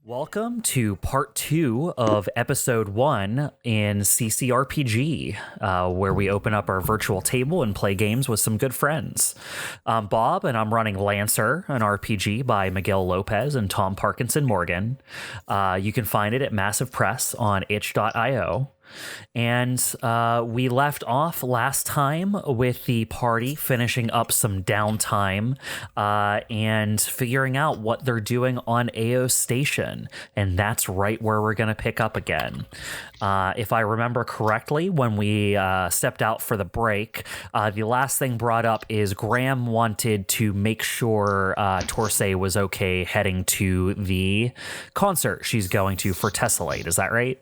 Welcome to part 2 of episode 1 in CCRPG, where we open up our virtual table and play games with some good friends. I'm Bob, and I'm running Lancer, an RPG by Miguel Lopez and Tom Parkinson-Morgan. You can find it at Massive Press on itch.io. And we left off last time with the party finishing up some downtime and figuring out what they're doing on EoS Station. And that's right where we're going to pick up again. If I remember correctly, when we stepped out for the break, the last thing brought up is Graham wanted to make sure Torsay was okay heading to the concert she's going to for Tessellate. Is that right?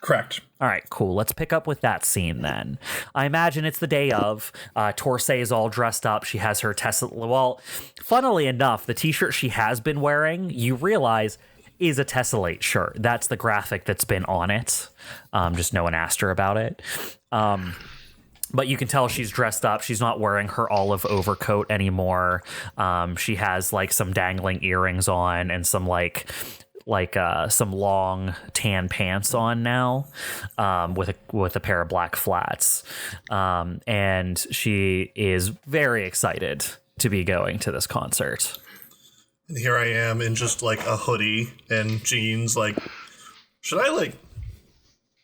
Correct. All right, cool. Let's pick up with that scene then. I imagine it's the day of. Torsay is all dressed up. She has her Tessellate. Well, funnily enough, the t-shirt she has been wearing, you realize, is a Tessellate shirt. That's the graphic that's been on it. Just no one asked her about it. But you can tell she's dressed up. She's not wearing her olive overcoat anymore. She has like some dangling earrings on and some some long tan pants on now, with a pair of black flats, and she is very excited to be going to this concert. And here I am in just like a hoodie and jeans. Like, should I Is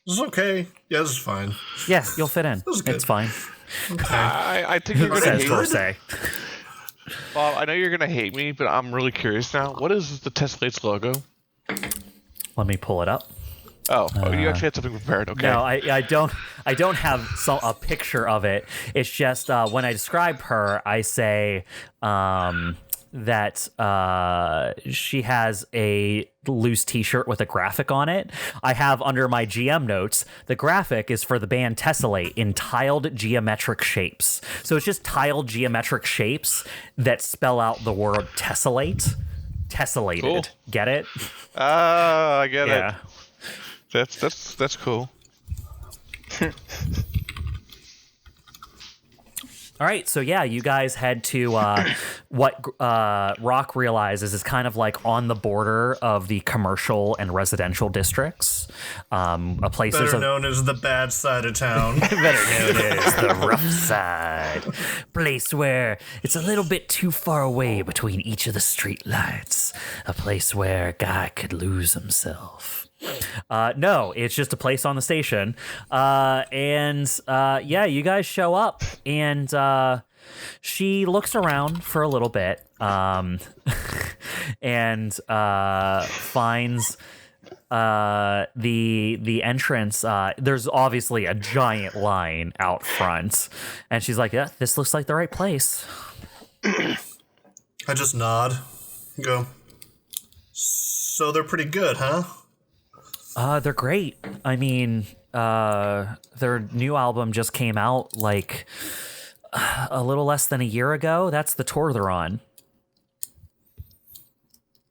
this okay? Yeah, this is fine. Yeah, you'll fit in. It's fine. Okay. I think you're gonna hate Torsay. Bob, I know you're gonna hate me, but I'm really curious now. What is the Tessellate's logo? Let me pull it up. Oh, you actually had something prepared. Okay. No, I don't have a picture of it. It's just when I describe her, I say that she has a loose t-shirt with a graphic on it. I have under my GM notes, the graphic is for the band Tessellate in tiled geometric shapes. So it's just tiled geometric shapes that spell out the word tessellate. Tessellated. Cool. Get it? I get Yeah. it. That's cool. All right, so yeah, you guys head to what Rock realizes is kind of like on the border of the commercial and residential districts. A place Better known as the bad side of town. better known as the rough side. Place where it's a little bit too far away between each of the street lights. A place where a guy could lose himself. No, it's just a place on the station. Yeah, you guys show up and she looks around for a little bit and finds the entrance. There's obviously a giant line out front, and she's like, yeah, this looks like the right place. I just nod and go, so they're pretty good, huh? They're great. I mean, their new album just came out like a little less than a year ago. That's the tour they're on.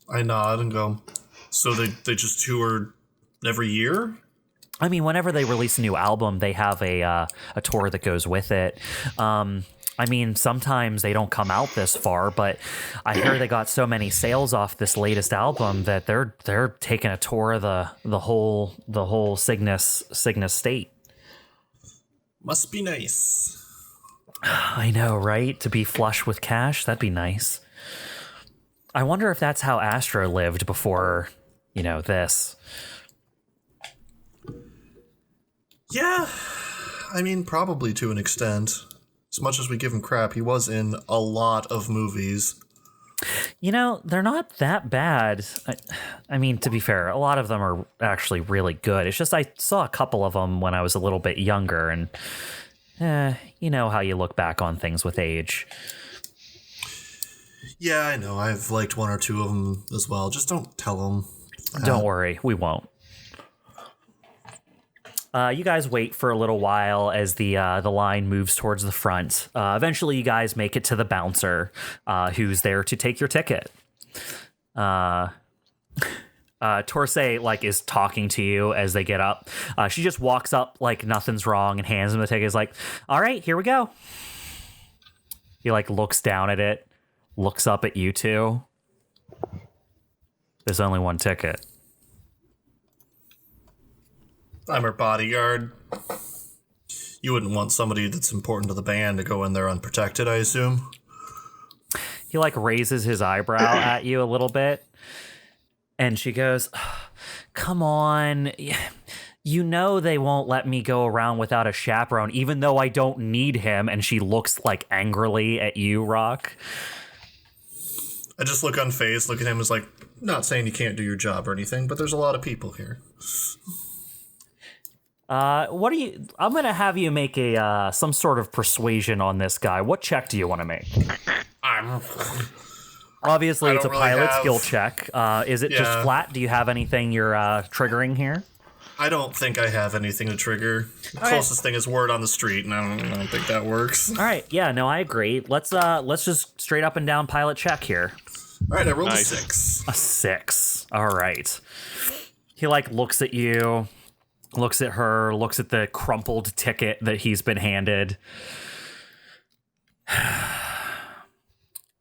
I nod and go, so they just tour every year? I mean, whenever they release a new album, they have a tour that goes with it. I mean, sometimes they don't come out this far, but I hear they got so many sales off this latest album that they're taking a tour of the whole Cygnus state. Must be nice. I know, right? To be flush with cash, that'd be nice. I wonder if that's how Astro lived before, this. Yeah, I mean, probably to an extent. As much as we give him crap, he was in a lot of movies. They're not that bad. I mean, to be fair, a lot of them are actually really good. It's just I saw a couple of them when I was a little bit younger, and you know how you look back on things with age. Yeah, I know. I've liked one or two of them as well. Just don't tell them. Don't worry, we won't. You guys wait for a little while as the line moves towards the front. Eventually, you guys make it to the bouncer, who's there to take your ticket. Torsay is talking to you as they get up. She just walks up like nothing's wrong and hands him the ticket. Is like, all right, here we go. He looks down at it, looks up at you two. There's only one ticket. I'm her bodyguard. You wouldn't want somebody that's important to the band to go in there unprotected, I assume? He like raises his eyebrow at you a little bit, and she goes, come on. You know they won't let me go around without a chaperone, even though I don't need him. And she looks like angrily at you, Rock. I just look unfazed, look at him as like, not saying you can't do your job or anything, but there's a lot of people here. What do you? I'm gonna have you make a some sort of persuasion on this guy. What check do you want to make? Obviously, it's a really pilot have- skill check. Is it just Yeah. flat? Do you have anything you're triggering here? I don't think I have anything to trigger. The closest thing is word on the street, and I don't think that works. All right, yeah, no, I agree. Let's just straight up and down pilot check here. All right, I rolled Nice. a 6. A 6. All right. He like looks at you, looks at her, looks at the crumpled ticket that he's been handed.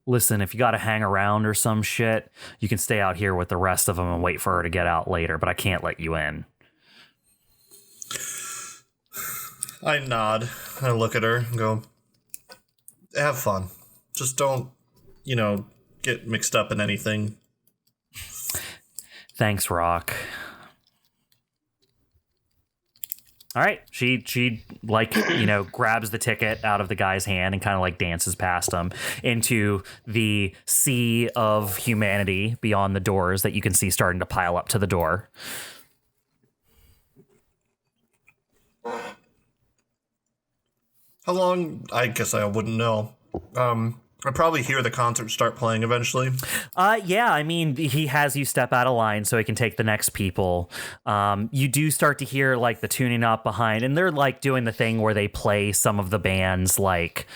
Listen, if you got to hang around or some shit, you can stay out here with the rest of them and wait for her to get out later, but I can't let you in. I nod. I look at her and go, have fun. Just don't, get mixed up in anything. Thanks, Rock. All right. She like, grabs the ticket out of the guy's hand and kind of like dances past him into the sea of humanity beyond the doors that you can see starting to pile up to the door. How long? I guess I wouldn't know. I'd probably hear the concert start playing eventually. Yeah, I mean, he has you step out of line so he can take the next people. You do start to hear like the tuning up behind, and they're like doing the thing where they play some of the band's like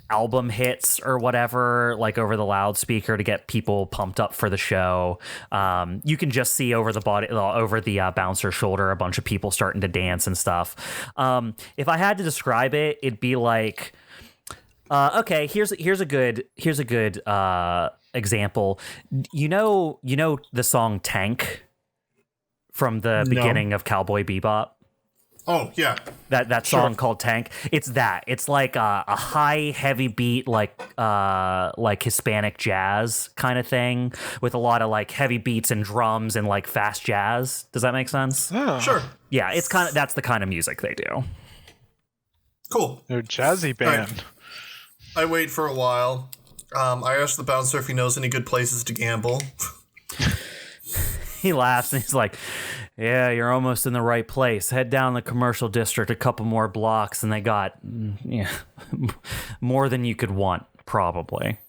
album hits or whatever, like over the loudspeaker to get people pumped up for the show. You can just see over the bouncer's shoulder a bunch of people starting to dance and stuff. If I had to describe it, it'd be like. Okay, here's a good example. You know the song Tank from the beginning of Cowboy Bebop? Oh, yeah. That song called Tank. It's that. It's like a high heavy beat like Hispanic jazz kind of thing with a lot of like heavy beats and drums and like fast jazz. Does that make sense? Oh, Sure. Yeah, that's the kind of music they do. Cool. they're a jazzy band. I wait for a while. I ask the bouncer if he knows any good places to gamble. He laughs and he's like, yeah, you're almost in the right place. Head down the commercial district a couple more blocks and they got more than you could want, probably.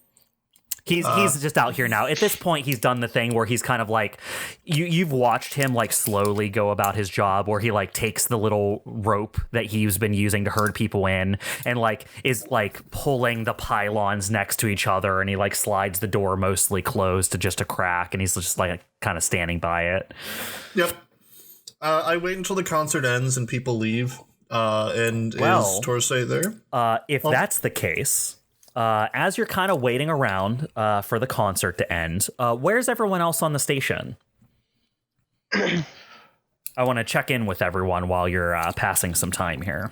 He's just out here now. At this point, he's done the thing where he's kind of like, you've watched him like slowly go about his job where he like takes the little rope that he's been using to herd people in and like is like pulling the pylons next to each other and he like slides the door mostly closed to just a crack and he's just like kind of standing by it. Yep. I wait until the concert ends and people leave. Is Torsay there? If that's the case... as you're kind of waiting around for the concert to end, where's everyone else on the station? I want to check in with everyone while you're passing some time here.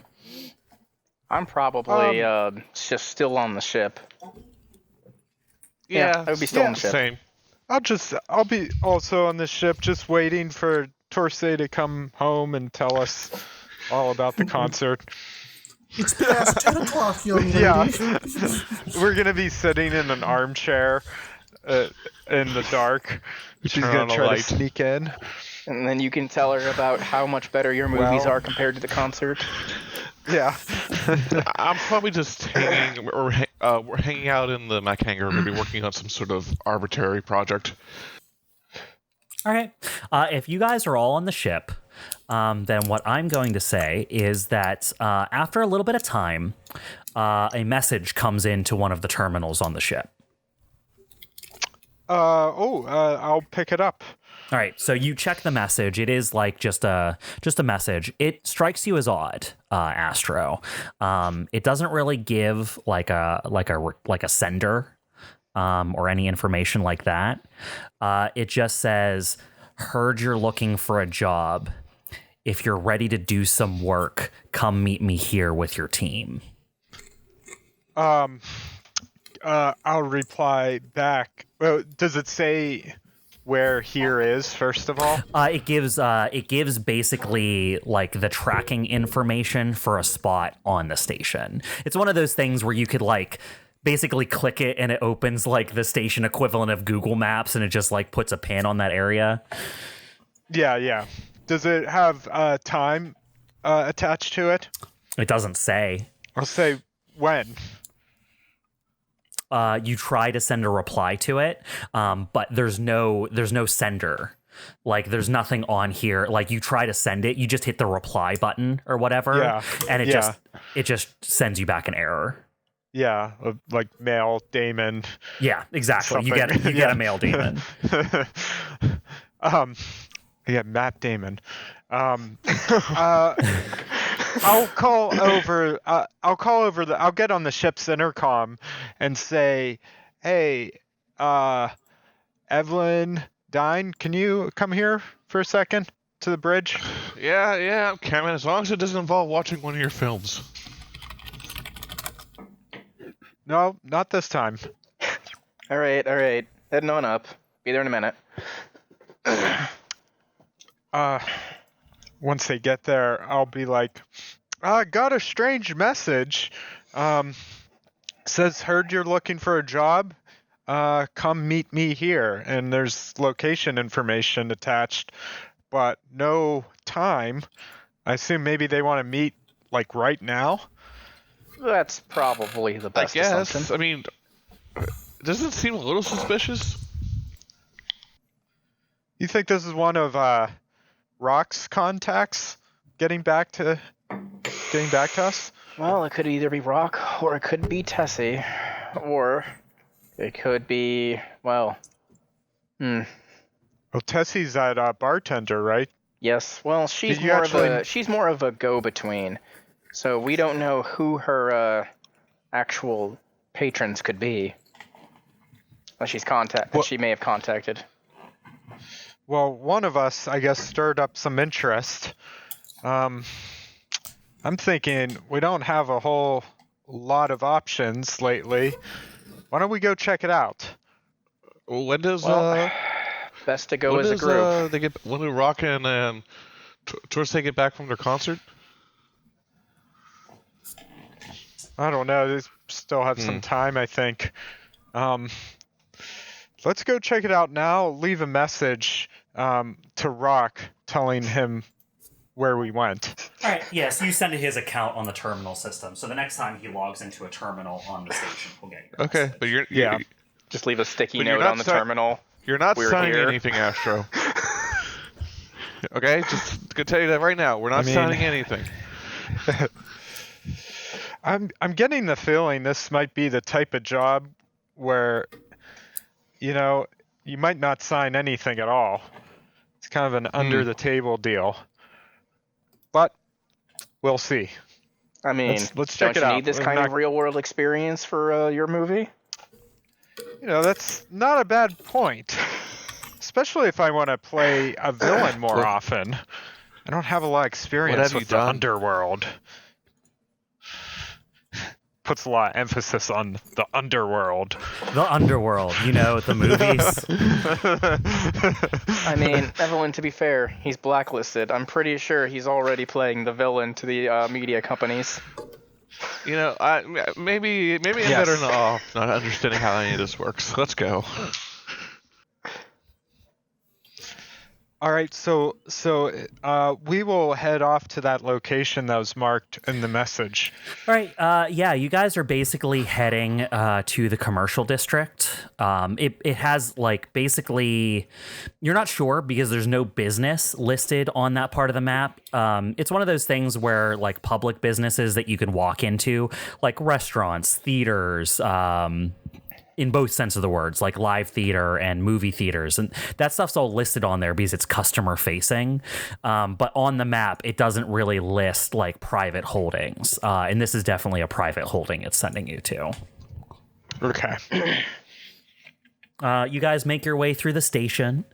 I'm probably just still on the ship. Yeah, I would be still on the ship. Same. I'll be also on the ship, just waiting for Torsay to come home and tell us all about the concert. It's past 10 o'clock, young lady. Yeah, we're gonna be sitting in an armchair in the dark. She's Turn on gonna a try light. to sneak in. And then you can tell her about how much better your movies Well- are compared to the concert. Yeah, I'm probably just we're hanging out in the Mech hangar, maybe working on some sort of arbitrary project. All right. If you guys are all on the ship, then what I'm going to say is that after a little bit of time, a message comes into one of the terminals on the ship. I'll pick it up. All right, so you check the message. It is like just a message. It strikes you as odd, Astro. It doesn't really give like a sender. or any information like that. It just says, heard you're looking for a job. If you're ready to do some work, come meet me here with your team. I'll reply back. Well, does it say where here is, first of all? It gives basically like the tracking information for a spot on the station. It's one of those things where you could like basically click it and it opens like the station equivalent of Google Maps and it just like puts a pin on that area. Yeah. Does it have time attached to it? It doesn't say. I'll say when. You try to send a reply to it, but there's no sender. Like there's nothing on here. Like you try to send it, you just hit the reply button or whatever, and it just sends you back an error. Yeah, like mail Damon. Yeah, exactly. You get a mail Damon. Yeah, Matt Damon. I'll call over. I'll get on the ship's intercom and say, "Hey, Evelene, Dyne, can you come here for a second to the bridge?" Yeah, I'm coming. As long as it doesn't involve watching one of your films. No, not this time. All right. Heading on up. Be there in a minute. Once they get there, I'll be like, I got a strange message. Says, heard you're looking for a job. Come meet me here. And there's location information attached, but no time. I assume maybe they want to meet like right now. That's probably the best I guess. assumption. I mean, doesn't it seem a little suspicious? You think this is one of Rock's contacts getting back to us? Well, it could either be Rock, or it could be Tessie, or it could be, well, Well, Tessie's that bartender, right? Yes. Well, she's more of a go-between, so we don't know who her actual patrons could be. She may have contacted. Well, one of us, I guess, stirred up some interest. I'm thinking we don't have a whole lot of options lately. Why don't we go check it out? When does best to go as a group. When do Rockin' and Torsay get back from their concert? I don't know. They still have some time, I think. Let's go check it out now. Leave a message to Rock telling him where we went. All right. Yes, you send to his account on the terminal system. So the next time he logs into a terminal on the station, we'll get your Okay, message. but you're Just leave a sticky note on the terminal. You're not We're signing here. anything, Astro. Okay, just gonna tell you that right now. We're not signing anything. I'm getting the feeling this might be the type of job where, you might not sign anything at all. It's kind of an under-the-table deal. But we'll see. I mean, let's check don't it you out. need this kind of real-world experience for your movie? That's not a bad point. Especially if I want to play a villain more often. I don't have a lot of experience with the underworld. Puts a lot of emphasis on the underworld. The underworld, the movies. I mean, Evelene, to be fair, he's blacklisted. I'm pretty sure he's already playing the villain to the media companies. Maybe I'm better not understanding how any of this works. Let's go. All right, so we will head off to that location that was marked in the message. All right, you guys are basically heading to the commercial district. It has basically, you're not sure because there's no business listed on that part of the map. It's one of those things where public businesses that you can walk into, like restaurants, theaters, in both sense of the words, like live theater and movie theaters. And that stuff's all listed on there because it's customer facing. But on the map, it doesn't really list private holdings. And this is definitely a private holding it's sending you to. Okay. you guys make your way through the station.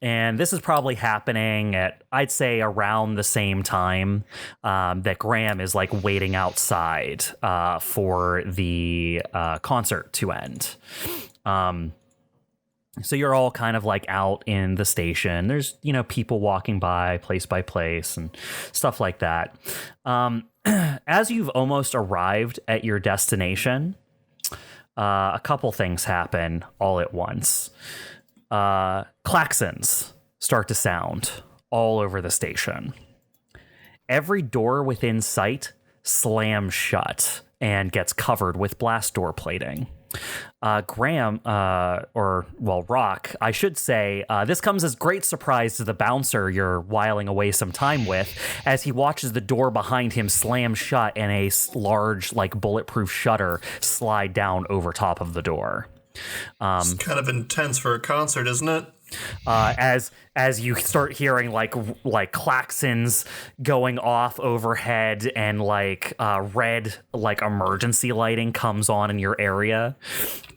And this is probably happening at, I'd say, around the same time that Graham is like waiting outside for the concert to end. So you're all kind of like out in the station. There's, people walking by place and stuff like that. As you've almost arrived at your destination, a couple things happen all at once. Klaxons start to sound all over the station. Every door within sight slams shut and gets covered with blast door plating. Graham, Rock, I should say, this comes as great surprise to the bouncer you're whiling away some time with, as he watches the door behind him slam shut and a large, bulletproof shutter slide down over top of the door. It's kind of intense for a concert, isn't it? As you start hearing like klaxons going off overhead and red emergency lighting comes on in your area.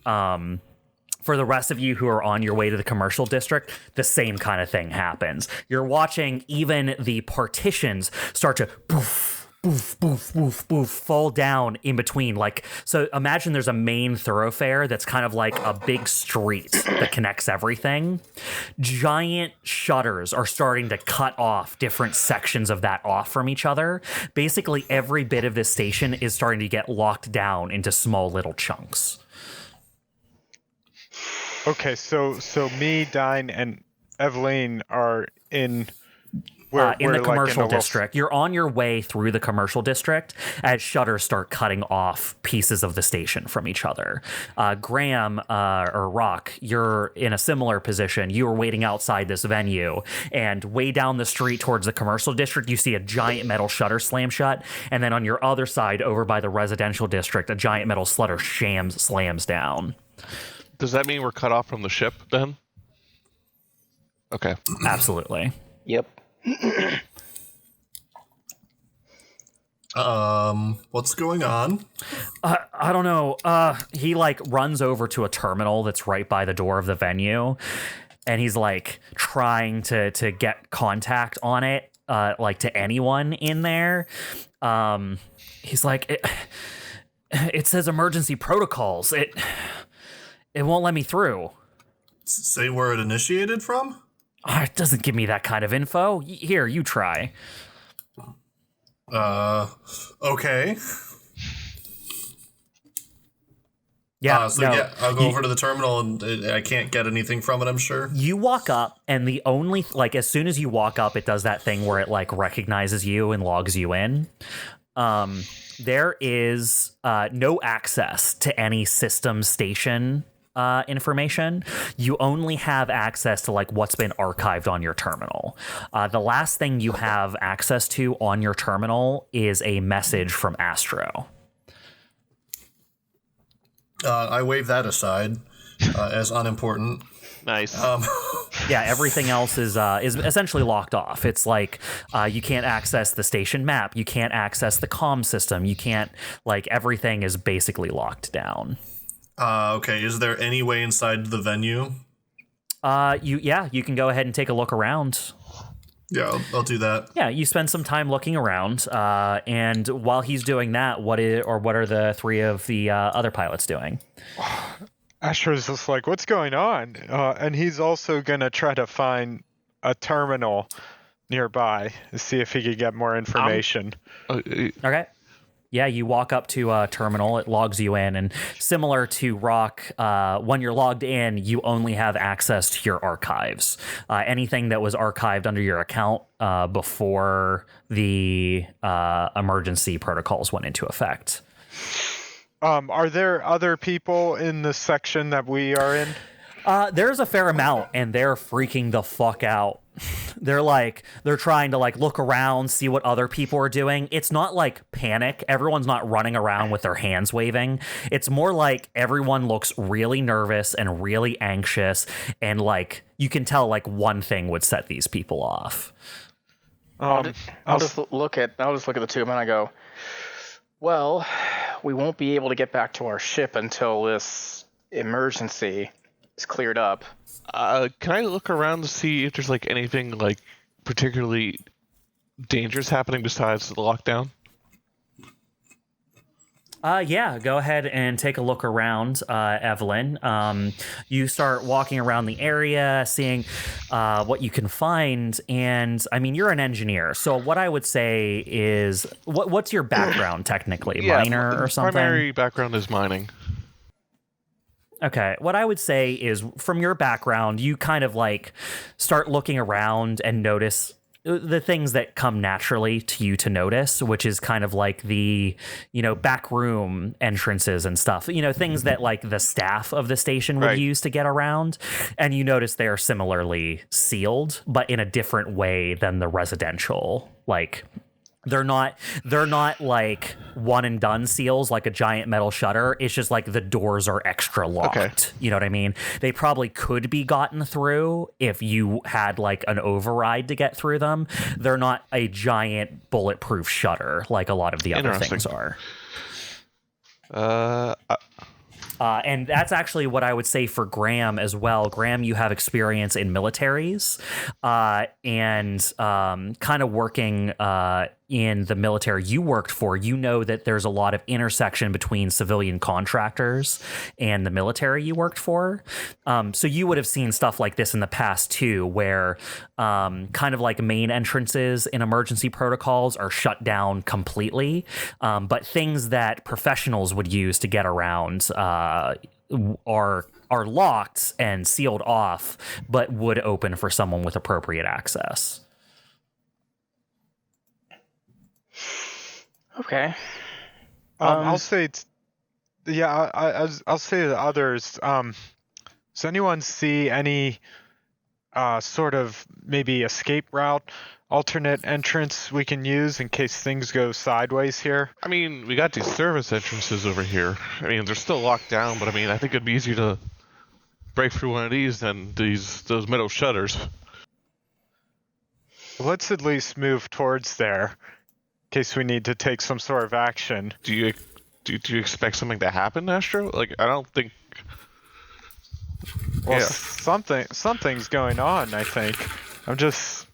For the rest of you who are on your way to the commercial district, the same kind of thing happens. You're watching even the partitions start to poof, boof, boof, boof, boof, fall down in between. So imagine there's a main thoroughfare that's kind of like a big street that connects everything. Giant shutters are starting to cut off different sections of that off from each other. Basically, every bit of this station is starting to get locked down into small little chunks. Okay, so me, Dyne, and Evelene are in... in the commercial district. You're on your way through the commercial district as shutters start cutting off pieces of the station from each other. Graham or Rock, you're in a similar position. You are waiting outside this venue, and way down the street towards the commercial district, you see a giant metal shutter slam shut, and then on your other side, over by the residential district, a giant metal shutter slams down. Does that mean we're cut off from the ship then? Okay. Absolutely. Yep. What's going on? I don't know. He runs over to a terminal that's right by the door of the venue, and he's trying to get contact on it, to anyone in there. He's it says emergency protocols. It won't let me through. Say where it initiated from? It doesn't give me that kind of info. Here, you try. Okay. Yeah, I'll go over to the terminal, and I can't get anything from it, I'm sure. You walk up, and the only, as soon as you walk up, it does that thing where it, recognizes you and logs you in. There is no access to any system station information. You only have access to what's been archived on your terminal. The last thing you have access to on your terminal is a message from Astro. I wave that aside as unimportant. Nice. Yeah, everything else is essentially locked off. It's you can't access the station map. You can't access the comm system. You can't everything is basically locked down. Okay, is there any way inside the venue? You can go ahead and take a look around. Yeah, I'll do that. Yeah, you spend some time looking around, and while he's doing that, what are the three of the other pilots doing? Astro's just what's going on? And he's also gonna try to find a terminal nearby to see if he could get more information. Okay. Yeah, you walk up to a terminal, it logs you in, and similar to Rock, when you're logged in, you only have access to your archives. Anything that was archived under your account before the emergency protocols went into effect. Are there other people in the section that we are in? There's a fair amount, and they're freaking the fuck out. They're trying to look around, see what other people are doing. It's not panic. Everyone's not running around with their hands waving. It's more everyone looks really nervous and really anxious, and you can tell one thing would set these people off. I'll just look at the two of them and I go, well, we won't be able to get back to our ship until this emergency is cleared up. Can I look around to see if there's like anything like particularly dangerous happening besides the lockdown? Yeah, go ahead and take a look around, Evelene. You start walking around the area, seeing what you can find, and I mean, you're an engineer, so what I would say is, what's your background technically? Yeah, Miner or something? Primary background is mining. Okay, what I would say is, from your background, you kind of like start looking around and notice the things that come naturally to you to notice, which is kind of like the, back room entrances and stuff, things that like the staff of the station would use to get around. And you notice they are similarly sealed, but in a different way than the residential, like they're not like one and done seals like a giant metal shutter. It's just like the doors are extra locked. Okay. You know what I mean? They probably could be gotten through if you had like an override to get through them. They're not a giant bulletproof shutter like a lot of the other things are. And that's actually what I would say for Graham as well. Graham, you have experience in militaries and kind of working in the military you worked for. You know that there's a lot of intersection between civilian contractors and the military you worked for. So you would have seen stuff like this in the past too, where kind of like main entrances in emergency protocols are shut down completely. But things that professionals would use to get around are locked and sealed off, but would open for someone with appropriate access. Okay. I'll say I'll say to others. Does anyone see any sort of maybe escape route, alternate entrance we can use in case things go sideways here? I mean, we got these service entrances over here. I mean, they're still locked down, but I mean, I think it'd be easier to break through one of these than those metal shutters. Let's at least move towards there in case we need to take some sort of action. Do you expect something to happen, Astro? Like, I don't think. Well, something's going on. I think. I'm just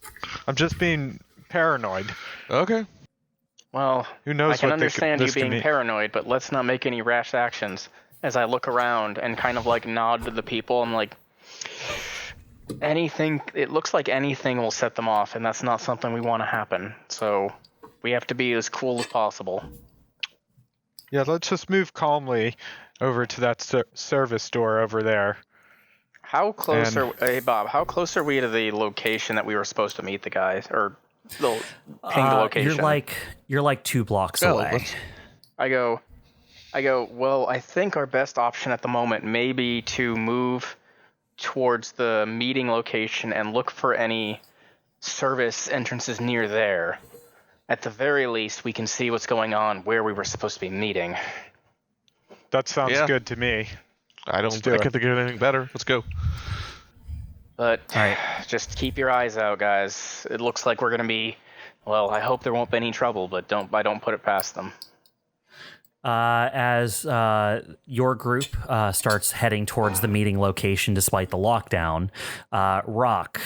being paranoid. Okay. Well, who knows? I can understand you being paranoid, but let's not make any rash actions. As I look around and kind of like nod to the people, I'm like, anything. It looks like anything will set them off, and that's not something we want to happen. So we have to be as cool as possible. Yeah, let's just move calmly over to that service door over there. How close hey Bob, how close are we to the location that we were supposed to meet the guys, or the pinged location? You're like 2 blocks away. I go, well, I think our best option at the moment may be to move towards the meeting location and look for any service entrances near there. At the very least, we can see what's going on where we were supposed to be meeting. That sounds good to me. I can't think of anything better. Let's go. But just keep your eyes out, guys. It looks like we're going to be, well, I hope there won't be any trouble, but I don't put it past them. As your group starts heading towards the meeting location despite the lockdown, Rock,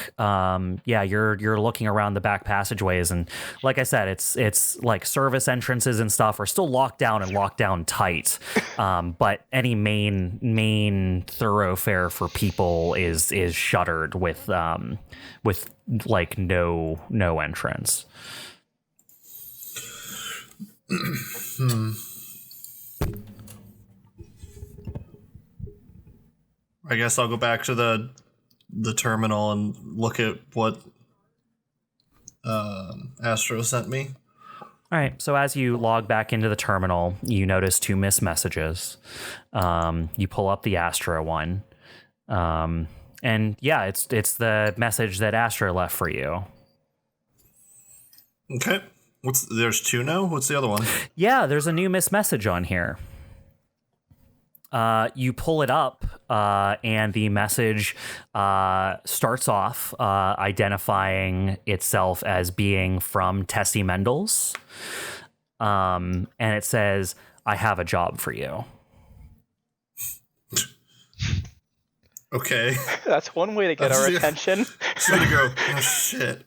you're looking around the back passageways, and like I said, it's like service entrances and stuff are still locked down and locked down tight, but any main thoroughfare for people is shuttered with like no entrance. I guess I'll go back to the terminal and look at what Astro sent me. All right. So as you log back into the terminal, you notice 2 missed messages. You pull up the Astro one, and yeah, it's the message that Astro left for you. Okay. There's 2 now? What's the other one? Yeah, there's a new missed message on here. You pull it up, and the message starts off identifying itself as being from Tessie Mendels. And it says, "I have a job for you." Okay. That's one way to get our attention. She's gonna go, oh shit.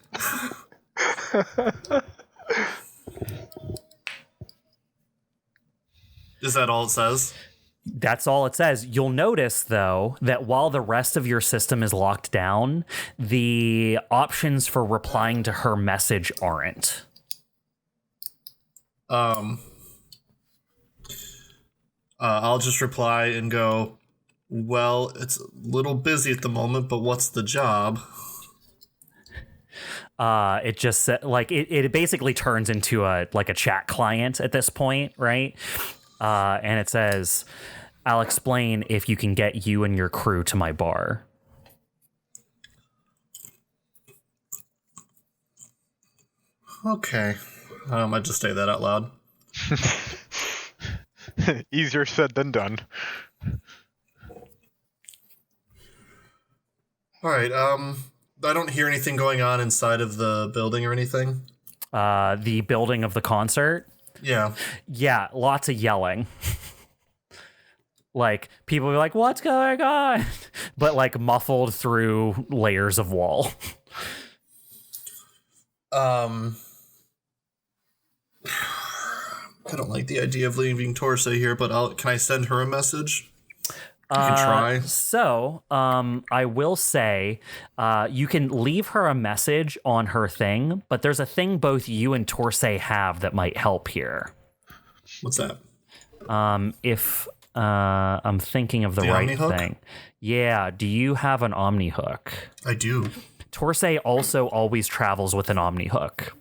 Is that all it says? That's all it says. You'll notice, though, that while the rest of your system is locked down, the options for replying to her message aren't. I'll just reply and go, well, it's a little busy at the moment, but what's the job? It just like it basically turns into a chat client at this point, right? And it says, I'll explain if you can get you and your crew to my bar. Okay. I just say that out loud. Easier said than done. All right. I don't hear anything going on inside of the building or anything. The building of the concert? Yeah. Yeah, lots of yelling. Like, people be like, what's going on? But, like, muffled through layers of wall. I don't like the idea of leaving Torsay here, but can I send her a message? You can try. So, I will say, you can leave her a message on her thing, but there's a thing both you and Torsay have that might help here. What's that? If I'm thinking of the right Omni-hook? thing. Yeah, do you have an Omni hook? I do. Torsay also always travels with an Omni hook.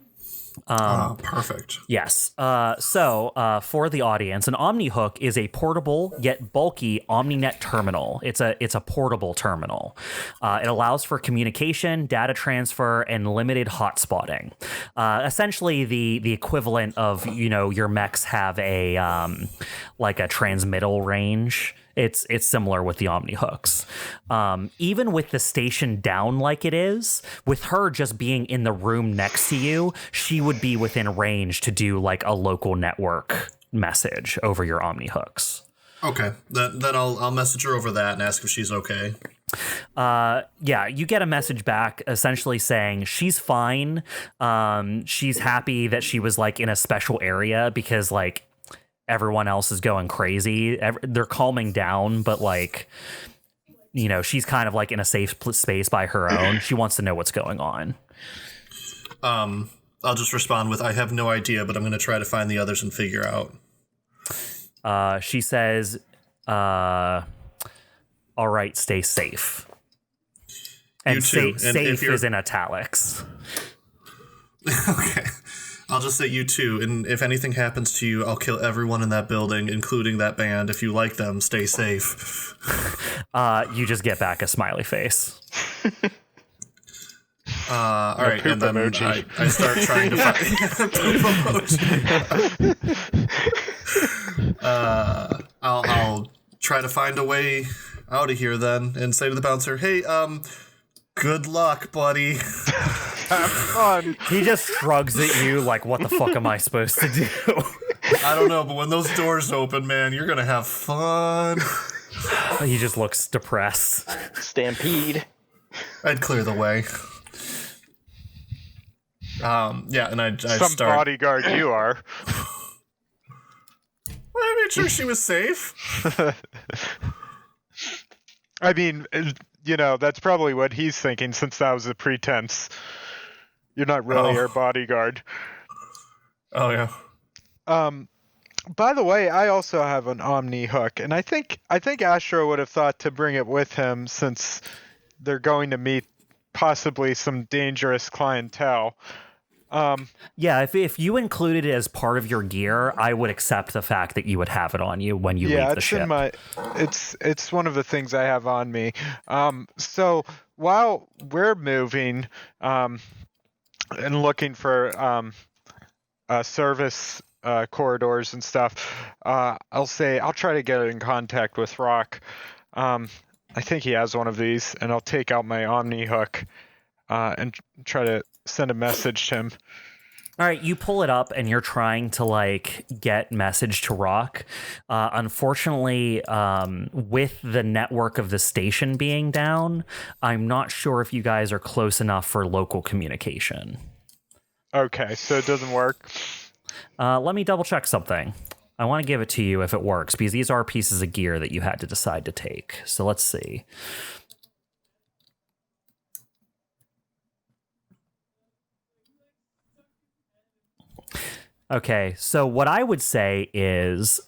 Perfect. Yes. So for the audience, an Omni hook is a portable yet bulky OmniNet terminal. It's a portable terminal. It allows for communication, data transfer, and limited hotspotting. Essentially, the equivalent of your mechs have a like a transmittal range. It's similar with the Omni hooks. Even with the station down like it is, with her just being in the room next to you, she would be within range to do like a local network message over your Omni hooks. Okay, then I'll message her over that and ask if she's okay. Yeah, you get a message back essentially saying she's fine. She's happy that she was like in a special area because like everyone else is going crazy. They're calming down, but like, she's kind of like in a safe space by her own. She wants to know what's going on. I'll just respond with, I have no idea, but I'm going to try to find the others and figure out. She says, all right, stay safe. And You too. safe is in italics. Okay. I'll just say you too, and if anything happens to you, I'll kill everyone in that building, including that band. If you like them, stay safe. You just get back a smiley face. All right, and then I start trying to find. I'll try to find a way out of here then, and say to the bouncer, "Hey, good luck, buddy." Have fun. He just shrugs at you like, what the fuck am I supposed to do? I don't know, but when those doors open, man, you're gonna have fun. He just looks depressed. Stampede. I'd clear the way. Yeah, and I Some start. bodyguard you are. I made sure she was safe. I mean, that's probably what he's thinking since that was a pretense. You're not really her bodyguard. Oh, yeah. By the way, I also have an Omni hook, and I think Astro would have thought to bring it with him since they're going to meet possibly some dangerous clientele. Yeah, if you included it as part of your gear, I would accept the fact that you would have it on you when you leave the ship. It's one of the things I have on me. So while we're moving and looking for service corridors and stuff, I'll try to get in contact with Rock. I think he has one of these, and I'll take out my Omni hook and try to send a message to him. All right, you pull it up and you're trying to like get message to Rock. Unfortunately, with the network of the station being down, I'm not sure if you guys are close enough for local communication. Okay, so it doesn't work. Let me double check something. I want to give it to you if it works, because these are pieces of gear that you had to decide to take. So let's see. Okay, so what I would say is,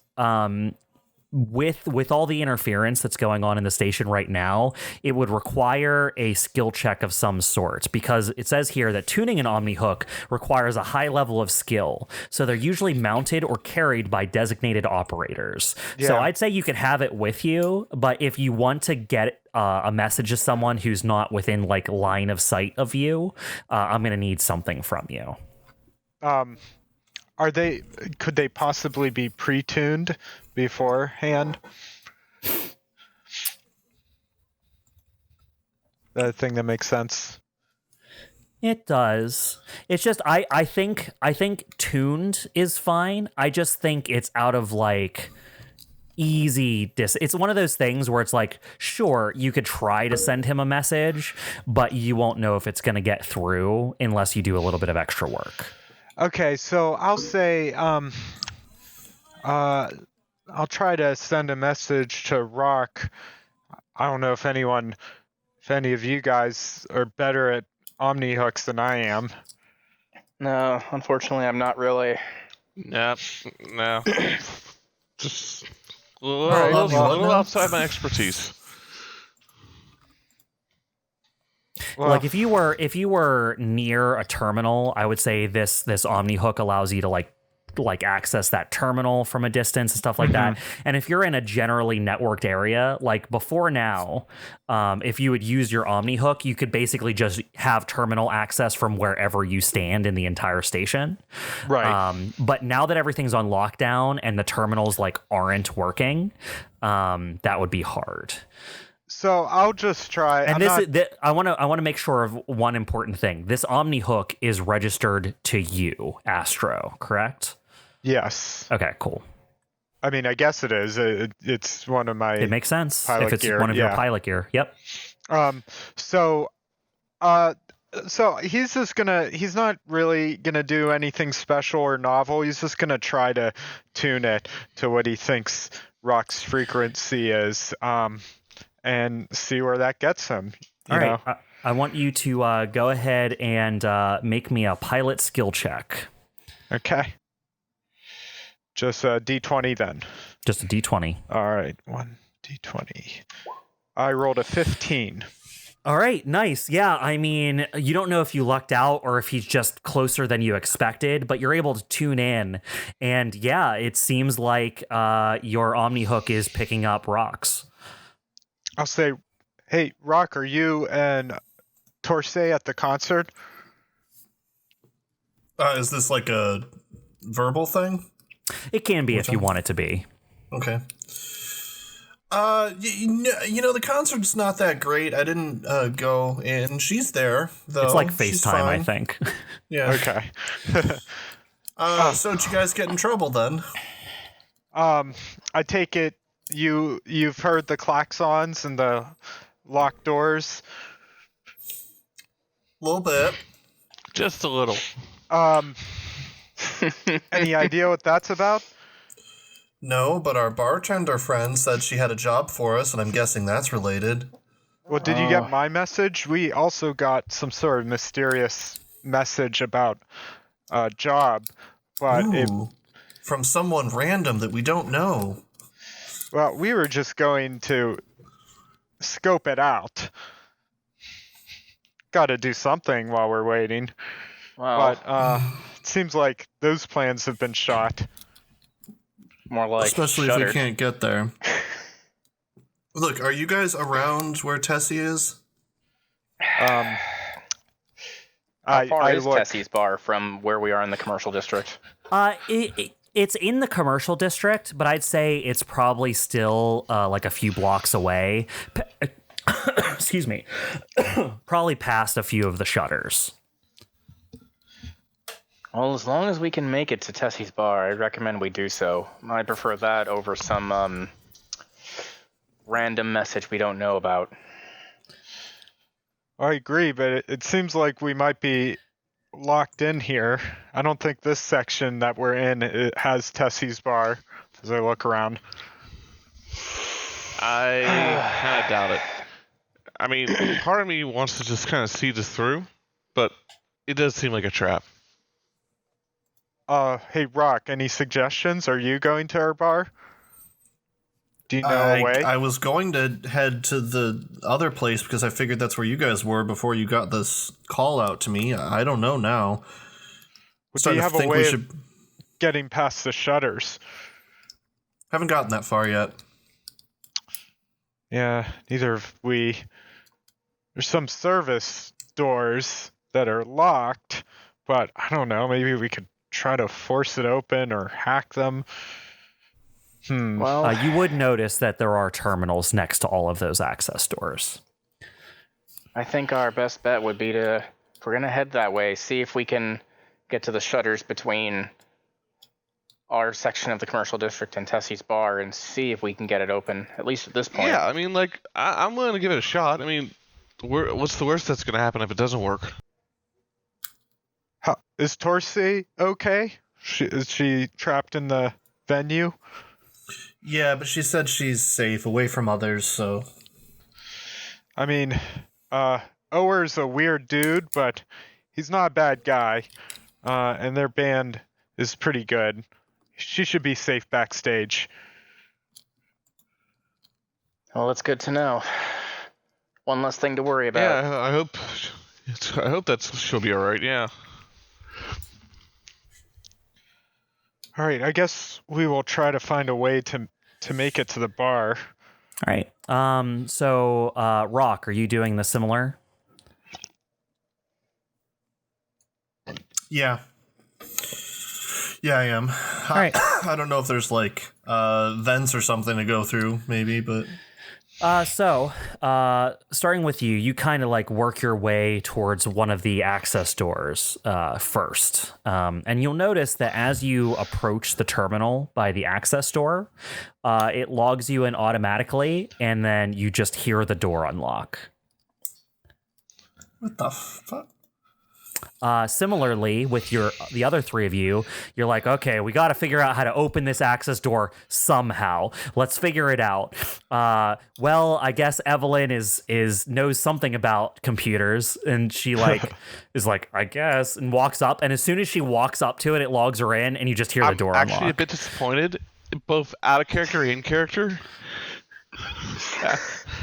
with all the interference that's going on in the station right now, it would require a skill check of some sort, because it says here that tuning an Omni Hook requires a high level of skill. So they're usually mounted or carried by designated operators. Yeah. So I'd say you could have it with you, but if you want to get a message to someone who's not within like line of sight of you, I'm going to need something from you. Could they possibly be pre-tuned beforehand? That thing that makes sense. It does. It's just I think tuned is fine. I just think it's out of like easy it's one of those things where it's like, sure, you could try to send him a message, but you won't know if it's going to get through unless you do a little bit of extra work. Okay, so I'll say I'll try to send a message to Rock. I don't know if any of you guys are better at Omni hooks than I am. No, unfortunately, I'm not really. No. Just a little, All right, a little well, outside my expertise. Well, Like if you were near a terminal, I would say this Omni Hook allows you to like access that terminal from a distance and stuff like that. And if you're in a generally networked area, like before now, if you would use your Omni Hook, you could basically just have terminal access from wherever you stand in the entire station. right. But now that everything's on lockdown and the terminals like aren't working, that would be hard. So I'll just try. And I want to make sure of one important thing. This Omni Hook is registered to you, Astro, correct? Yes. Okay, cool. I mean, I guess it is. It's one of my. It makes sense pilot if it's gear, one of your yeah. pilot gear. Yep. So he's just gonna. He's not really gonna do anything special or novel. He's just gonna try to tune it to what he thinks Rock's frequency is. And see where that gets him. All right. I want you to go ahead and make me a pilot skill check. Okay. Just a D20 then. Just a D20. All right, 1 D20. I rolled a 15. All right, nice. Yeah, I mean, you don't know if you lucked out or if he's just closer than you expected, but you're able to tune in. And yeah, it seems like your Omni Hook is picking up rocks. I'll say, hey, Rock, are you and Torsay at the concert? Is this like a verbal thing? It can be if you want it to be. Okay. You know, the concert's not that great. I didn't go in. She's there, though. It's like She's FaceTime, I fine. think. Yeah. Okay. So did you guys get in trouble then? I take it you've heard the klaxons and the locked doors. A little bit. Just a little. Any idea what that's about? No, but our bartender friend said she had a job for us, and I'm guessing that's related. Well, did you get my message? We also got some sort of mysterious message about a job, but Ooh, from someone random that we don't know. well, we were just going to scope it out. Got to do something while we're waiting. Well, But it seems like those plans have been shot. more like Especially shuttered. if we can't get there. Look, are you guys around where Tessie is? How far is Tessie's bar from where we are in the commercial district? It's in the commercial district, but I'd say it's probably still like a few blocks away. Excuse me. Probably past a few of the shutters. Well, as long as we can make it to Tessie's bar, I'd recommend we do so. I prefer that over some random message we don't know about. I agree, but it seems like we might be locked in here. I don't think this section that we're in it has Tessie's bar, as I look around. I kind of doubt it. I mean, part of me wants to just kind of see this through, but it does seem like a trap. Hey, Rock, any suggestions? Are you going to our bar? Do you know a way? I was going to head to the other place because I figured that's where you guys were before you got this call out to me. I don't know now. Do you have a way of getting past the shutters? Haven't gotten that far yet. Yeah, neither have we. There's some service doors that are locked, but I don't know. Maybe we could try to force it open or hack them. Well, You would notice that there are terminals next to all of those access doors. I think our best bet would be to, if we're going to head that way, see if we can get to the shutters between our section of the commercial district and Tessie's bar and see if we can get it open, at least at this point. Yeah, I mean, like, I'm willing to give it a shot. I mean, what's the worst that's going to happen if it doesn't work? Is Torsi okay? Is she trapped in the venue? Yeah, but she said she's safe, away from others, so... I mean, Ower's a weird dude, but he's not a bad guy. And their band is pretty good. She should be safe backstage. Well, that's good to know. One less thing to worry about. Yeah, I hope she'll be all right. Yeah. All right, I guess we will try to find a way to make it to the bar. All right. So, Rock, are you doing the similar? Yeah. Yeah, I am. All right. I don't know if there's, like, vents or something to go through, maybe, but... Starting with you, you kind of like work your way towards one of the access doors first. And you'll notice that as you approach the terminal by the access door, it logs you in automatically, and then you just hear the door unlock. What the fuck? Similarly, with the other three of you, you're like, okay, we got to figure out how to open this access door somehow. Let's figure it out. Well, I guess Evelene knows something about computers, and she is like, I guess, and walks up. And as soon as she walks up to it, it logs her in, and you just hear the door unlock. I'm actually a bit disappointed, both out of character and in character.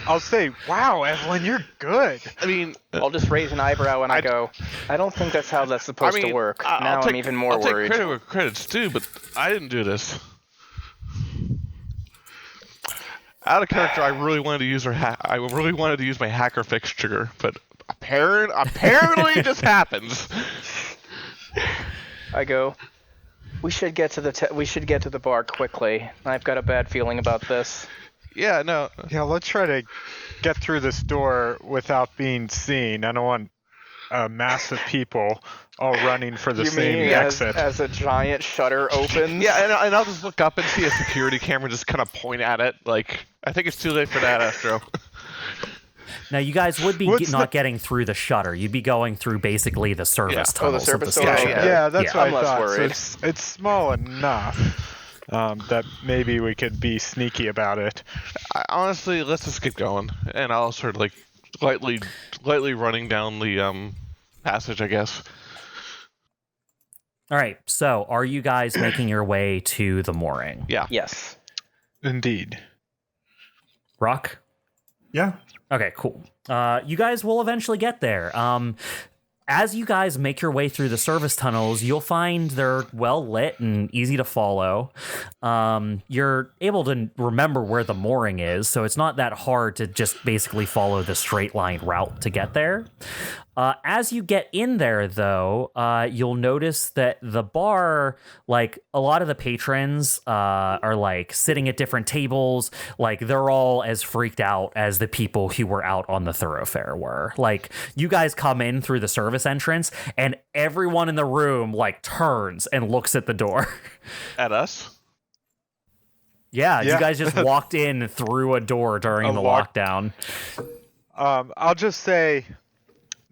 I'll say, wow, Evelene, you're good. I mean, I'll just raise an eyebrow and I go, I don't think that's how that's supposed to work. Now I'm even more worried. I'll take credit where credit's due, but I didn't do this. Out of character, I really wanted to use my hacker fix trigger, but apparently it just happens. I go, we should get to the bar quickly. I've got a bad feeling about this. Yeah, no. Yeah, let's try to get through this door without being seen. I don't want a mass of people all running for the same exit. As a giant shutter opens? Yeah, and I'll just look up and see a security camera just kind of point at it. Like, I think it's too late for that, Astro. Now, you guys would be not getting through the shutter. You'd be going through basically the service tunnels. The service of the tunnel. station. Yeah, that's what I'm I less thought. worried. So it's small enough that maybe we could be sneaky about it. Honestly, let's just get going, and I'll start like lightly running down the passage, I guess. All right. So, are you guys making your way to the mooring? Yeah. Yes. Indeed. Rock? Yeah. Okay, cool. You guys will eventually get there. As you guys make your way through the service tunnels, you'll find they're well lit and easy to follow. You're able to remember where the mooring is, so it's not that hard to just basically follow the straight line route to get there. As you get in there, though, you'll notice that the bar, like a lot of the patrons are like sitting at different tables. Like they're all as freaked out as the people who were out on the thoroughfare were. Like you guys come in through the service service entrance, and everyone in the room like turns and looks at the door. At us? Yeah, Yeah. you guys just walked in through a door during the lockdown. I'll just say,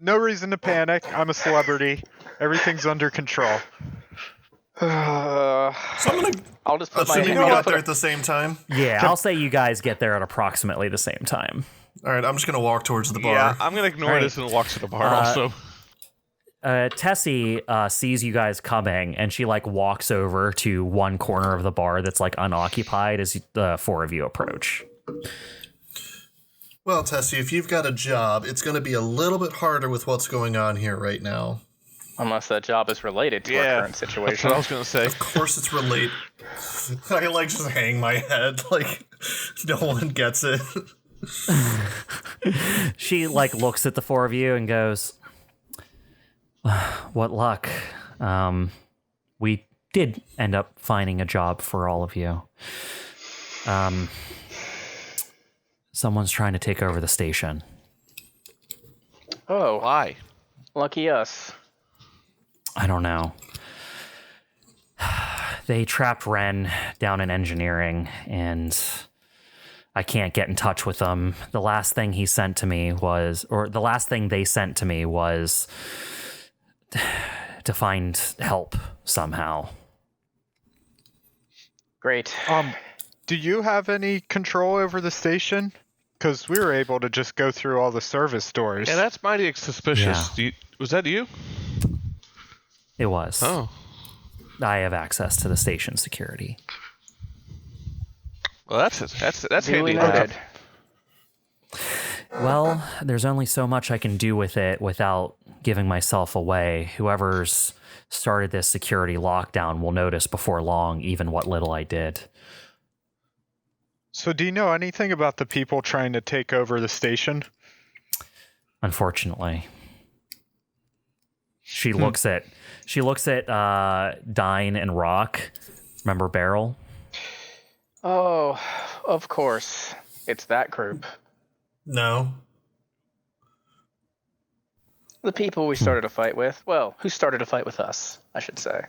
no reason to panic. I'm a celebrity. Everything's under control. So I'm gonna. I'll just put my Assuming hand we got up. there at the same time. Yeah, I'll say you guys get there at approximately the same time. All right, I'm just gonna walk towards the bar. Yeah, I'm gonna ignore Right. this and walk to the bar also. Tessie sees you guys coming, and she like walks over to one corner of the bar that's like unoccupied as the four of you approach. Well, Tessie, if you've got a job, it's going to be a little bit harder with what's going on here right now. Unless that job is related to our current That's situation. what I was gonna say. Of course it's related. I like just hang my head like no one gets it. She like looks at the four of you and goes, "What luck. We did end up finding a job for all of you. Someone's trying to take over the station." Oh, Why? lucky us. I don't know. They trapped Ren down in engineering, and I can't get in touch with them. The last thing they sent to me was to find help somehow. Great. Do you have any control over the station? Because we were able to just go through all the service doors. Yeah, that's mighty suspicious. Yeah. Was that you? It was. Oh. I have access to the station security. Well, that's Duly handy enough. noted. Well, there's only so much I can do with it without giving myself away. Whoever's started this security lockdown will notice before long even what little I did. So do you know anything about the people trying to take over the station? Unfortunately. She looks at Dyne and Rock. Remember Beryl? Oh, of course. It's that group. No. The people we started a fight with. Well, who started a fight with us, I should say.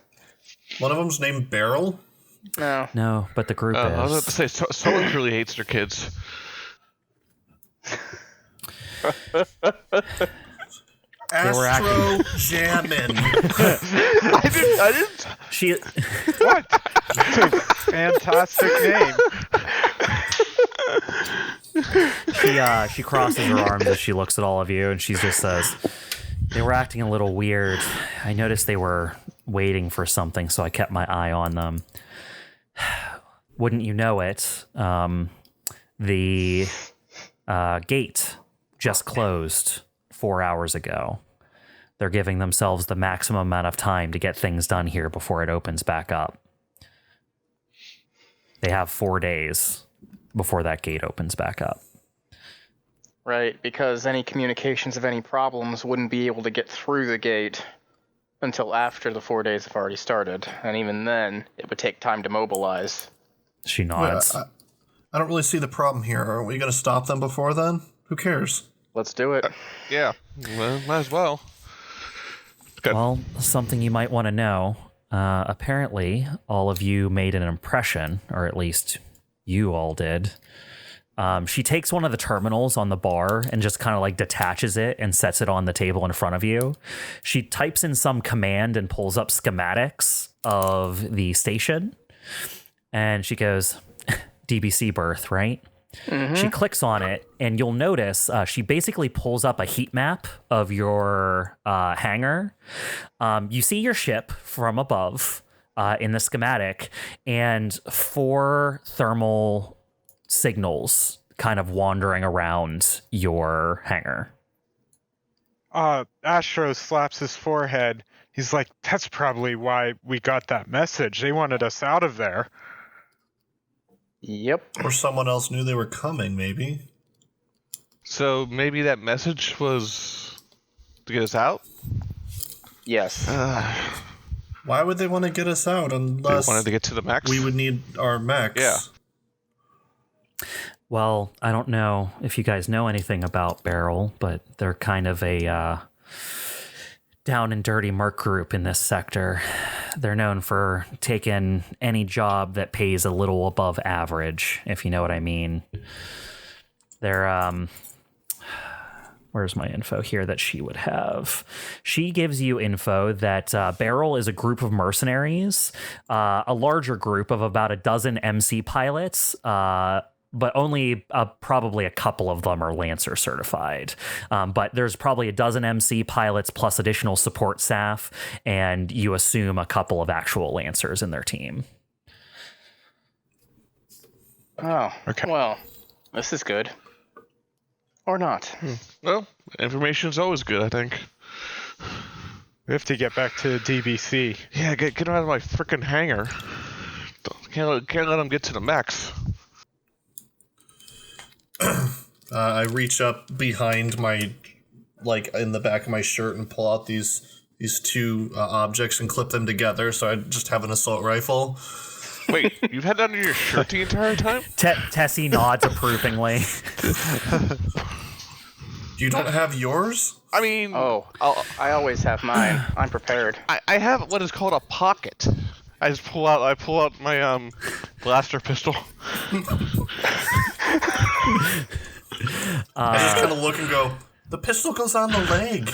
One of them's named Beryl. No. No, but the group I was about to is. say, someone clearly hates their kids. Astro Jamin. I didn't. She What? That's a fantastic name. she crosses her arms as she looks at all of you, and she just says, "They were acting a little weird. I noticed they were waiting for something, so I kept my eye on them. Wouldn't you know it, the gate just closed 4 hours ago. They're giving themselves the maximum amount of time to get things done here before it opens back up. They have 4 days before that gate opens back up." Right, because any communications of any problems wouldn't be able to get through the gate until after the 4 days have already started. And even then, it would take time to mobilize. She nods. I don't really see the problem here. Are we going to stop them before then? Who cares? Let's do it. Yeah, well, might as well. Well, something you might want to know. Apparently, all of you made an impression, or at least you all did. She takes one of the terminals on the bar and just kind of like detaches it and sets it on the table in front of you. She types in some command and pulls up schematics of the station. And she goes, DBC berth, right? Mm-hmm. She clicks on it, and you'll notice she basically pulls up a heat map of your hangar. You see your ship from above in the schematic, and 4 thermal signals kind of wandering around your hangar. Astro slaps his forehead. He's like, that's probably why we got that message. They wanted us out of there. Yep. Or someone else knew they were coming, maybe. So maybe that message was to get us out? Yes. Why would they want to get us out They unless wanted to get to the max? we would need our mechs? Yeah. Well, I don't know if you guys know anything about Beryl, but they're kind of a down and dirty merc group in this sector. They're known for taking any job that pays a little above average, if you know what I mean. They're, where's my info here that she would have? She gives you info that Beryl is a group of mercenaries, a larger group of about a dozen MC pilots, but only probably a couple of them are Lancer certified. But there's probably a dozen MC pilots plus additional support staff, and you assume a couple of actual Lancers in their team. Oh, Okay. Well, this is good. Or not. Well, information's always good, I think. We have to get back to DBC. Yeah, get out of my frickin' hangar. Can't let them get to the mechs. I reach up behind my, like, in the back of my shirt and pull out these two objects and clip them together, so I just have an assault rifle. Wait, you've had that under your shirt the entire time? Tessie nods approvingly. You don't have yours? I mean... Oh, I always have mine. I'm prepared. I have what is called a pocket. I pull out my blaster pistol. I just kind of look and go, the pistol goes on the leg.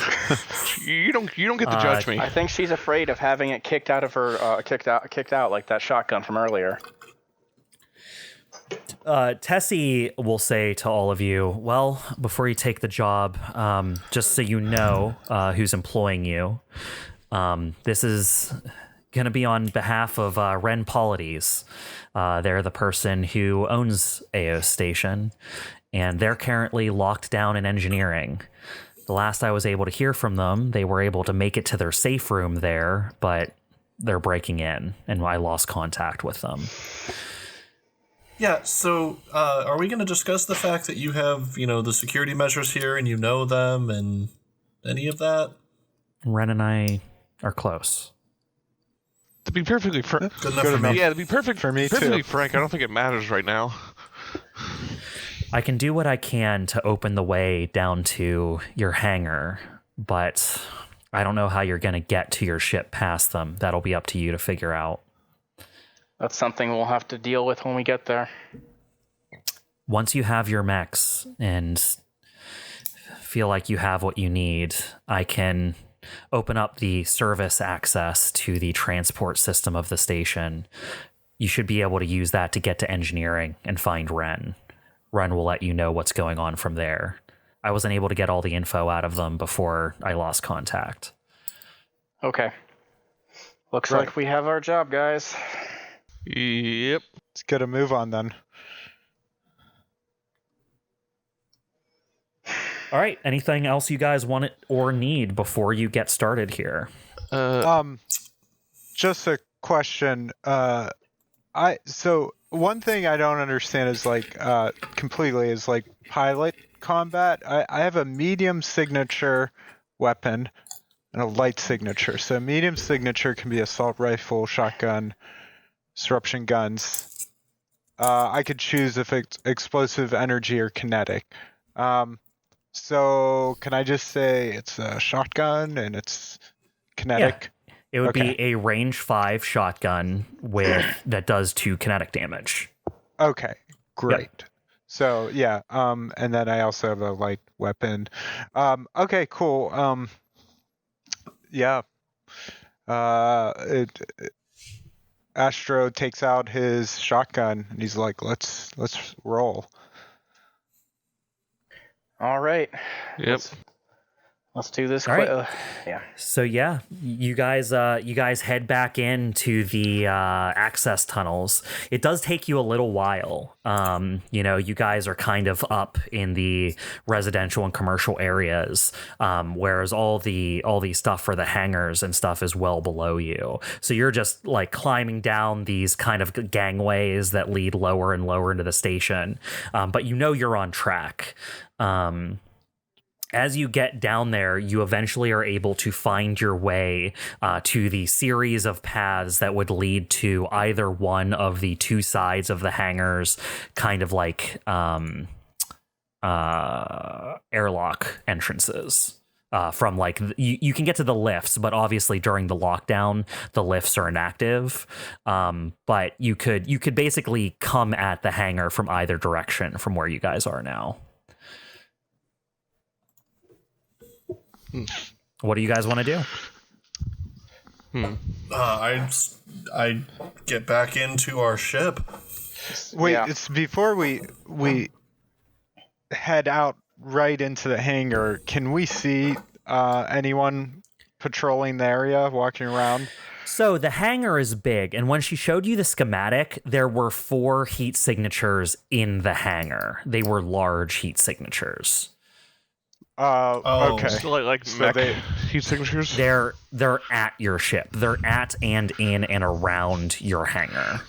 You don't get to judge me. I think she's afraid of having it kicked out of her, kicked out like that shotgun from earlier. Tessie will say to all of you, well, before you take the job, just so you know who's employing you, this is going to be on behalf of Ren Polities. They're the person who owns EoS Station, and they're currently locked down in engineering. The last I was able to hear from them, they were able to make it to their safe room there, but they're breaking in, and I lost contact with them. Yeah, so are we going to discuss the fact that you have, the security measures here and you know them and any of that? Ren and I are close. To be perfectly frank, Good enough for me. yeah, to be perfectly too. frank, I don't think it matters right now. I can do what I can to open the way down to your hangar, but I don't know how you're going to get to your ship past them. That'll be up to you to figure out. That's something we'll have to deal with when we get there. Once you have your mechs and feel like you have what you need, I can open up the service access to the transport system of the station. You should be able to use that to get to engineering and find Ren. Ren will let you know what's going on from there. I wasn't able to get all the info out of them before I lost contact. Okay. Looks like we have our job, guys. Yep. Let's get a move on then. All right. Anything else you guys want or need before you get started here? Just a question. So one thing I don't understand is completely is pilot combat. I have a medium signature weapon and a light signature. So medium signature can be assault rifle, shotgun, disruption guns. I could choose if it's explosive, energy, or kinetic. So can I just say it's a shotgun and it's kinetic? Yeah. It would be a range 5 shotgun that does 2 kinetic damage. Okay, great. Yep. So yeah, and then I also have a light weapon. Okay, cool. Yeah. Astro takes out his shotgun and he's like, "Let's roll." All right. Yep. Let's do this. All right. Yeah. So yeah, you guys head back into the access tunnels. It does take you a little while. You guys are kind of up in the residential and commercial areas, whereas all the stuff for the hangars and stuff is well below you. So you're just climbing down these kind of gangways that lead lower and lower into the station. But you're on track. As you get down there, you eventually are able to find your way to the series of paths that would lead to either one of the 2 sides of the hangars, kind of like airlock entrances. from like you can get to the lifts, but obviously during the lockdown the lifts are inactive. But you could basically come at the hangar from either direction from where you guys are now. What do you guys want to do? I get back into our ship. Wait, Yeah. it's before we head out right into the hangar. Can we see anyone patrolling the area, walking around? So the hangar is big, and when she showed you the schematic, there were 4 heat signatures in the hangar. They were large heat signatures. Okay. So like So mech they- heat signatures. They're at your ship. They're at and in and around your hangar.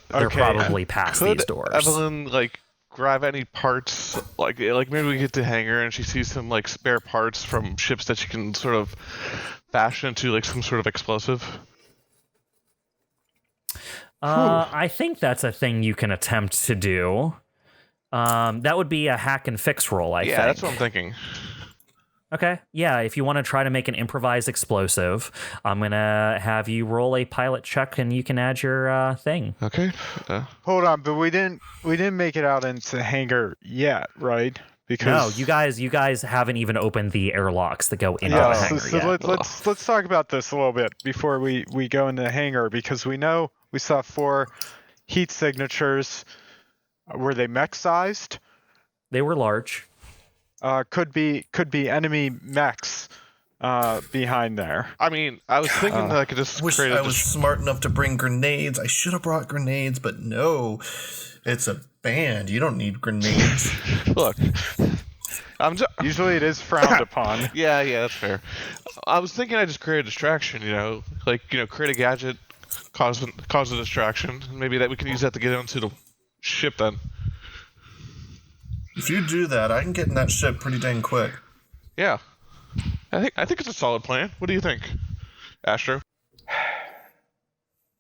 They're Okay. probably past Could these doors. Evelyn like grab any parts? Like maybe we get to hangar and she sees some like spare parts from ships that she can sort of fashion into like some sort of explosive. I think that's a thing you can attempt to do. That would be a hack and fix roll, I think. Yeah, that's what I'm thinking. Okay. Yeah, if you want to try to make an improvised explosive, I'm going to have you roll a pilot check and you can add your thing. Okay. Hold on, but we didn't make it out into the hangar yet, right? No, Because you guys haven't even opened the airlocks that go into yeah. the So, hangar so yet. let's talk about this a little bit before we go into the hangar, because we know we saw 4 heat signatures. Were they mech sized? They were large. Could be enemy mechs behind there. I mean, I was thinking that I could just Wish create I a was smart enough to bring grenades. I should have brought grenades, but no. It's a band. You don't need grenades. look. I'm just Usually it is frowned upon. yeah, that's fair. I was thinking I just create a distraction, create a gadget, cause a distraction, and maybe that we can use that to get onto the ship then. If you do that, I can get in that ship pretty dang quick. Yeah. I think it's a solid plan. What do you think, Astro?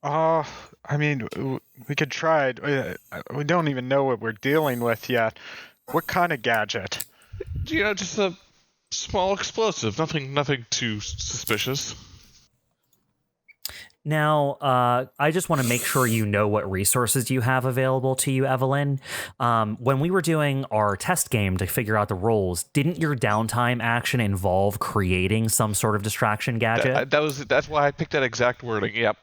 I mean, we could try it. We don't even know what we're dealing with yet. What kind of gadget? Just a small explosive. Nothing too suspicious. Now, I just want to make sure you know what resources you have available to you, Evelyn. When we were doing our test game to figure out the roles, didn't your downtime action involve creating some sort of distraction gadget? That's why I picked that exact wording. Yep.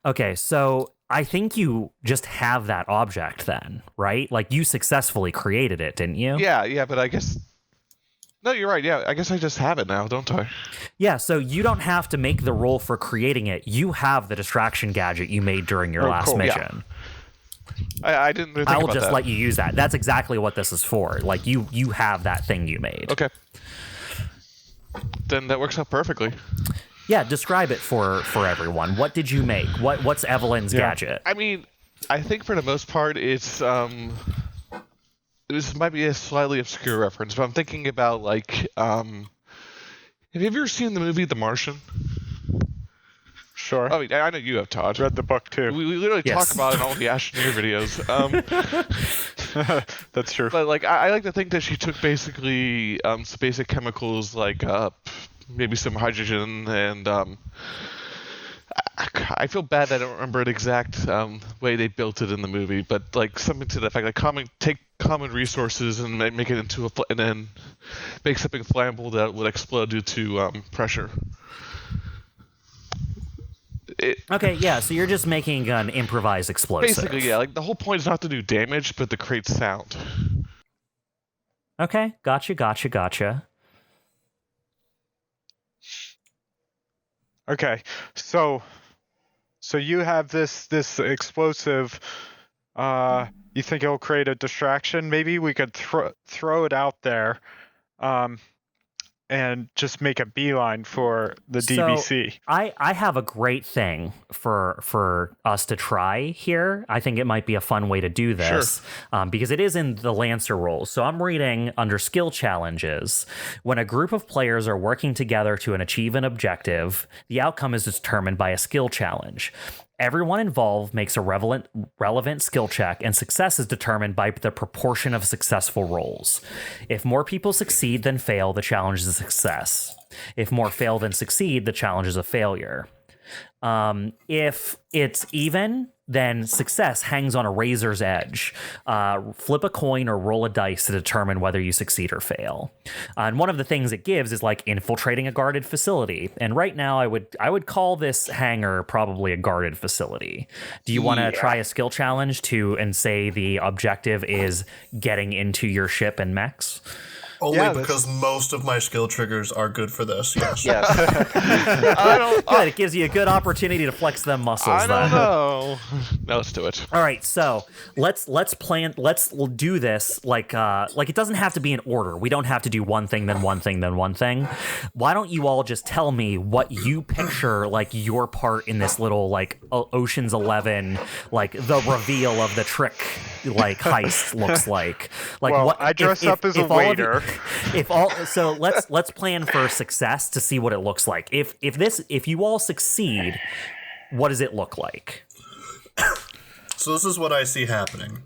Okay, so I think you just have that object then, right? Like you successfully created it, didn't you? Yeah, but I guess. No, you're right. Yeah, I guess I just have it now, don't I? Yeah, so you don't have to make the roll for creating it. You have the distraction gadget you made during your last cool. mission. I didn't really think I will about just that. let you use that. That's exactly what this is for. Like you have that thing you made. Okay. Then that works out perfectly. Yeah, describe it for everyone. What did you make? What's Evelyn's gadget? I mean, I think for the most part, it's this might be a slightly obscure reference, but I'm thinking about like, have you ever seen the movie The Martian? Sure. I mean, I know you have, Todd. Read the book too. We literally Yes. talk about it in all the Astroneer videos. That's true. But like, I like to think that she took basically some basic chemicals like maybe some hydrogen and I feel bad that I don't remember an exact way they built it in the movie, but like something to the effect like take common resources and make it into and then make something flammable that would explode due to pressure. Okay, yeah, so you're just making an improvised explosive. Basically, yeah. Like the whole point is not to do damage, but to create sound. Okay, gotcha. Okay, so you have this explosive. You think it'll create a distraction? Maybe we could throw it out there, and just make a beeline for the DBC. So I have a great thing for us to try here. I think it might be a fun way to do this because it is in the Lancer roles. So I'm reading under skill challenges. When a group of players are working together to achieve an objective, the outcome is determined by a skill challenge. Everyone involved makes a relevant skill check, and success is determined by the proportion of successful rolls. If more people succeed than fail, the challenge is a success. If more fail than succeed, the challenge is a failure. If it's even, then success hangs on a razor's edge. Flip a coin or roll a dice to determine whether you succeed or fail. And one of the things it gives is like infiltrating a guarded facility. And right now, I would call this hangar probably a guarded facility. Do you want to try a skill challenge and say the objective is getting into your ship and mechs? Only because most of my skill triggers are good for this. Yes. Good. It gives you a good opportunity to flex them muscles. I don't know. No, let's do it. All right, so let's do this like it doesn't have to be in order. We don't have to do one thing, then one thing, then one thing. Why don't you all just tell me what you picture like your part in this little like Ocean's 11 like the reveal of the trick like heist looks like. Like well, what I dress up as a waiter. So let's plan for success to see what it looks like. If you all succeed, what does it look like? So this is what I see happening.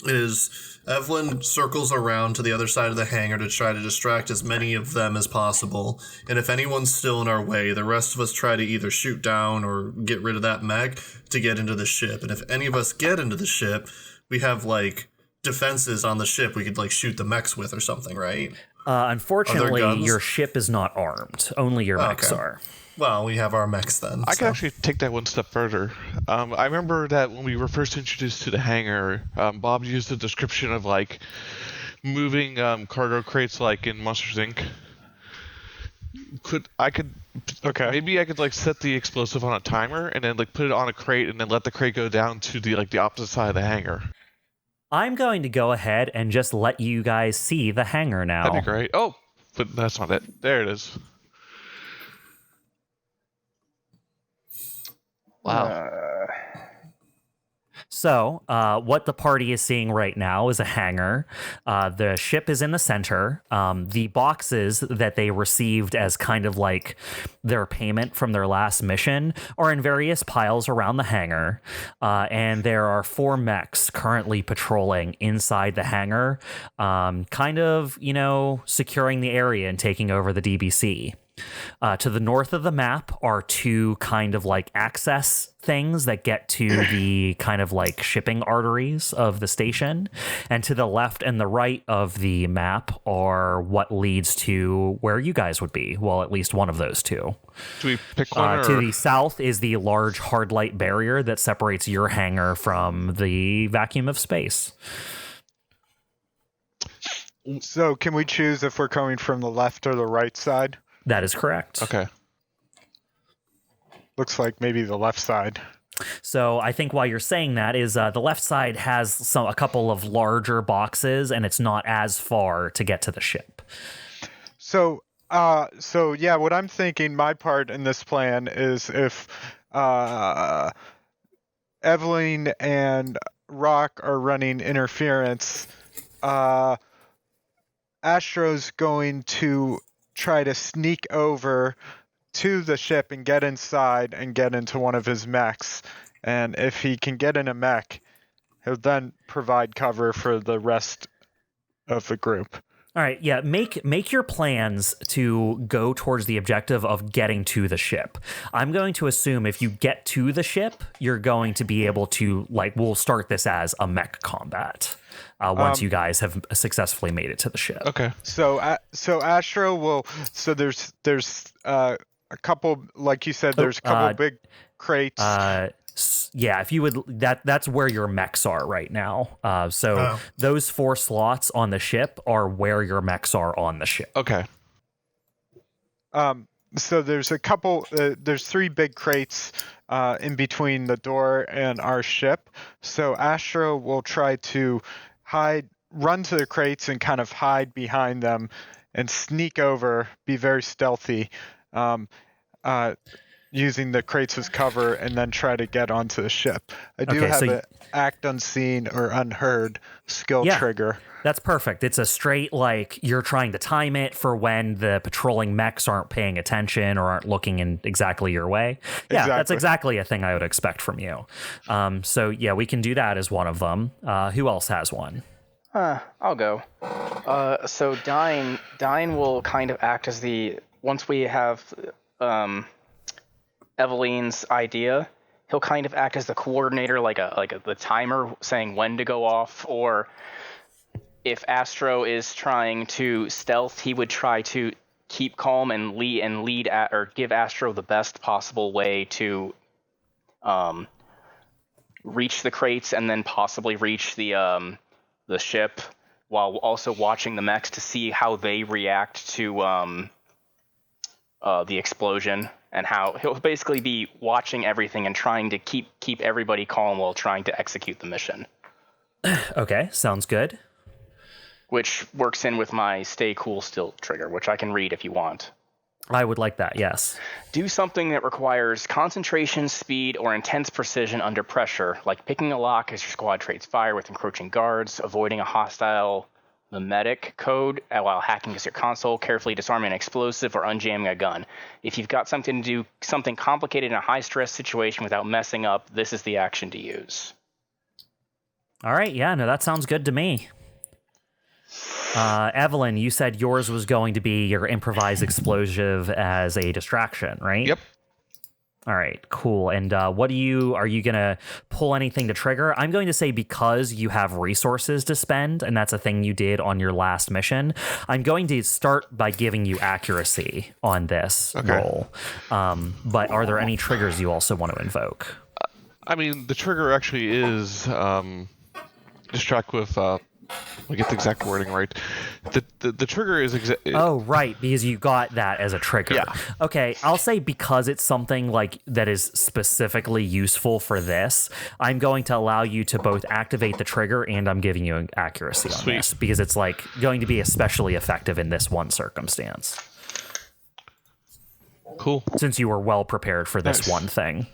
Is Evelene circles around to the other side of the hangar to try to distract as many of them as possible, and if anyone's still in our way, the rest of us try to either shoot down or get rid of that mech to get into the ship. And if any of us get into the ship, we have like defenses on the ship we could like shoot the mechs with or something, right? Unfortunately, your ship is not armed. Only your mechs are. Well, we have our mechs then. I can actually take that one step further. I remember that when we were first introduced to the hangar, Bob used the description of like moving cargo crates like in Monsters Inc. Maybe I could like set the explosive on a timer and then like put it on a crate and then let the crate go down to the opposite side of the hangar. I'm going to go ahead and just let you guys see the hangar now. That'd be great. Oh, but that's not it. There it is. Wow. So, what the party is seeing right now is a hangar. The ship is in the center. The boxes that they received as kind of like their payment from their last mission are in various piles around the hangar. And there are 4 mechs currently patrolling inside the hangar, kind of, securing the area and taking over the DBC. To the north of the map are 2 kind of like access things that get to the kind of like shipping arteries of the station. And to the left and the right of the map are what leads to where you guys would be. Well, at least one of those 2. Do we pick one? To the south is the large hard light barrier that separates your hangar from the vacuum of space. So can we choose if we're coming from the left or the right side? That is correct. Okay. Looks like maybe the left side. So I think why you're saying that is the left side has a couple of larger boxes, and it's not as far to get to the ship. So yeah, what I'm thinking, my part in this plan is if Evelene and Rock are running interference, Astro's going to try to sneak over to the ship and get inside and get into one of his mechs. And if he can get in a mech, he'll then provide cover for the rest of the group. All right, yeah, make your plans to go towards the objective of getting to the ship. I'm going to assume if you get to the ship, you're going to be able to, we'll start this as a mech combat once you guys have successfully made it to the ship. Okay. So Astro will. So there's a couple, like you said, there's a couple big crates. Yeah, if you would, that's where your mechs are right now. Those 4 slots on the ship are where your mechs are on the ship. Okay. So there's a couple. There's 3 big crates in between the door and our ship. So Astro will try to run to the crates and kind of hide behind them and sneak over, be very stealthy. using the crates as cover and then try to get onto the ship. I do Okay, have so an act unseen or unheard skill trigger. That's perfect. It's a straight, like, you're trying to time it for when the patrolling mechs aren't paying attention or aren't looking in exactly your way. Yeah, Exactly. That's exactly a thing I would expect from you. So, yeah, we can do that as one of them. Who else has one? I'll go. So Dyne will kind of act as once we have Evelene's idea, he'll kind of act as the coordinator, like the timer saying when to go off, or if Astro is trying to stealth, he would try to keep calm and lead at, or give Astro the best possible way to reach the crates and then possibly reach the ship, while also watching the mechs to see how they react to the explosion, and how he'll basically be watching everything and trying to keep everybody calm while trying to execute the mission. Okay, sounds good. Which works in with my stay cool still trigger, which I can read if you want. I would like that, yes. Do something that requires concentration, speed, or intense precision under pressure, like picking a lock as your squad trades fire with encroaching guards, avoiding a hostile mimetic code while hacking as your console, carefully disarming an explosive, or unjamming a gun. If you've got something to do something complicated in a high-stress situation without messing up, this is the action to use. All right, yeah, no, that sounds good to me. Evelene, you said yours was going to be your improvised explosive as a distraction, right? Yep. All right, cool. And are you going to pull anything to trigger? I'm going to say because you have resources to spend, and that's a thing you did on your last mission, I'm going to start by giving you accuracy on this roll. But are there any triggers you also want to invoke? I mean, the trigger actually is distract with... Let me get the exact wording right. The trigger is... Oh, right, because you got that as a trigger. Yeah. Okay, I'll say because it's something like that is specifically useful for this, I'm going to allow you to both activate the trigger and I'm giving you an accuracy on this, because it's like going to be especially effective in this one circumstance. Cool. Since you were well prepared for this one thing.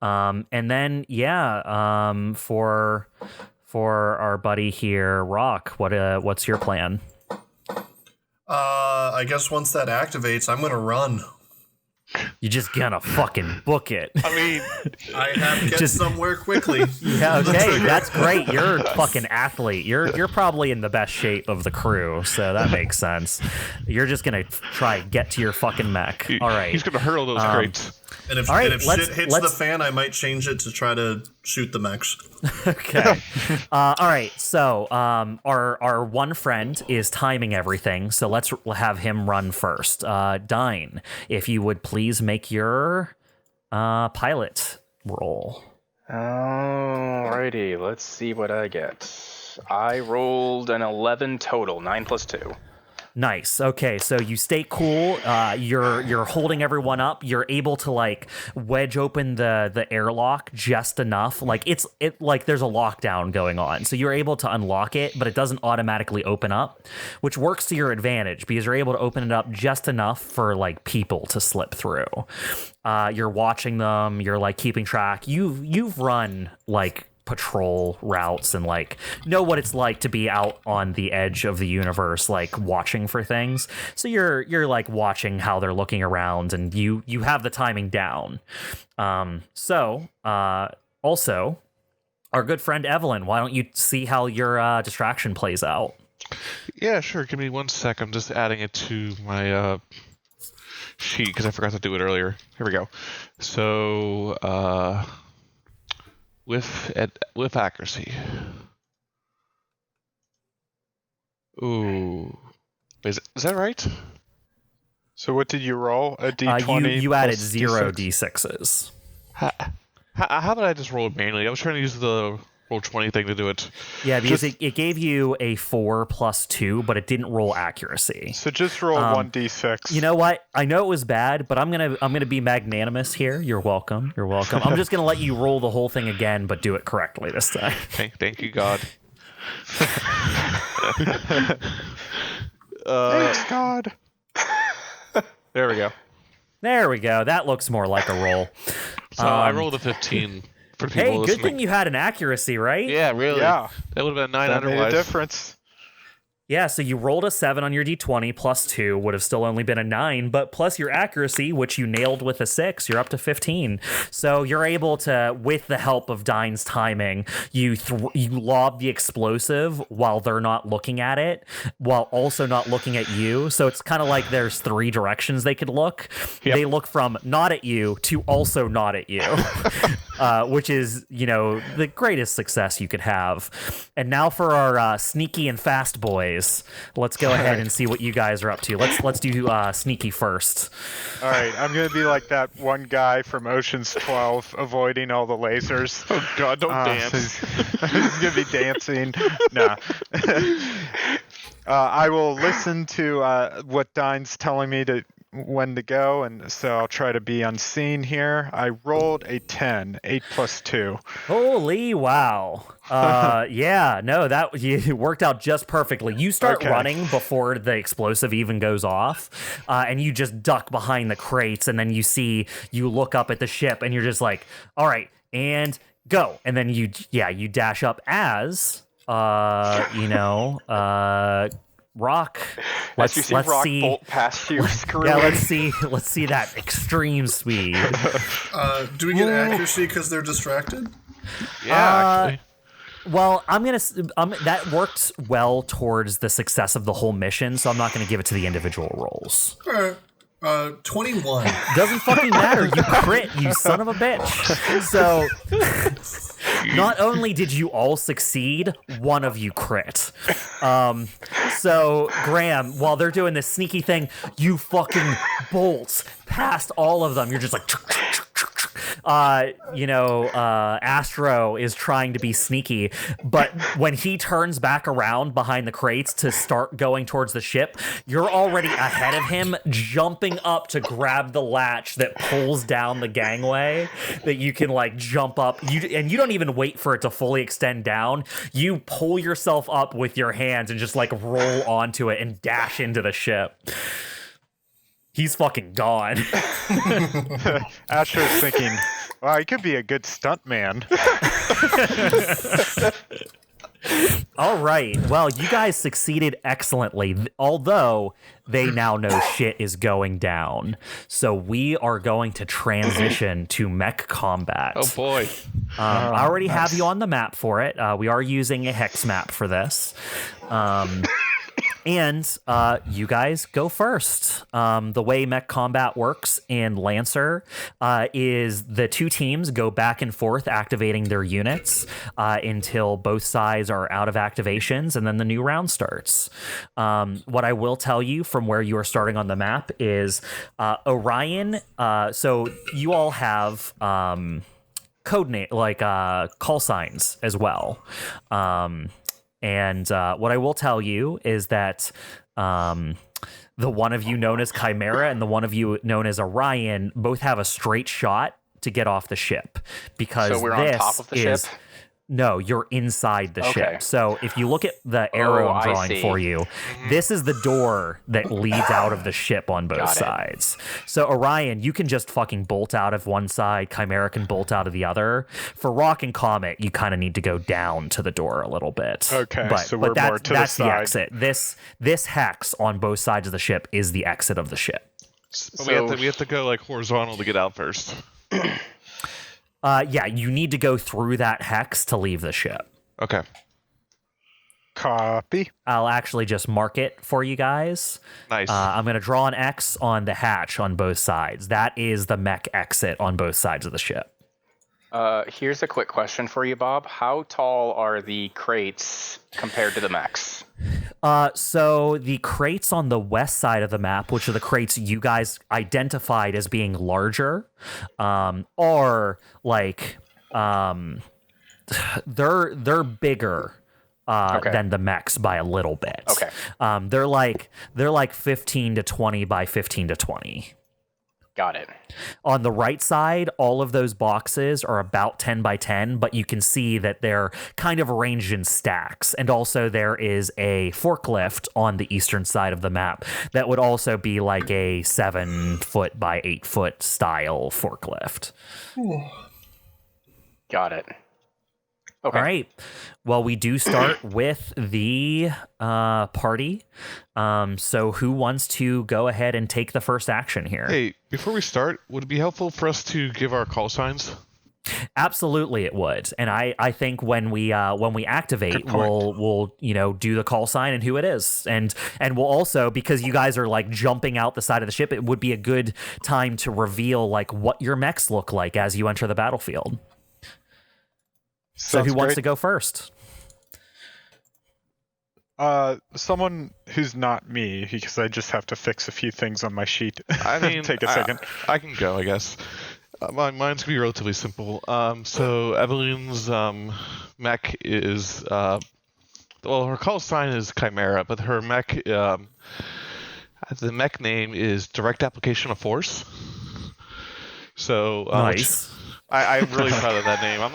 And then, for our buddy here, Rock, what's your plan? I guess once that activates, I'm gonna run. You're just gonna fucking book it. I mean, I have to get somewhere quickly. Yeah, okay, that's great. You're a fucking athlete. You're probably in the best shape of the crew, so that makes sense. You're just gonna try and get to your fucking mech. All right. He's gonna hurl those crates. And if shit hits the fan, I might change it to try to shoot the mechs. Okay. All right. So our one friend is timing everything. So let's have him run first. Dyne, if you would please make your pilot roll. Alrighty. Let's see what I get. I rolled an 11 total, 9 plus 2. Nice. Okay, so you stay cool. You're holding everyone up. You're able to like wedge open the airlock just enough. Like it's like there's a lockdown going on, so you're able to unlock it, but it doesn't automatically open up, which works to your advantage because you're able to open it up just enough for like people to slip through. You're watching them. You're like keeping track. You've run like patrol routes and like know what it's like to be out on the edge of the universe, like watching for things. So you're like watching how they're looking around, and you have the timing down. Also, our good friend Evelene, why don't you see how your distraction plays out? Yeah, sure. Give me 1 sec. I'm just adding it to my sheet because I forgot to do it earlier. Here we go. So with accuracy. Ooh, is that right? So what did you roll? A D20? You added 0 D6s. How about I just roll it manually? I was trying to use the roll 20 thing to do it. Yeah, because it gave you a 4 plus 2, but it didn't roll accuracy. So just roll 1d6. You know what? I know it was bad, but I'm gonna be magnanimous here. You're welcome. You're welcome. I'm just gonna let you roll the whole thing again, but do it correctly this time. Thank you, God. Thanks, God. There we go. There we go. That looks more like a roll. So I rolled a 15 for people Hey, listening. good thing you had an accuracy, right? Yeah, really. Yeah. That would have been 9 That made a otherwise. difference. Yeah, so you rolled a 7 on your d20 plus 2 would have still only been a 9, but plus your accuracy, which you nailed with a 6, you're up to 15. So you're able to, with the help of Dyne's timing, you lob the explosive while they're not looking at it, while also not looking at you. So it's kind of like there's 3 directions they could look. Yep. They look from not at you to also not at you, which is, the greatest success you could have. And now for our sneaky and fast boys. Let's go ahead and see what you guys are up to. Let's do sneaky first. All right, I'm gonna be like that one guy from Ocean's 12, avoiding all the lasers. Oh God, don't dance. He's gonna be dancing. Nah. I will listen to what Dyne's telling me when to go, and so I'll try to be unseen here. I rolled a 10, 8 plus 2. Holy wow. Yeah, no, that you worked out just perfectly. You start running before the explosive even goes off, and you just duck behind the crates, and then you look up at the ship, and you're just like, all right, and go. And then you dash up as, Rock. Let's see bolt past you. Yeah, let's see that extreme speed. Do we get accuracy because they're distracted? Yeah, actually. Well, that worked well towards the success of the whole mission, so I'm not gonna give it to the individual rolls. All right. 21. Doesn't fucking matter. You crit, you son of a bitch. So, not only did you all succeed, one of you crit. So, Graham, while they're doing this sneaky thing, you fucking bolt past all of them. You're just like... Astro is trying to be sneaky, but when he turns back around behind the crates to start going towards the ship, you're already ahead of him, jumping up to grab the latch that pulls down the gangway that you can jump up. You don't even wait for it to fully extend down. You pull yourself up with your hands and just roll onto it and dash into the ship. He's fucking gone. Astro's thinking, wow, he could be a good stuntman. All right. Well, you guys succeeded excellently, although they now know shit is going down. So we are going to transition to mech combat. Oh, boy. I already have you on the map for it. We are using a hex map for this. And you guys go first. The way mech combat works in Lancer is the 2 teams go back and forth activating their units until both sides are out of activations, and then the new round starts. What I will tell you from where you are starting on the map is Orion. So you all have codename, call signs as well. And what I will tell you is that the one of you known as CHIMERA and the one of you known as Orion both have a straight shot to get off the ship. Because so we're on top of the ship? No, you're inside the ship. So if you look at the arrow I'm drawing for you, this is the door that leads out of the ship on both sides. So Orion, you can just fucking bolt out of one side. CHIMERA can bolt out of the other. For Rock and Comet, you kind of need to go down to the door a little bit. Okay, but more to the that's side. the exit. This hex on both sides of the ship is the exit of the ship. But we have to go horizontal to get out first. Yeah, you need to go through that hex to leave the ship. Okay. Copy. I'll actually just mark it for you guys. Nice. I'm going to draw an X on the hatch on both sides. That is the mech exit on both sides of the ship. Here's a quick question for you, Bob. How tall are the crates compared to the mechs? So the crates on the west side of the map, which are the crates you guys identified as being larger, are they're bigger than the mechs by a little bit. Okay. They're like 15 to 20 by 15 to 20. Got it. On the right side, all of those boxes are about 10 by 10, but you can see that they're kind of arranged in stacks. And also there is a forklift on the eastern side of the map that would also be like a 7-foot by 8-foot style forklift. Got it. Okay. All right. Well, we do start with the party. So who wants to go ahead and take the first action here? Hey, before we start, would it be helpful for us to give our call signs? Absolutely, it would. And I think when we activate, we'll do the call sign and who it is, and we'll also, because you guys are like jumping out the side of the ship, it would be a good time to reveal like what your mechs look like as you enter the battlefield. So who wants to go first? Someone who's not me, because I just have to fix a few things on my sheet. I mean, take a second. I can go, I guess. Mine's gonna be relatively simple. So Evelene's mech is her call sign is Chimera, but her mech the mech name is Direct Application of Force. So Nice. I'm really proud of that name. I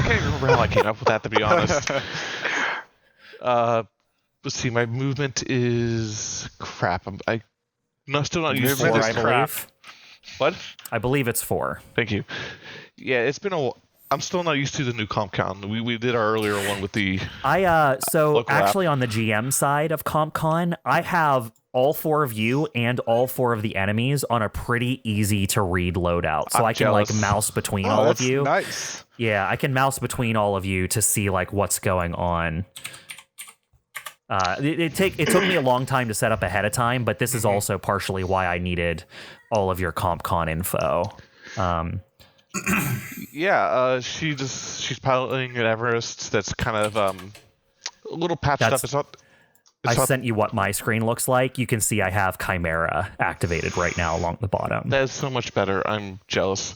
can't even remember how I came up with that, to be honest. Let's see. My movement is crap. Still not used to Movement this. is crap. What? I believe it's 4. Thank you. Yeah, it's been I'm still not used to the new comp count. We did our earlier one with the. So actually on the GM side of CompCon, I have all 4 of you and all 4 of the enemies on a pretty easy to read loadout. So I can jealous. like mouse between all of you. Nice. Yeah, I can mouse between all of you to see like what's going on. It took me a long time to set up ahead of time, but this is also partially why I needed all of your CompCon info. Yeah, she's piloting an Everest that's kind of a little patched up. I sent you what my screen looks like. You can see I have Chimera activated right now along the bottom. That is so much better. I'm jealous.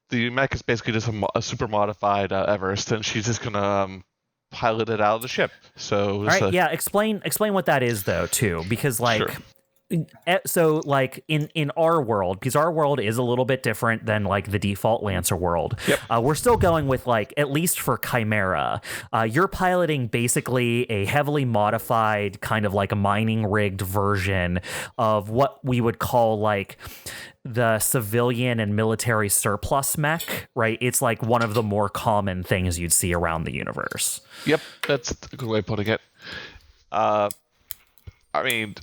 The mech is basically just a super modified Everest, and she's just gonna pilot it out of the ship. So, all right, explain what that is though too, because like. Sure. So like in our world, because our world is a little bit different than like the default Lancer world. Yep. We're still going with like, at least for Chimera, you're piloting basically a heavily modified kind of like a mining rigged version of what we would call like the civilian and military surplus mech, right? It's like one of the more common things you'd see around the universe. Yep, that's a good way of putting it. I mean,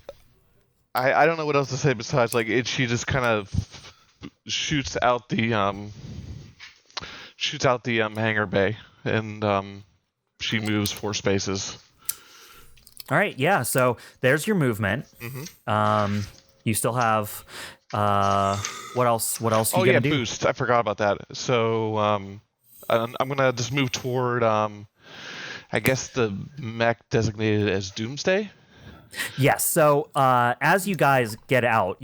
I don't know what else to say besides like she just kind of shoots out the hangar bay, and she moves 4 spaces. All right, yeah. So there's your movement. Mm-hmm. You still have what else? What else? You gonna do? Boost. I forgot about that. So I'm gonna just move toward I guess the mech designated as Doomsday. Yes. So as you guys get out,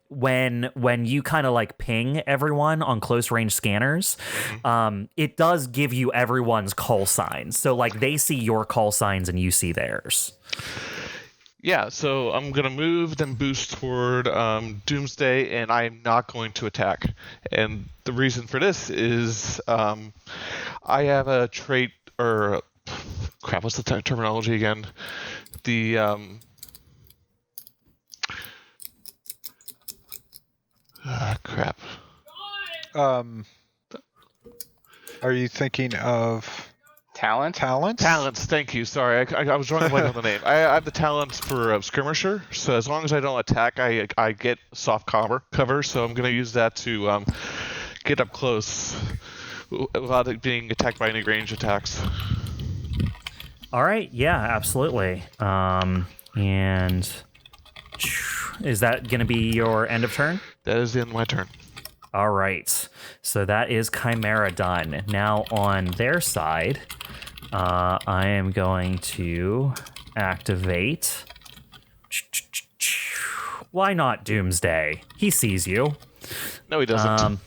when you kind of like ping everyone on close range scanners, it does give you everyone's call signs. So like they see your call signs and you see theirs. Yeah. So I'm gonna move, then boost toward Doomsday, and I'm not going to attack. And the reason for this is I have a trait, or crap. What's the terminology again? The crap. Are you thinking of Talents? Talents, thank you. Sorry, I was drawing a blank on the name. I have the talents for skirmisher, so as long as I don't attack, I get soft cover. So I'm going to use that to get up close without it being attacked by any range attacks. All right. Yeah, absolutely. And is that going to be your end of turn? That is the end of my turn. All right. So that is Chimera done. Now on their side, I am going to activate. Why not Doomsday? He sees you. No, he doesn't.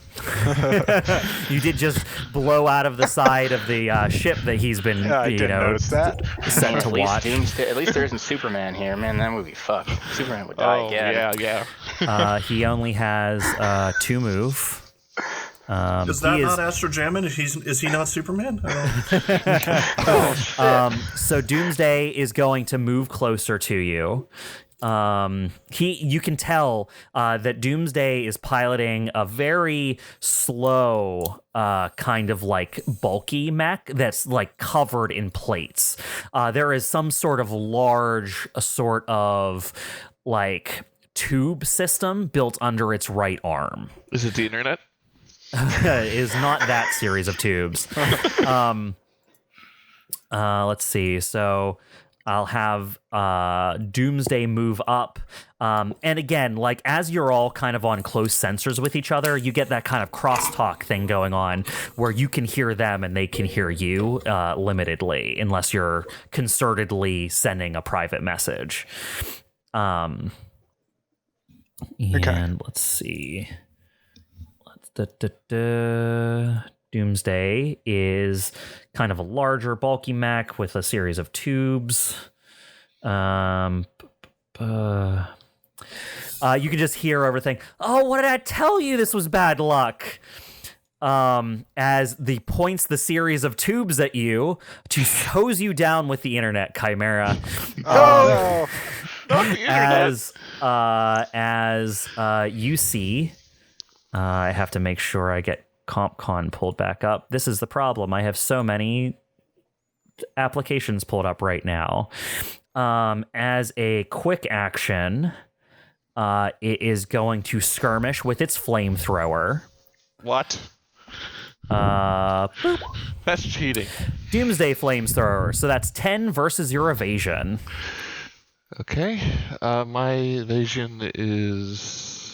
You did just blow out of the side of the ship that he's been, I didn't notice that. sent to watch. At least there isn't Superman here, man. That would be fucked. Superman would die again. Yeah. He only has 2 move. Is that not Astro Jamin? Is he not Superman? So Doomsday is going to move closer to you. You can tell that Doomsday is piloting a very slow, kind of like bulky mech that's like covered in plates. There is some sort of large sort of like tube system built under its right arm. Is it the internet? Is not that series of tubes. Let's see. So I'll have Doomsday move up. And again, like as you're all kind of on close sensors with each other, you get that kind of crosstalk thing going on where you can hear them and they can hear you limitedly, unless you're concertedly sending a private message. And let's see. Doomsday is kind of a larger, bulky mech with a series of tubes. You can just hear everything. Oh, what did I tell you? This was bad luck. As the points the series of tubes at you to hose you down with the internet, CHIMERA. Not the internet. As you see. I have to make sure I get CompCon pulled back up. This is the problem. I have so many applications pulled up right now. As a quick action, it is going to skirmish with its flamethrower. What? Boop. That's cheating. Doomsday flamethrower. So that's 10 versus your evasion. Okay. My evasion is...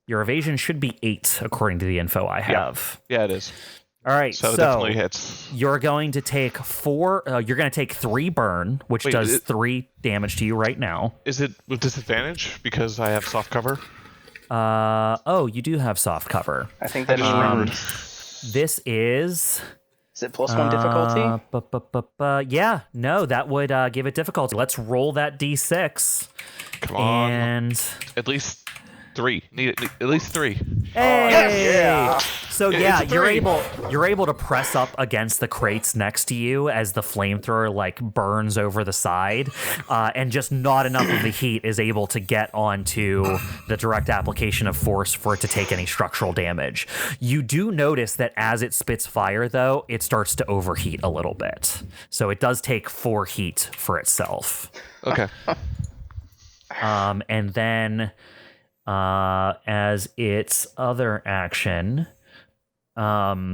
Your evasion should be 8, according to the info I have. Yeah, it is. All right, so it definitely hits. You're going to take 4. You're going to take 3 burn, which does 3 damage to you right now. Is it with disadvantage because I have soft cover? You do have soft cover. I think that This is. Is it +1 difficulty? Yeah, no, that would give it difficulty. Let's roll that d6. Come on. And at least 3. Need at least 3. Hey! Yeah. So yeah, you're able to press up against the crates next to you as the flamethrower like burns over the side, and just not enough of the heat is able to get onto the direct application of force for it to take any structural damage. You do notice that as it spits fire, though, it starts to overheat a little bit. So it does take 4 heat for itself. Okay. And then as its other action, at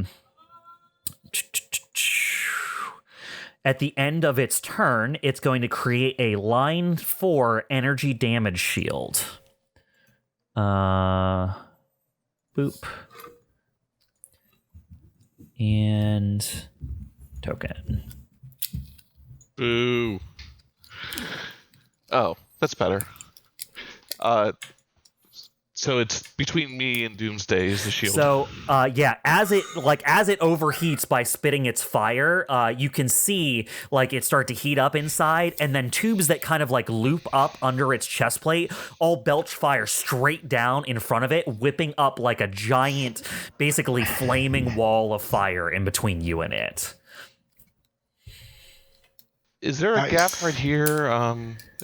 the end of its turn, it's going to create a line 4 energy damage shield. Boop. And token. Boo. Oh, that's better. So it's between me and Doomsday is the shield. So, yeah, as it overheats by spitting its fire, you can see like it start to heat up inside, and then tubes that kind of like loop up under its chest plate all belch fire straight down in front of it, whipping up like a giant, basically flaming wall of fire in between you and it. Is there a gap right here?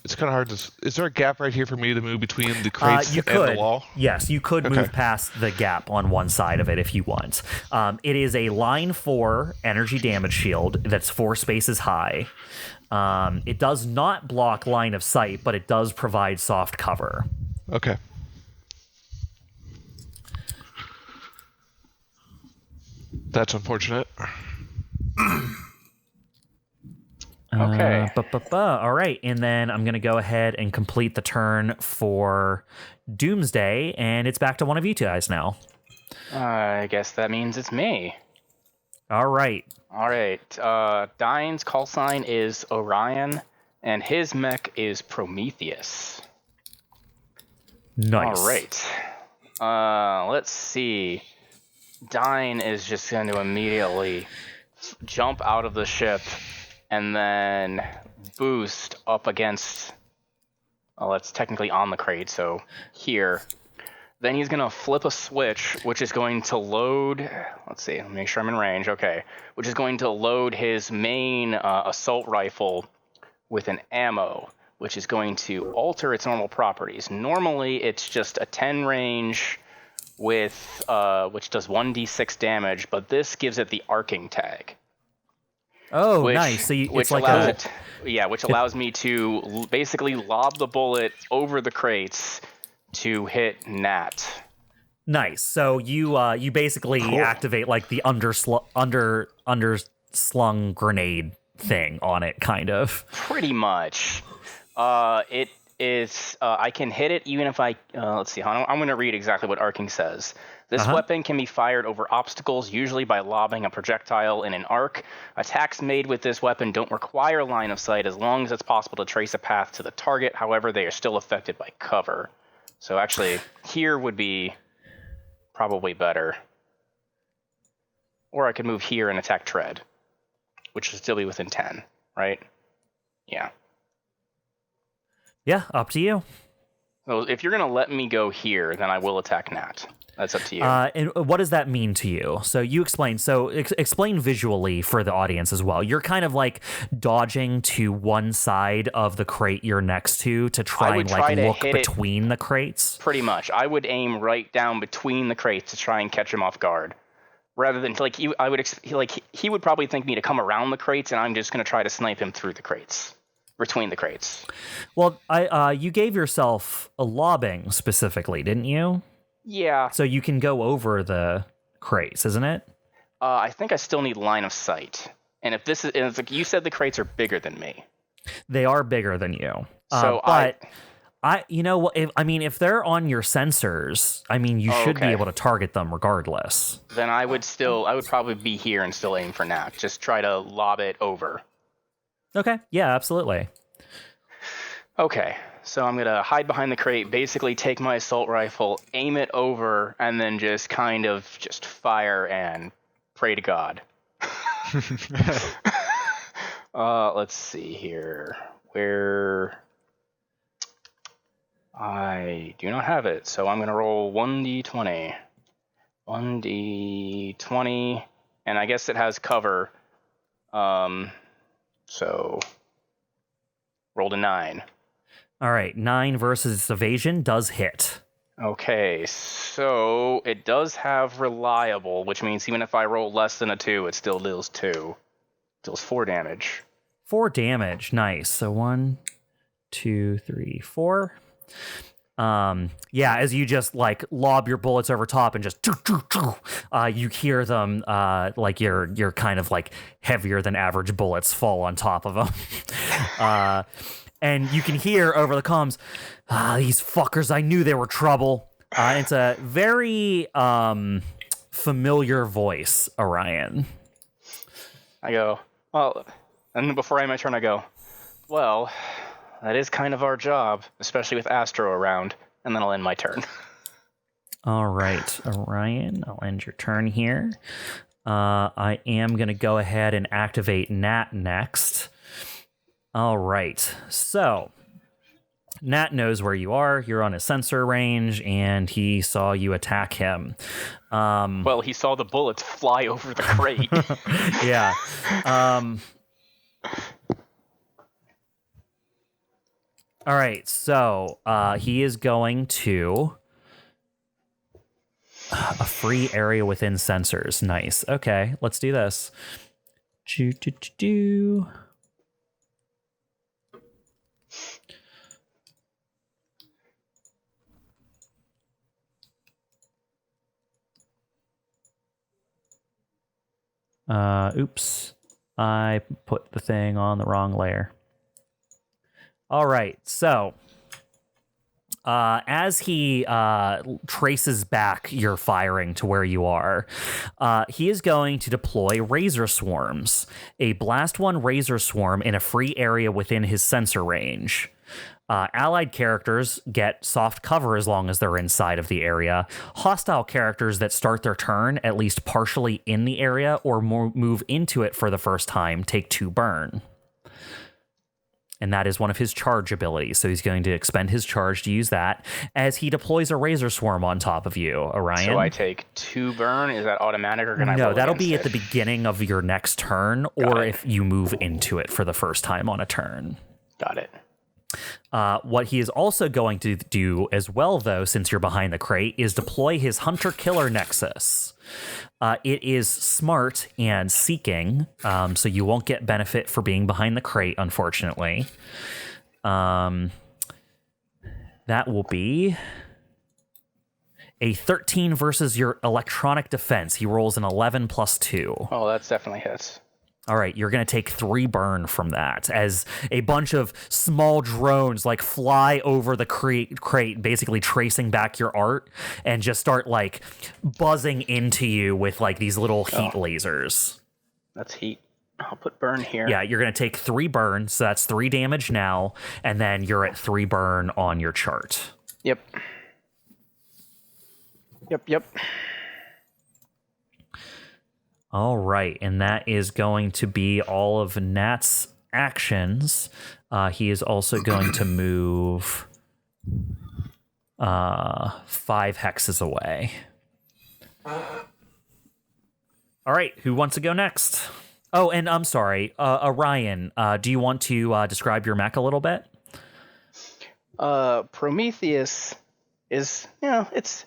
It's kind of hard to... Is there a gap right here for me to move between the crates and the wall? Yes, you could move past the gap on one side of it if you want. It is a line 4 energy damage shield that's 4 spaces high. It does not block line of sight, but it does provide soft cover. Okay. That's unfortunate. Okay. All right, and then I'm going to go ahead and complete the turn for Doomsday, and it's back to one of you guys now. I guess that means it's me. All right. Dyne's call sign is Orion, and his mech is Prometheus. Nice. All right. Let's see. Dyne is just going to immediately jump out of the ship and then boost up against... Well, that's technically on the crate, so here. Then he's going to flip a switch, which is going to load... Let's see, let me make sure I'm in range. Okay. Which is going to load his main assault rifle with an ammo, which is going to alter its normal properties. Normally, it's just a 10 range with which does 1d6 damage, but this gives it the arcing tag. Oh, nice. So it's like which allows me to basically lob the bullet over the crates to hit Nat. Nice. So you basically activate like the underslung grenade thing on it, kind of. Pretty much. It is. I can hit it even if I. Let's see. I'm going to read exactly what arcing says. This weapon can be fired over obstacles, usually by lobbing a projectile in an arc. Attacks made with this weapon don't require line of sight as long as it's possible to trace a path to the target. However, they are still affected by cover. So actually, here would be probably better. Or I could move here and attack Tread, which would still be within 10, right? Yeah. Yeah, up to you. So if you're going to let me go here, then I will attack Nat. That's up to you. And what does that mean to you? So you explain. So explain visually for the audience as well. You're kind of like dodging to one side of the crate you're next to try and like look between the crates. Pretty much. I would aim right down between the crates to try and catch him off guard. Rather than like he would probably think me to come around the crates, and I'm just going to try to snipe him through the crates. Between the crates. Well, you gave yourself a lobbing specifically, didn't you? Yeah. So you can go over the crates, isn't it? I think I still need line of sight. And if this is, and it's like you said, the crates are bigger than me. They are bigger than you. So but you know what? If they're on your sensors, you should be able to target them regardless. Then I would probably be here and still aim for Nat. Just try to lob it over. Okay. Yeah, absolutely. Okay. So I'm going to hide behind the crate, basically take my assault rifle, aim it over, and then just kind of just fire and pray to God. Let's see here. Where... I do not have it, so I'm going to roll 1d20. 1d20, and I guess it has cover. So rolled a 9. All right, 9 versus evasion does hit. Okay, so it does have reliable, which means even if I roll less than a 2, it still deals 2. Deals 4 damage. 4 damage, nice. So 1, 2, 3, 4. As you just like lob your bullets over top and just you hear them like your kind of like heavier than average bullets fall on top of them. And you can hear over the comms, these fuckers, I knew they were trouble. It's a very familiar voice, Orion. I go, well, and then before I end my turn, I go, well, that is kind of our job, especially with Astro around, and then I'll end my turn. All right, Orion, I'll end your turn here. I am going to go ahead and activate Nat next. All right, so Nat knows where you are. You're on his sensor range, and he saw you attack him. Well, he saw the bullets fly over the crate. Yeah. All right, so he is going to a free area within sensors. Nice. Okay, let's do this. Oops. I put the thing on the wrong layer. All right, so as he traces back your firing to where you are, he is going to deploy Razor Swarms, a Blast 1 Razor Swarm in a free area within his sensor range. Allied characters get soft cover as long as they're inside of the area. Hostile characters that start their turn at least partially in the area or move into it for the first time take 2 burn. And that is one of his charge abilities. So he's going to expend his charge to use that as he deploys a Razor Swarm on top of you, Orion. So I take 2 burn. Is that automatic, or can I roll No, that'll be against at the beginning of your next turn, or if you move into it for the first time on a turn. Got it. What he is also going to do as well, though, since you're behind the crate, is deploy his Hunter-Killer Nexus. It is smart and seeking, so you won't get benefit for being behind the crate, unfortunately. That will be a 13 versus your electronic defense. He rolls an 11 plus 2. Oh, that's definitely hits. All right, you're going to take 3 burn from that as a bunch of small drones like fly over the crate, basically tracing back your art and just start like buzzing into you with like these little heat lasers. That's heat. I'll put burn here. Yeah, you're going to take 3 burn, so that's 3 damage now, and then you're at 3 burn on your chart. Yep. All right, and that is going to be all of Nat's actions. He is also going to move 5 hexes away. All right, who wants to go next? Oh, and I'm sorry, Orion, do you want to describe your mech a little bit? Prometheus is, it's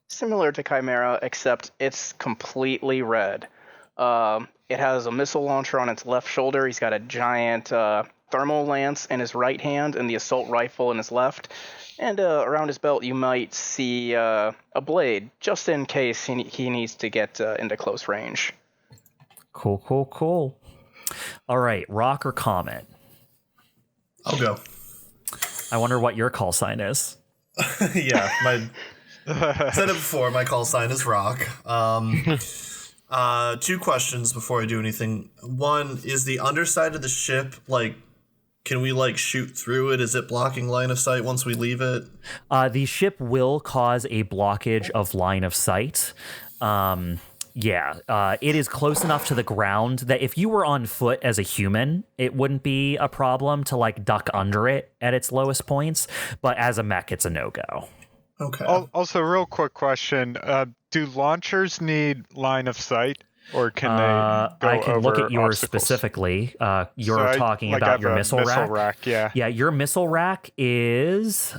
similar to Chimera, except it's completely red. It has a missile launcher on its left shoulder. He's got a giant thermal lance in his right hand and the assault rifle in his left. And around his belt, you might see a blade, just in case he needs to get into close range. Cool. All right, Rock or Comet? I'll go. I wonder what your call sign is. Yeah, said it before, my call sign is Rock. 2 questions before I do anything. One, is the underside of the ship, like, can we, like, shoot through it? Is it blocking line of sight once we leave it? The ship will cause a blockage of line of sight. It is close enough to the ground that if you were on foot as a human, it wouldn't be a problem to, like, duck under it at its lowest points. But as a mech, it's a no-go. Okay. Also, real quick question. Do launchers need line of sight, or can they go I can look over at yours obstacles? Specifically. You're talking about your missile rack? Yeah. Yeah, your missile rack is...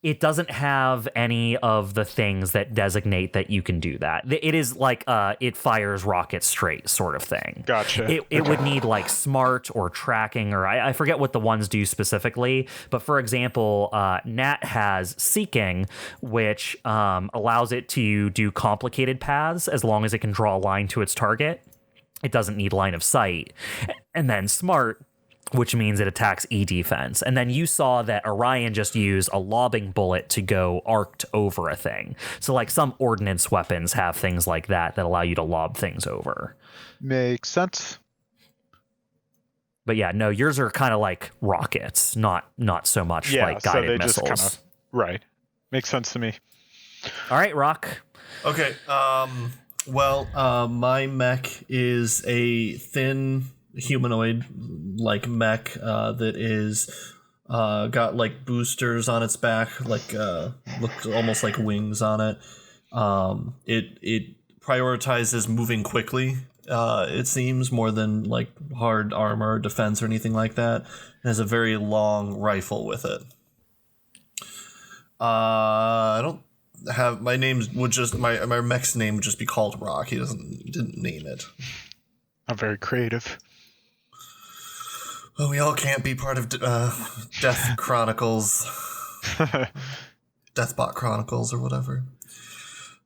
it doesn't have any of the things that designate that you can do that. It is like it fires rockets straight sort of thing. Gotcha. It would need like smart or tracking, or I forget what the ones do specifically. But for example, Nat has seeking, which allows it to do complicated paths as long as it can draw a line to its target. It doesn't need line of sight. And then smart, which means it attacks E-defense. And then you saw that Orion just used a lobbing bullet to go arced over a thing. So like some ordnance weapons have things like that allow you to lob things over. Makes sense. But yeah, no, yours are kind of like rockets, not so much like guided missiles. Just kind of, right. Makes sense to me. All right, Rock. Okay, my mech is a thin humanoid like mech that is got like boosters on its back, like looks almost like wings on it. It prioritizes moving quickly, it seems, more than like hard armor, defense, or anything like that. It has a very long rifle with it. I don't have my mech's name would just be called Rock. He didn't name it. I'm very creative. Well, we all can't be part of Death Chronicles, Deathbot Chronicles, or whatever.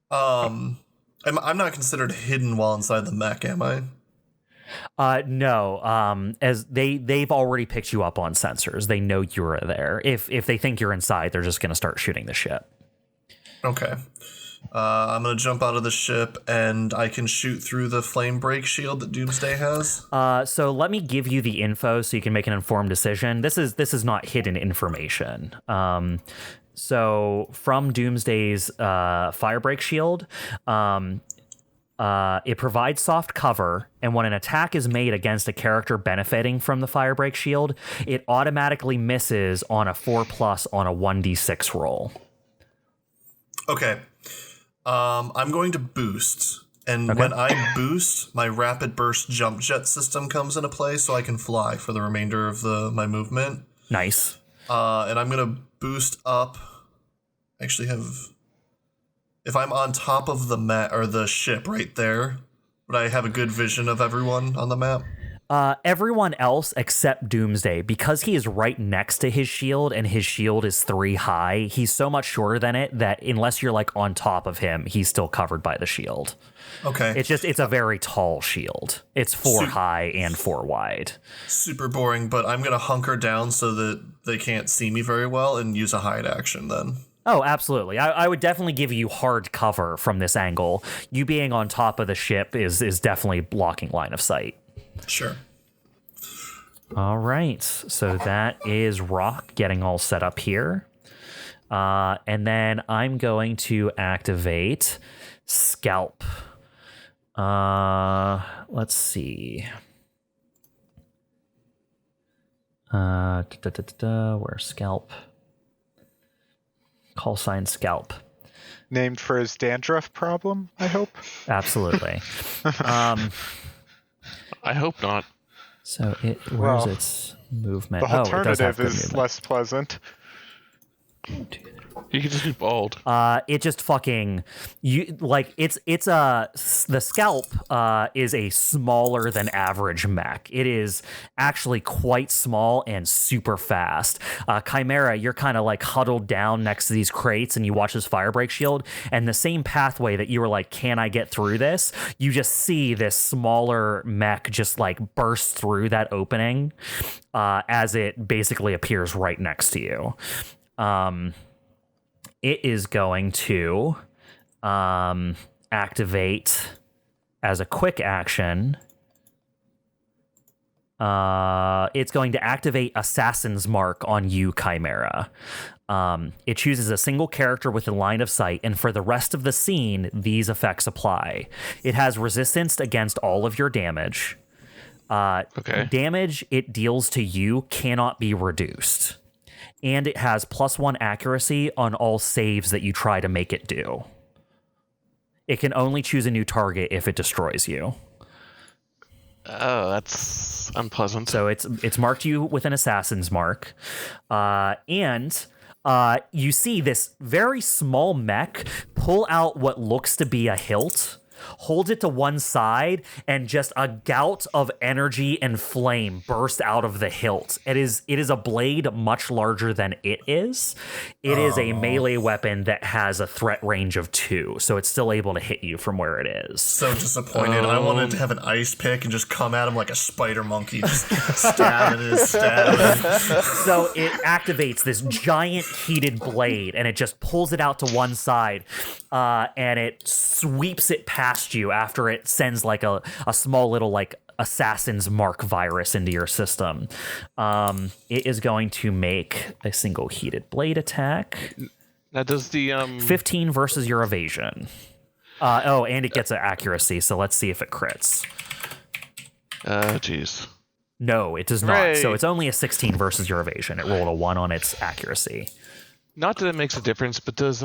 I'm not considered hidden while inside the mech, am I? No. As they've already picked you up on sensors, they know you're there. If they think you're inside, they're just going to start shooting the ship. Okay. I'm gonna jump out of the ship, and I can shoot through the flame break shield that Doomsday has. So let me give you the info so you can make an informed decision. This is not hidden information. So from Doomsday's Firebreak shield, it provides soft cover, and when an attack is made against a character benefiting from the Firebreak shield, it automatically misses on a 4+ on a 1d6 roll. Okay. I'm going to boost, and when I boost, my rapid burst jump jet system comes into play, so I can fly for the remainder of my movement. Nice. And I'm gonna boost up. Actually, if I'm on top of the map or the ship right there, would I have a good vision of everyone on the map? Everyone else except Doomsday, because he is right next to his shield and his shield is 3 high, he's so much shorter than it that unless you're like on top of him, he's still covered by the shield. Okay. It's a very tall shield. It's 4 high and 4 wide. Super boring, but I'm gonna hunker down so that they can't see me very well and use a hide action then. Oh, absolutely. I would definitely give you hard cover from this angle. You being on top of the ship is definitely blocking line of sight. Sure. All right. So that is Rock getting all set up here. And then I'm going to activate Scalp. Let's see. Where's Scalp? Call sign Scalp. Named for his dandruff problem, I hope. Absolutely. I hope not. So where's its movement? The alternative good is movement. less pleasant. You can just be bald. It just fucking the Scalp is a smaller than average mech. It is actually quite small and super fast. CHIMERA, you're kind of like huddled down next to these crates and you watch this firebreak shield, and the same pathway that you were like, can I get through this? You just see this smaller mech just like burst through that opening as it basically appears right next to you. It is going to activate as a quick action. It's going to activate Assassin's Mark on you, CHIMERA. It chooses a single character within line of sight, and for the rest of the scene, these effects apply. It has resistance against all of your damage. Damage it deals to you cannot be reduced. And it has +1 accuracy on all saves that you try to make it do. It can only choose a new target if it destroys you. Oh, that's unpleasant. So it's marked you with an Assassin's Mark. And you see this very small mech pull out what looks to be a hilt, holds it to one side, and just a gout of energy and flame burst out of the hilt. It is a blade much larger than it is. It is a melee weapon that has a threat range of 2, so it's still able to hit you from where it is. So disappointed. I wanted to have an ice pick and just come at him like a spider monkey, just stabbing his stabbing. So it activates this giant heated blade, and it just pulls it out to one side, and it sweeps it past you after it sends like a small little like Assassin's Mark virus into your system. It is going to make a single heated blade attack. Now does the 15 versus your evasion. And it gets an accuracy, so let's see if it crits. Jeez. No, it does not. Hooray. So it's only a 16 versus your evasion. It rolled a 1 on its accuracy. Not that it makes a difference, but does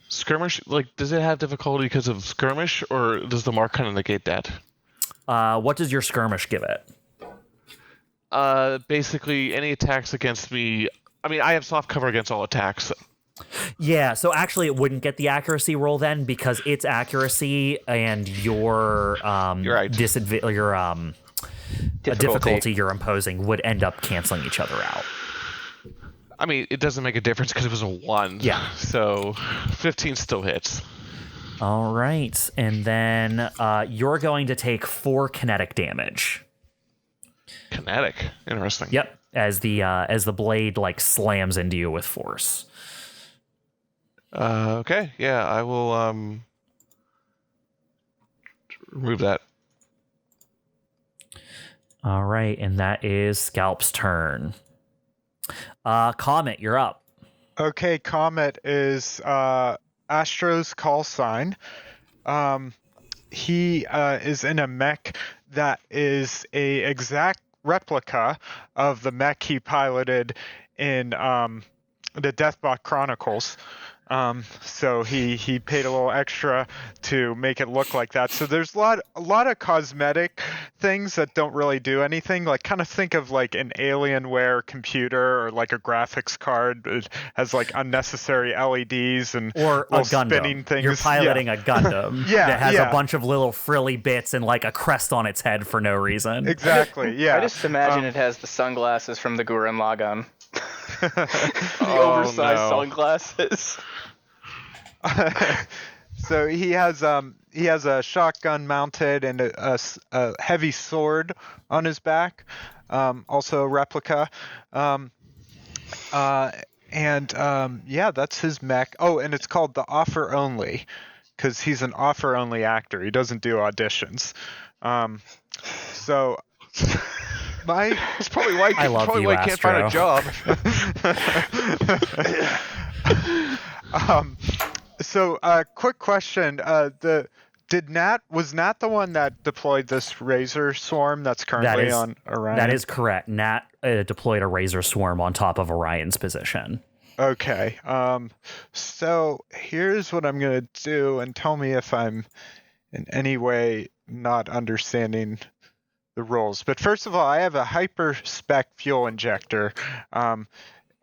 skirmish, like, does it have difficulty because of skirmish, or does the mark kind of negate that? What does your skirmish give it? Basically, any attacks against me. I mean, I have soft cover against all attacks. Yeah, so actually it wouldn't get the accuracy roll then, because its accuracy and your You're right. difficulty you're imposing would end up canceling each other out. I mean, it doesn't make a difference because it was a 1. Yeah. So 15 still hits. All right, and then you're going to take 4 kinetic damage. Kinetic. Interesting. Yep, as the blade like slams into you with force. Okay, yeah, I will remove that. All right, and that is Scalp's turn. Comet, you're up. Okay, Comet is Astro's call sign. He is in a mech that is a exact replica of the mech he piloted in the Deathbot Chronicles. So he paid a little extra to make it look like that. So there's a lot of cosmetic things that don't really do anything. Like kind of think of like an Alienware computer or like a graphics card. It has like unnecessary LEDs and Or a little spinning Gundam. things. You're piloting a Gundam that has a bunch of little frilly bits and like a crest on its head for no reason. Exactly, yeah. I just imagine it has the sunglasses from the Gurren Lagann. The Oh, oversized no. sunglasses. So he has a shotgun mounted and a heavy sword on his back, also a replica. Yeah, that's his mech. Oh, and it's called the Offer Only, because he's an offer only actor. He doesn't do auditions. So That's probably why I love probably you, why I can't find a Astro. job. So, quick question: was Nat the one that deployed this Razor Swarm that's currently on Orion? That is correct. Nat deployed a Razor Swarm on top of Orion's position. Okay. So here's what I'm gonna do, and tell me if I'm in any way not understanding the rules. But first of all, I have a hyper spec fuel injector.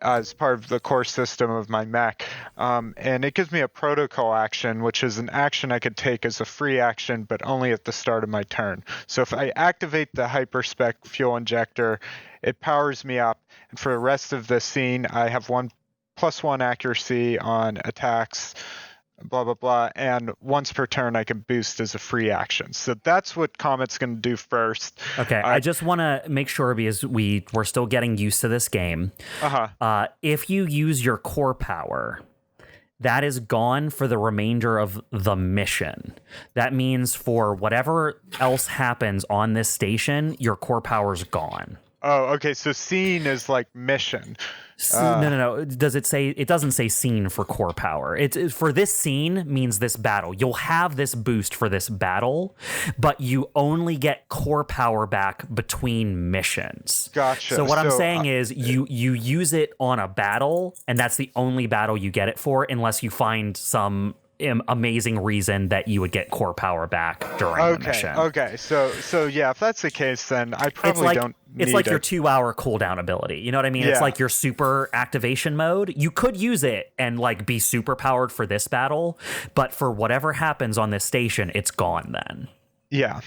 As part of the core system of my mech. And it gives me a protocol action, which is an action I could take as a free action, but only at the start of my turn. So if I activate the hyperspec fuel injector, it powers me up. And for the rest of the scene, I have +1 accuracy on attacks, blah, blah, blah. And once per turn, I can boost as a free action. So that's what Comet's going to do first. Okay, I just want to make sure, because we're still getting used to this game. If you use your core power, that is gone for the remainder of the mission. That means for whatever else happens on this station, your core power's gone. Oh, okay. So scene is like mission. No. Does it say? It doesn't say scene for core power. It's for this scene means this battle. You'll have this boost for this battle, but you only get core power back between missions. Gotcha. So what I'm saying is you use it on a battle, and that's the only battle you get it for, unless you find some amazing reason that you would get core power back during the mission. Okay. So yeah, if that's the case, then I probably don't need It's like your 2-hour cooldown ability. You know what I mean? Yeah. It's like your super activation mode. You could use it and like be super powered for this battle, but for whatever happens on this station, it's gone then. Yeah.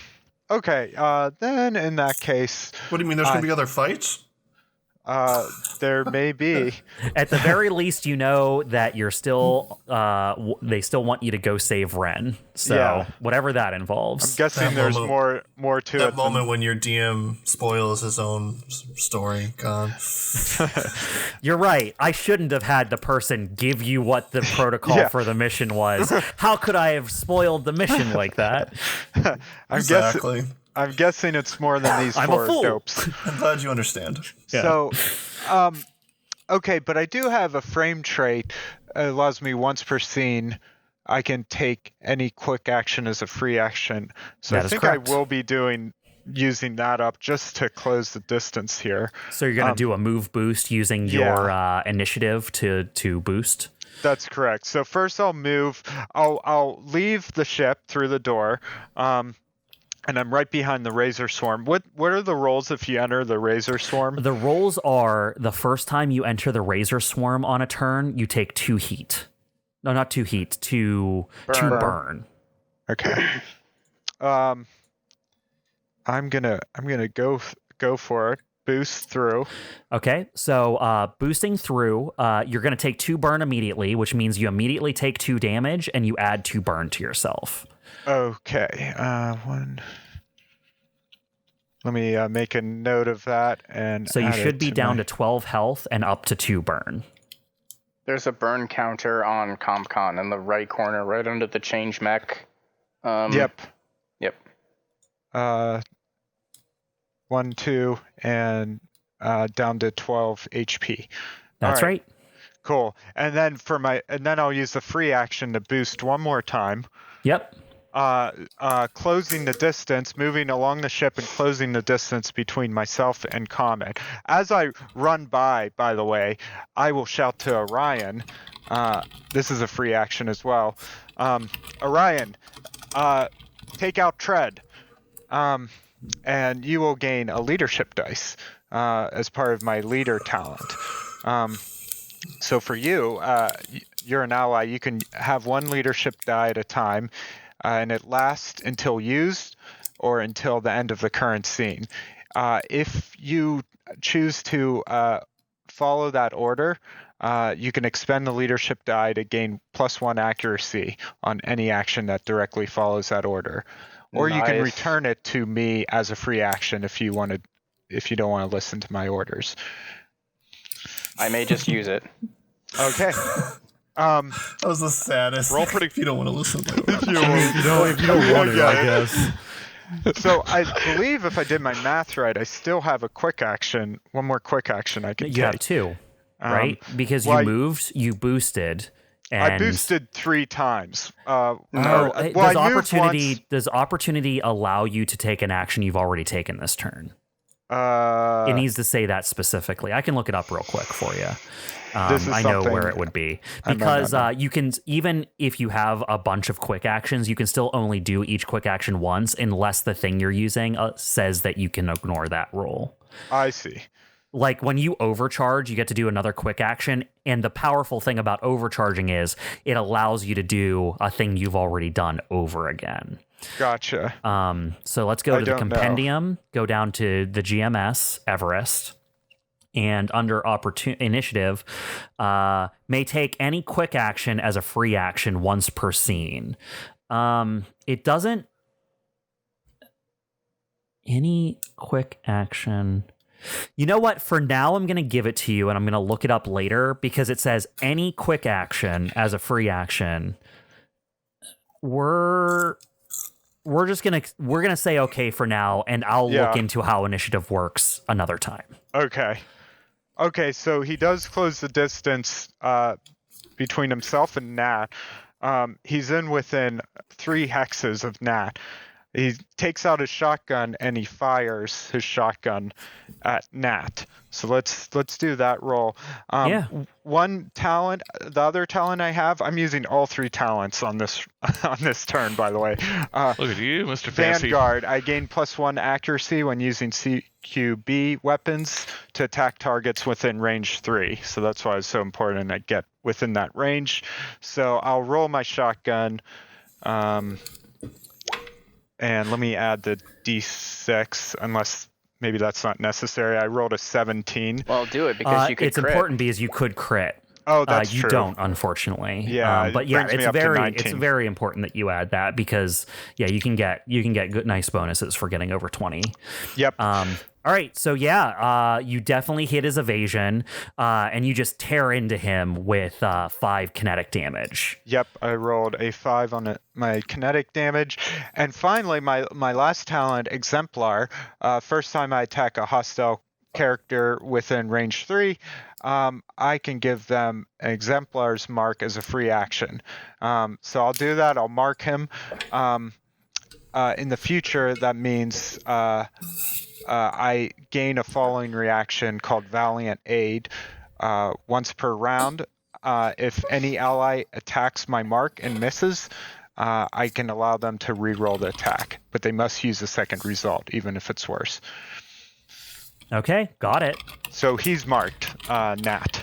Okay. Then in that case, What do you mean? There's going to be other fights? there may be. At the very least, you know that you're still, they still want you to go save Ren. So Yeah. whatever that involves. I'm guessing That there's moment- more to That it. moment when your DM spoils his own story. God. You're right. I shouldn't have had the person give you what the protocol Yeah. for the mission was. How could I have spoiled the mission like that? Exactly. I'm guessing it's more than these I'm a 4 fool. dopes. I'm glad you understand. Yeah. So, okay, but I do have a frame trait. It allows me once per scene. I can take any quick action as a free action. So That I is think correct. I will be using that up just to close the distance here. So you're going to do a move boost using your initiative to boost? That's correct. So first I'll move. I'll leave the ship through the door. And I'm right behind the Razor Swarm. What are the rolls if you enter the Razor Swarm? The rolls are the first time you enter the Razor Swarm on a turn, you take 2 heat. No, not 2 heat, 2 burn. Okay. I'm gonna go for it. Boost through. Okay, so boosting through, you're going to take 2 burn immediately, which means you immediately take 2 damage and you add 2 burn to yourself. Okay. One. Let me make a note of that and. So you add should it be to down my- to 12 health and up to 2 burn. There's a burn counter on ComCon in the right corner, right under the change mech. Yep. Yep. 1, 2, and down to 12 HP. That's right. Cool. And then I'll use the free action to boost one more time. Yep. Closing the distance, moving along the ship and closing the distance between myself and Comet. As I run by the way, I will shout to Orion. This is a free action as well. Orion, take out Tread. And you will gain a leadership dice as part of my leader talent. So for you, you're an ally. You can have one leadership die at a time, and it lasts until used or until the end of the current scene. If you choose to follow that order, you can expend the leadership die to gain +1 accuracy on any action that directly follows that order. Or you can return it to me as a free action if you don't want to listen to my orders. I may just use it. Okay. That was the saddest. Roll pretty. If you don't want to listen to it. If you don't want to, I guess. So I believe if I did my math right, I still have a quick action. One more quick action I can take. You have 2, right? Because you moved, you boosted. And I boosted 3 times. Does opportunity allow you to take an action you've already taken this turn? It needs to say that specifically. I can look it up real quick for you. I know where it would be because you can, even if you have a bunch of quick actions, you can still only do each quick action once unless the thing you're using says that you can ignore that roll. I see. Like when you overcharge, you get to do another quick action. And the powerful thing about overcharging is it allows you to do a thing you've already done over again. Gotcha. So let's go to the compendium, go down to the GMS, Everest, and under initiative, may take any quick action as a free action once per scene. It doesn't... Any quick action... You know what? For now, I'm going to give it to you, and I'm going to look it up later because it says any quick action as a free action. We're gonna say okay for now, and I'll look into how initiative works another time. Okay. So he does close the distance between himself and Nat. He's within 3 hexes of Nat. He takes out his shotgun and he fires his shotgun at Nat. So let's do that roll. One talent, the other talent I have, I'm using all 3 talents on this turn, by the way. Look at you, Mr. Fancy. Vanguard, I gain +1 accuracy when using CQB weapons to attack targets within range 3. So that's why it's so important I get within that range. So I'll roll my shotgun. And let me add the D6, unless maybe that's not necessary. I rolled a 17. Well, do it because you could it's crit. important because you could crit. Oh, that's you true. You don't, unfortunately. Yeah, but yeah, it's very important that you add that because you can get good, nice bonuses for getting over 20. Yep. All right, so you definitely hit his evasion, and you just tear into him with 5 kinetic damage. Yep, I rolled a 5 on my kinetic damage. And finally, my last talent, Exemplar. First time I attack a hostile character within range 3, I can give them an Exemplar's mark as a free action. So I'll do that. I'll mark him. In the future, that means... I gain a following reaction called Valiant Aid once per round. If any ally attacks my mark and misses, I can allow them to reroll the attack, but they must use the second result, even if it's worse. Okay, got it. So he's marked Nat,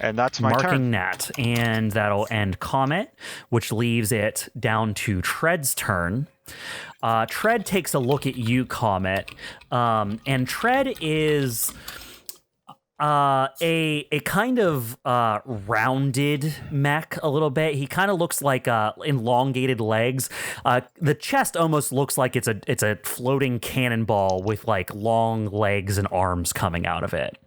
and that's my turn. Marking Nat, and that'll end COMET, which leaves it down to Tread's turn. Tread takes a look at you, COMET, and Tread is a kind of rounded mech a little bit. He kind of looks like elongated legs. The chest almost looks like it's a floating cannonball with like long legs and arms coming out of it.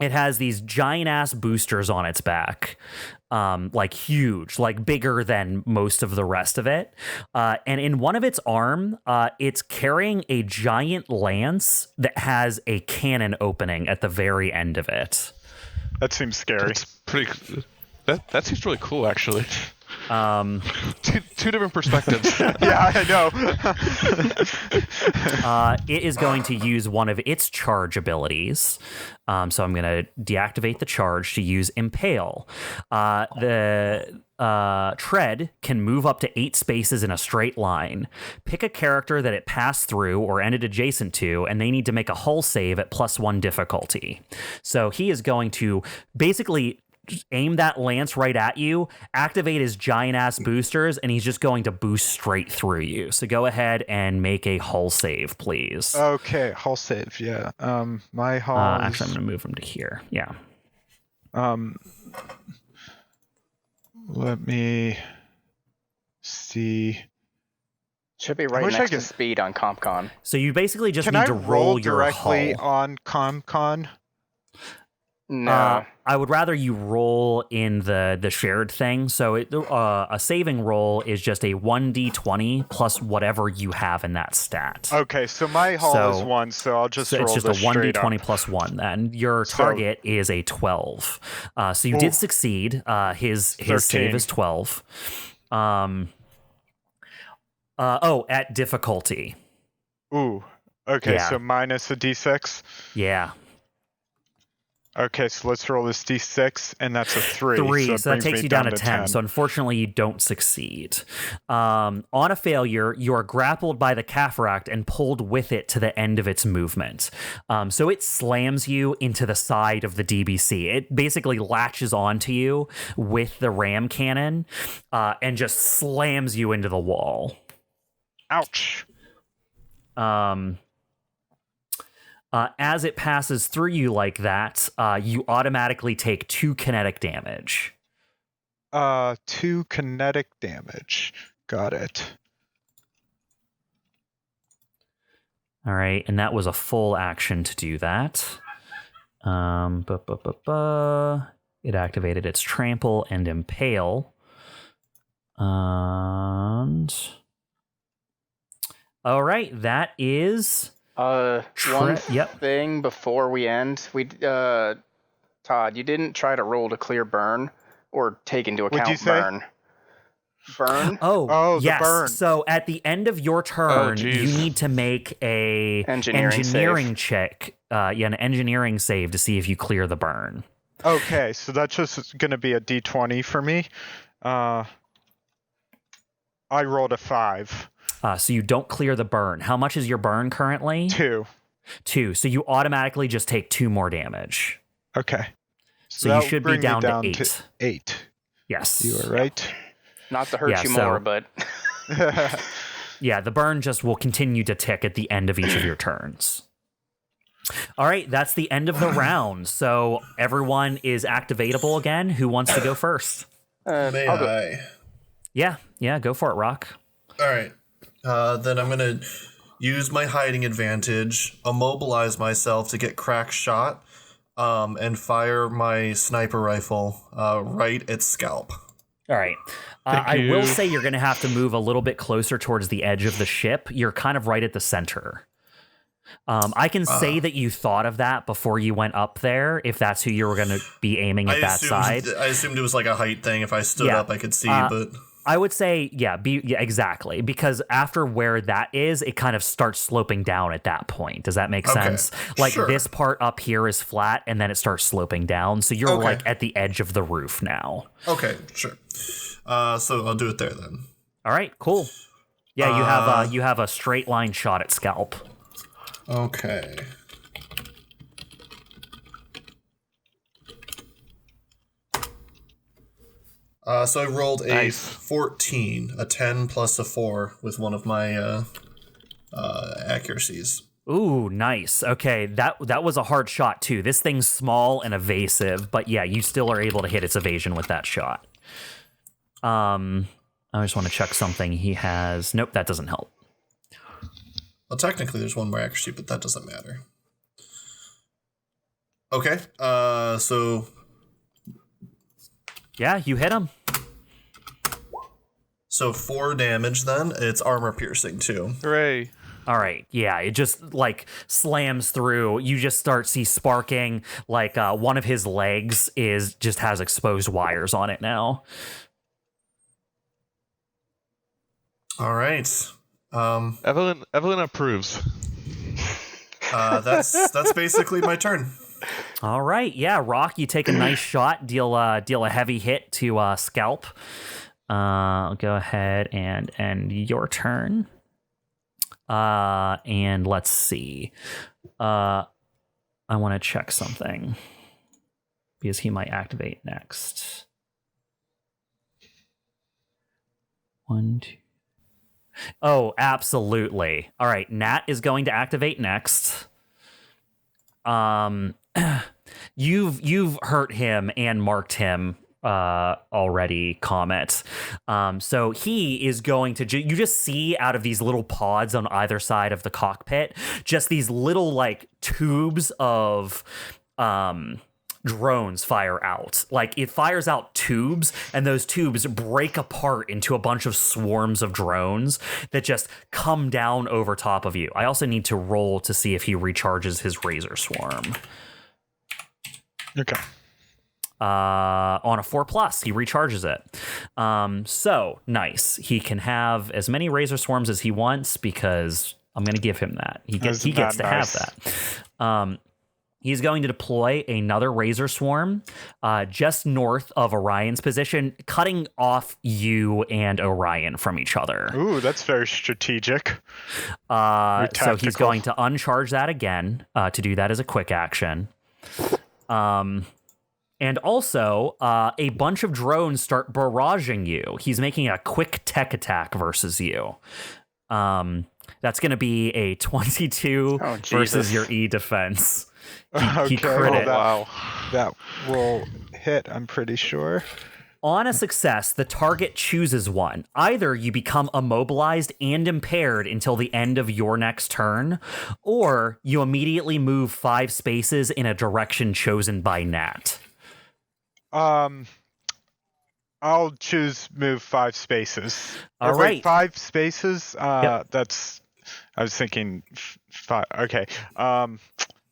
it has these giant ass boosters on its back, like huge, like bigger than most of the rest of it. And in one of its arm, it's carrying a giant lance that has a cannon opening at the very end of it. That seems scary. That's pretty. That seems really cool, actually. Two different perspectives. Yeah, I know. It is going to use one of its charge abilities. So I'm going to deactivate the charge to use Impale. The Tread can move up to 8 spaces in a straight line. Pick a character that it passed through or ended adjacent to, and they need to make a hull save at +1 difficulty. So he is going to basically aim that lance right at you, activate his giant ass boosters, and he's just going to boost straight through you. So go ahead and make a hull save, please. Okay, hull save. Yeah. My hull. Actually, I'm going to move him to here. Yeah. Let me see. Should be right next to speed on CompCon. So you basically just Can need I to roll your directly hull. on ComCon? No. I would rather you roll in the shared thing. So a saving roll is just a 1d20 plus whatever you have in that stat. Okay, so my hull is 1, so I'll just roll it's just this a 1d20 straight up. plus 1 then. Your target is a 12. So you did succeed. His save is 12. At difficulty. Ooh. Okay, Yeah. so minus a d6. Yeah. Okay, so let's roll this d6, and that's a 3. 3, so that brings takes me you down to 10. So unfortunately, you don't succeed. On a failure, you are grappled by the Caphract and pulled with it to the end of its movement. So it slams you into the side of the DBC. It basically latches onto you with the ram cannon and just slams you into the wall. Ouch. As it passes through you like that, you automatically take 2 kinetic damage. 2 kinetic damage. Got it. All right, and that was a full action to do that. It activated its trample and impale. And all right, that is One thing before we end, Todd, you didn't try to roll to clear burn or take into account burn. Burn? Oh, the yes. burn. So at the end of your turn, you need to make a engineering check. An engineering save to see if you clear the burn. Okay, so that's just going to be a d20 for me. I rolled a 5. So you don't clear the burn. How much is your burn currently? 2. 2. So you automatically just take 2 more damage. Okay. So you should be down to 8. 8. Yes. You are right. Not to hurt you more, but... Yeah, the burn just will continue to tick at the end of each of your turns. All right, that's the end of the round. So everyone is activatable again. Who wants to go first? May I? Yeah, go for it, Rock. All right. Then I'm going to use my hiding advantage, immobilize myself to get crack shot, and fire my sniper rifle right at Scalp. All right. I will say you're going to have to move a little bit closer towards the edge of the ship. You're kind of right at the center. I can say that you thought of that before you went up there, if that's who you were going to be aiming at that side. I assumed it was like a height thing. If I stood up, I could see, but... I would say, exactly. Because after where that is, it kind of starts sloping down at that point. Does that make sense? Like this part up here is flat and then it starts sloping down. So you're like at the edge of the roof now. Okay, sure. So I'll do it there then. All right, cool. Yeah, you have a straight line shot at Scalp. Okay. So I rolled a 14, a 10 plus a 4 with one of my accuracies. Ooh, nice. Okay, that was a hard shot too. This thing's small and evasive, but yeah, you still are able to hit its evasion with that shot. I just want to check something he has. Nope, that doesn't help. Well, technically there's one more accuracy, but that doesn't matter. Okay. So Yeah, you hit him. 4 damage then. It's armor piercing too. Hooray! All right, yeah, it just like slams through. You just start see sparking. Like one of his legs has exposed wires on it now. All right. Evelene approves. That's basically my turn. All right, yeah, Rock, you take a nice shot, deal a heavy hit to Scalp. I'll go ahead and end your turn. And let's see. I want to check something because he might activate next. 1, 2. Oh, absolutely. All right, Nat is going to activate next. You've hurt him and marked him already, Comet. So he is going to you just see out of these little pods on either side of the cockpit just these little like tubes of drones fire out. Like it fires out tubes, and those tubes break apart into a bunch of swarms of drones that just come down over top of you. I also need to roll to see if he recharges his razor swarm. Okay. On a 4+, he recharges it. So nice. He can have as many razor swarms as he wants because I'm going to give him that. He gets to have that. He's going to deploy another razor swarm just north of Orion's position, cutting off you and Orion from each other. Ooh, that's very strategic. So he's going to uncharge that again to do that as a quick action. And also, a bunch of drones start barraging you. He's making a quick tech attack versus you. That's going to be a 22 versus your E defense. He crit it. Wow. That will hit, I'm pretty sure. On a success, the target chooses one. Either you become immobilized and impaired until the end of your next turn, or you immediately move 5 spaces in a direction chosen by Nat. I'll choose move 5 spaces. All right. 5 spaces. Yep. That's. I was thinking 5. Okay.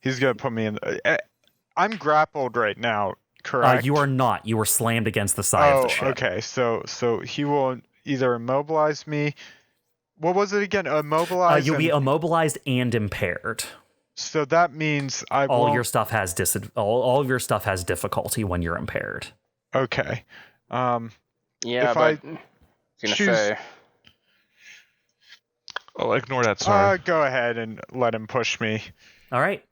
He's gonna put me in. I'm grappled right now. Correct. You are not. You were slammed against the side of the ship. Okay. So he will either immobilize me. What was it again? Immobilize. You'll be immobilized and impaired. So that means all your stuff has all of your stuff has difficulty when you're impaired. Okay. Yeah, if but I I was gonna choose- say Oh, ignore that, sorry. Go ahead and let him push me. All right.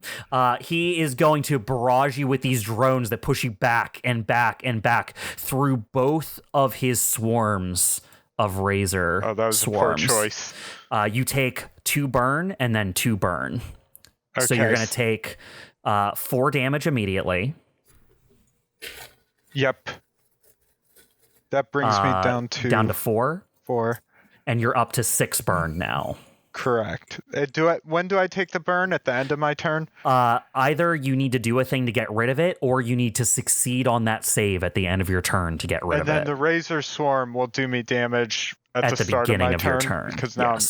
He is going to barrage you with these drones that push you back and back and back through both of his swarms of razor Oh, that was swarms. a poor choice. You take 2 burn and then 2 burn. Okay. So you're going to take 4 damage immediately. Yep. That brings me down to 4. 4. And you're up to 6 burn now. Correct. When do I take the burn? At the end of my turn? Either you need to do a thing to get rid of it, or you need to succeed on that save at the end of your turn to get rid of it. And then the razor swarm will do me damage at the start beginning of my your turn. Because now I'm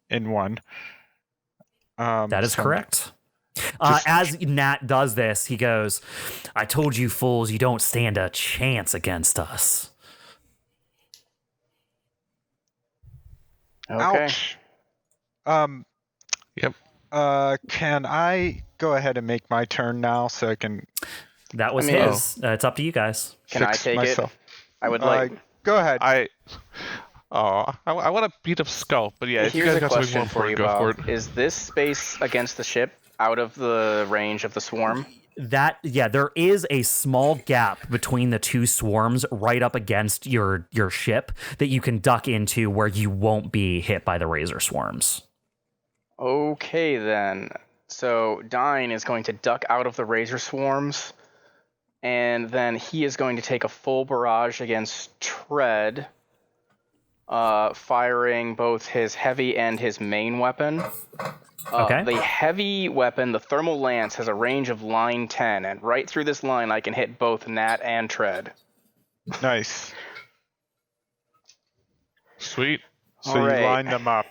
in 1. That is correct. As Nat does this, he goes, "I told you fools, you don't stand a chance against us." okay. Ouch. Yep. Can I go ahead and make my turn now so I can That was his. It's up to you guys. Can I fix take myself? it? I would like. Go ahead. I want to beat up Skull, but yeah, if you Here's guys a got something question more for you, go for Bob. it. Is this space against the ship out of the range of the swarm? There is a small gap between the 2 swarms right up against your ship that you can duck into where you won't be hit by the razor swarms. Okay, then. So Dyne is going to duck out of the razor swarms, and then he is going to take a full barrage against Tread. firing both his heavy and his main weapon. Okay. The heavy weapon, the thermal lance, has a range of line 10, and right through this line I can hit both Nat and Tread. Nice. Sweet. So All right. you line them up.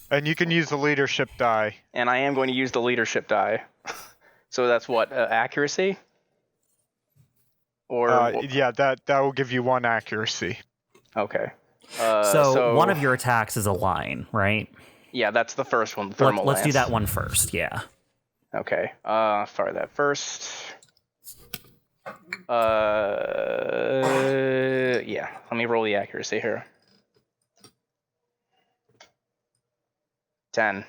And you can use the leadership die. And I am going to use the leadership die. So that's what, accuracy? Or yeah, that will give you 1 accuracy. Okay. So one of your attacks is a line, right? Yeah, that's the first one, the thermal Let's do lance. that one first, yeah. Okay. Fire that first. Yeah. Let me roll the accuracy here. 10.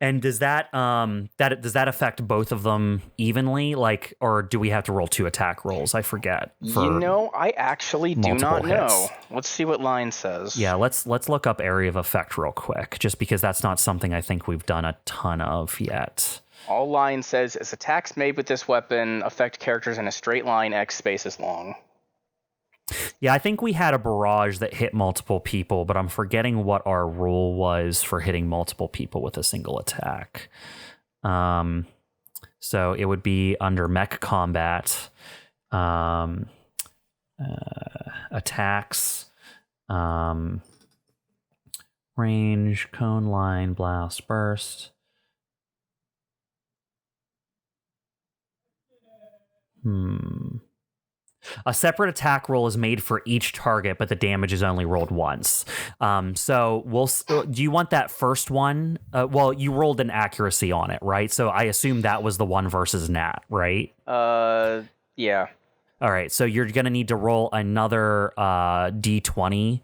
And does that does that affect both of them evenly, like, or do we have to roll 2 attack rolls? I forget. I actually do not multiple know. hits. Let's see what line says. Yeah, let's look up area of effect real quick, just because that's not something I think we've done a ton of yet. All line says is attacks made with this weapon affect characters in a straight line X spaces long. Yeah, I think we had a barrage that hit multiple people, but I'm forgetting what our rule was for hitting multiple people with a single attack. So it would be under mech combat, attacks, range, cone, line, blast, burst. A separate attack roll is made for each target, but the damage is only rolled once. So do you want that first one? Well, you rolled an accuracy on it, right? So I assume that was the one versus Nat, right? Yeah. All right, so you're going to need to roll another D20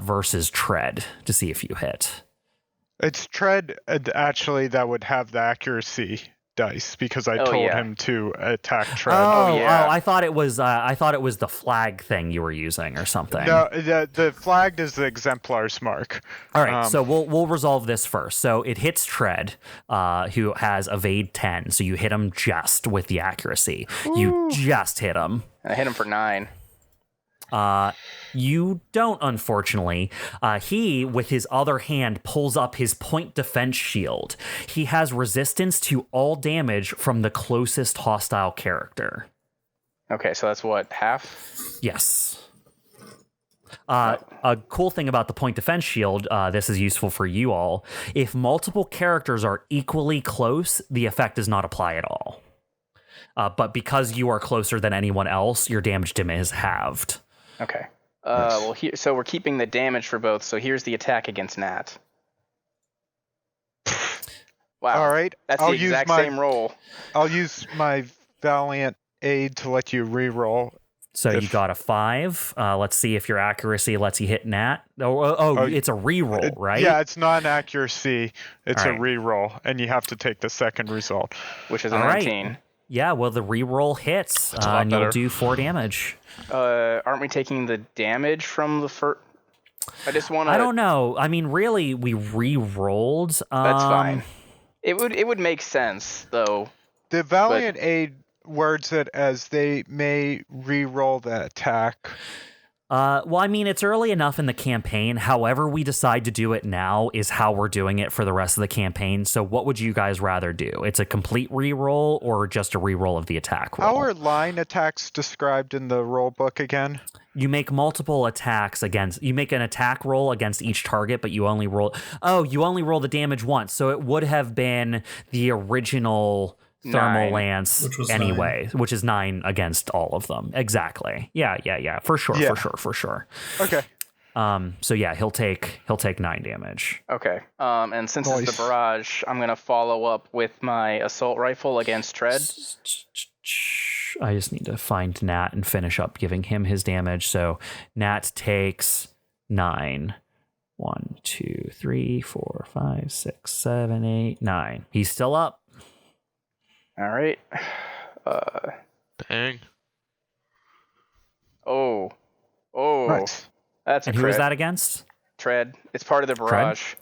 versus Tread to see if you hit. It's Tread, actually, that would have the accuracy dice, because I told him to attack Tread. I thought it was the flag thing you were using or something. No, the flagged is the exemplar's mark. All right, so we'll resolve this first. So it hits Tread, who has evade 10. So you hit him just with the accuracy. Ooh. You just hit him. I hit him for 9. You don't, unfortunately. He, with his other hand, pulls up his point defense shield. He has resistance to all damage from the closest hostile character. Okay, so that's what, half? Yes. A cool thing about the point defense shield, this is useful for you all. If multiple characters are equally close, the effect does not apply at all. But because you are closer than anyone else, your damage dim is halved. Okay. Well, so we're keeping the damage for both. So here's the attack against Nat. Wow. All right. That's the exact same roll. I'll use my Valiant aid to let you re-roll. So you got a 5. Let's see if your accuracy lets you hit Nat. Oh, it's a re-roll, right? Yeah, it's not an accuracy. It's a re-roll, and you have to take the second result. Which is a 19. Right. Yeah, well, the re-roll hits, and you'll do 4 damage. Aren't we taking the damage from the first? I just want to... I don't know. I mean, really, we re-rolled. That's fine. It would make sense, though. The Valiant aid words it as they may re-roll the attack. Well, I mean, it's early enough in the campaign. However we decide to do it now is how we're doing it for the rest of the campaign. So what would you guys rather do? It's a complete re-roll or just a re-roll of the attack roll? How are line attacks described in the roll book again? You make multiple attacks you make an attack roll against each target, but you only roll the damage once. So it would have been the original thermal lance anyway, which is 9 against all of them. Exactly. Yeah. For sure. Okay. So yeah, he'll take 9 damage. Okay. And since it's the barrage, I'm gonna follow up with my assault rifle against Tread. I just need to find Nat and finish up giving him his damage. So Nat takes 9. 1, 2, 3, 4, 5, 6, 7, 8, 9. He's still up. All right. Dang. Oh. Nice. That's and who is that against? Tread. It's part of the barrage.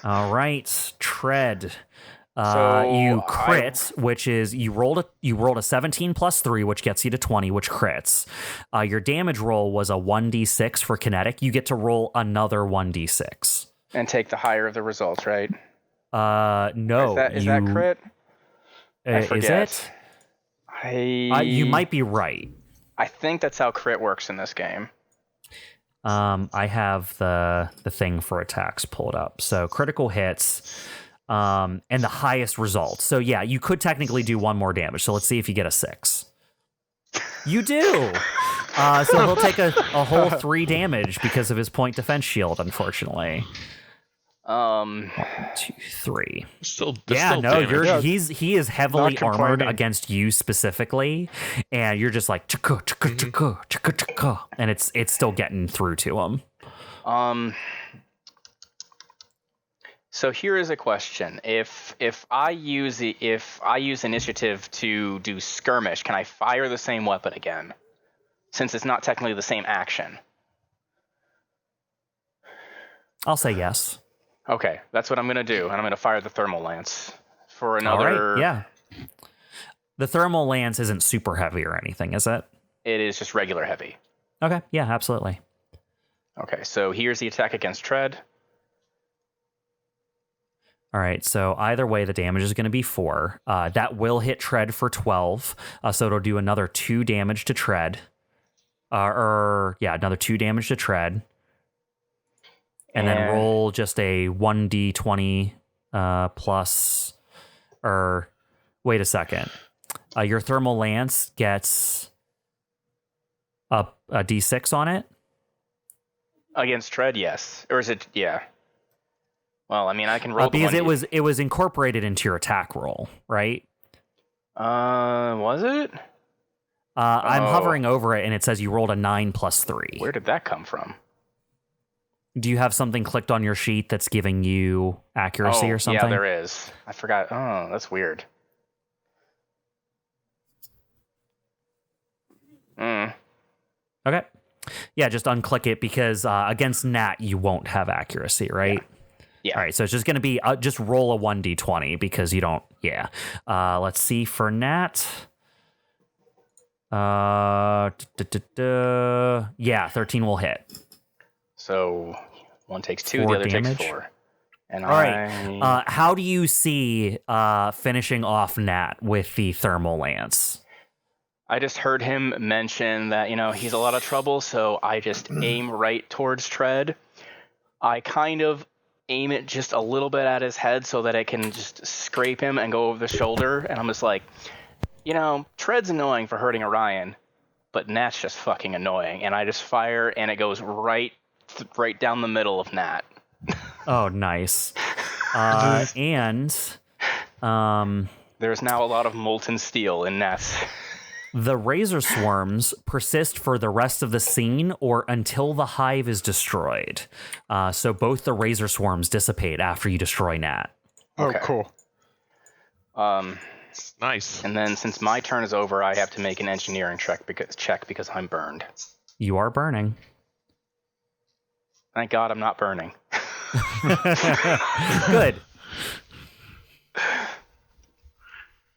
All right, Tread. You crit, which is you rolled a 17 plus 3, which gets you to 20, which crits. Your damage roll was a 1d6 for kinetic. You get to roll another 1d6 and take the higher of the results, right? No. Is that crit? I forget. Is it? You might be right. I think that's how crit works in this game. I have the thing for attacks pulled up. So critical hits, and the highest result. So yeah, you could technically do 1 more damage. So let's see if you get a 6. You do. So he'll take a whole 3 damage because of his point defense shield, unfortunately. 1, 2, 3. He is heavily armored against you specifically, and you're just like and it's still getting through to him. So here is a question: If I use initiative to do skirmish, can I fire the same weapon again? Since it's not technically the same action. I'll say yes. Okay, that's what I'm going to do, and I'm going to fire the thermal lance for another... All right, yeah. The thermal lance isn't super heavy or anything, is it? It is just regular heavy. Okay, yeah, absolutely. Okay, so here's the attack against tread. All right, so either way, the damage is going to be 4. That will hit tread for 12, so it'll do another 2 damage to tread. Another 2 damage to tread. And then roll just a 1d20 plus, or wait a second. Your thermal lance gets a d6 on it? Against tread, yes. Or is it, yeah. Well, I mean, I can roll because it was incorporated into your attack roll, right? Was it? I'm hovering over it, and it says you rolled a 9 plus 3. Where did that come from? Do you have something clicked on your sheet that's giving you accuracy or something? Yeah, there is. I forgot. Oh, that's weird. Okay. Yeah, just unclick it because against Nat, you won't have accuracy, right? Yeah. All right, so it's just going to be, just roll a 1d20 because you don't, yeah. Let's see for Nat. Yeah, 13 will hit. So one takes 2, the other damage. takes 4. And all right. How do you see finishing off Nat with the thermal lance? I just heard him mention that, he's a lot of trouble, so I just aim right towards tread. I kind of aim it just a little bit at his head so that I can just scrape him and go over the shoulder. And I'm just like, tread's annoying for hurting Orion, but Nat's just fucking annoying. And I just fire, and it goes right down the middle of Nat. Oh, nice. And there's now a lot of molten steel in Nat's. The razor swarms persist for the rest of the scene or until the hive is destroyed. So both the razor swarms dissipate after you destroy Nat. Okay. Oh, cool. Nice. And then since my turn is over, I have to make an engineering check because I'm burned. You are burning. Thank God I'm not burning. Good.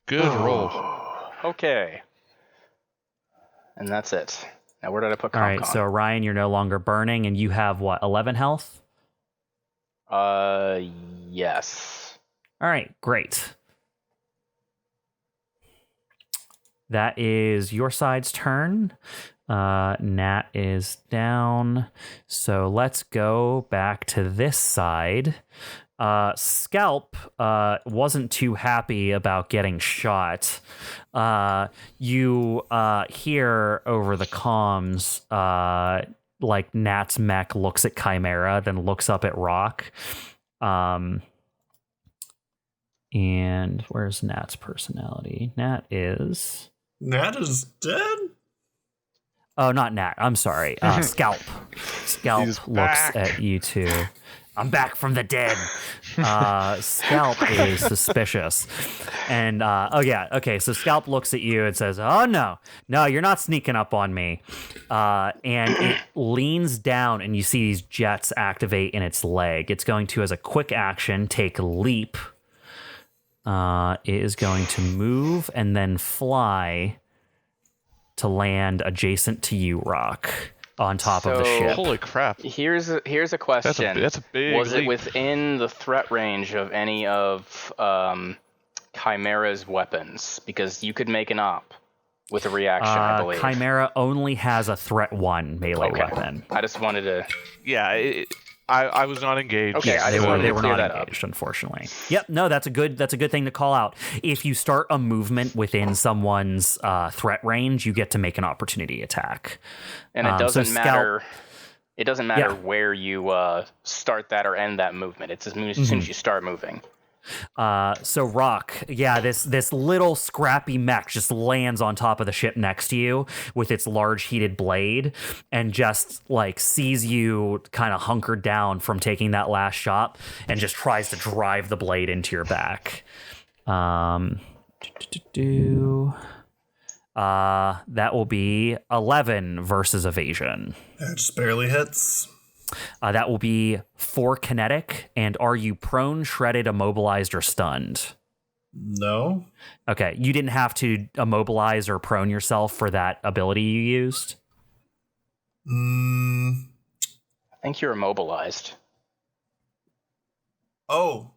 Good roll. Okay. And that's it. Now where did I put ComCon? All right, so Ryan, you're no longer burning, and you have, 11 health? Yes. All right, great. That is your side's turn. Nat is down. So let's go back to this side. Scalp wasn't too happy about getting shot. You hear over the comms, like Nat's mech looks at Chimera, then looks up at Rock. And where's Nat's personality? Nat is dead? Oh, not Nat. I'm sorry. Scalp. Scalp looks at you two. I'm back from the dead. Scalp is suspicious. And, so Scalp looks at you and says, oh, no, you're not sneaking up on me. And it leans down, and you see these jets activate in its leg. It's going to, as a quick action, take leap is going to move and then fly to land adjacent to you, Rock, on top of the ship. Holy crap. Here's a question. That's a big Was leap. it within the threat range of any of Chimera's weapons? Because you could make an op with a reaction, I believe. Chimera only has a threat 1 melee weapon. I just wanted to... Yeah, I was not engaged. Okay, I They just wanted were to clear not that engaged, unfortunately. Yep, no, that's a good thing to call out. If you start a movement within someone's threat range, you get to make an opportunity attack. And it doesn't matter. It doesn't matter Yeah. where you start that or end that movement. It's as soon as you start moving. So Rock, this little scrappy mech just lands on top of the ship next to you with its large heated blade and just like sees you kind of hunkered down from taking that last shot and just tries to drive the blade into your back. That will be 11 versus evasion. That just barely hits. That will be 4 kinetic. And are you prone, shredded, immobilized, or stunned? No. Okay, you didn't have to immobilize or prone yourself for that ability you used? I think you're immobilized. Oh.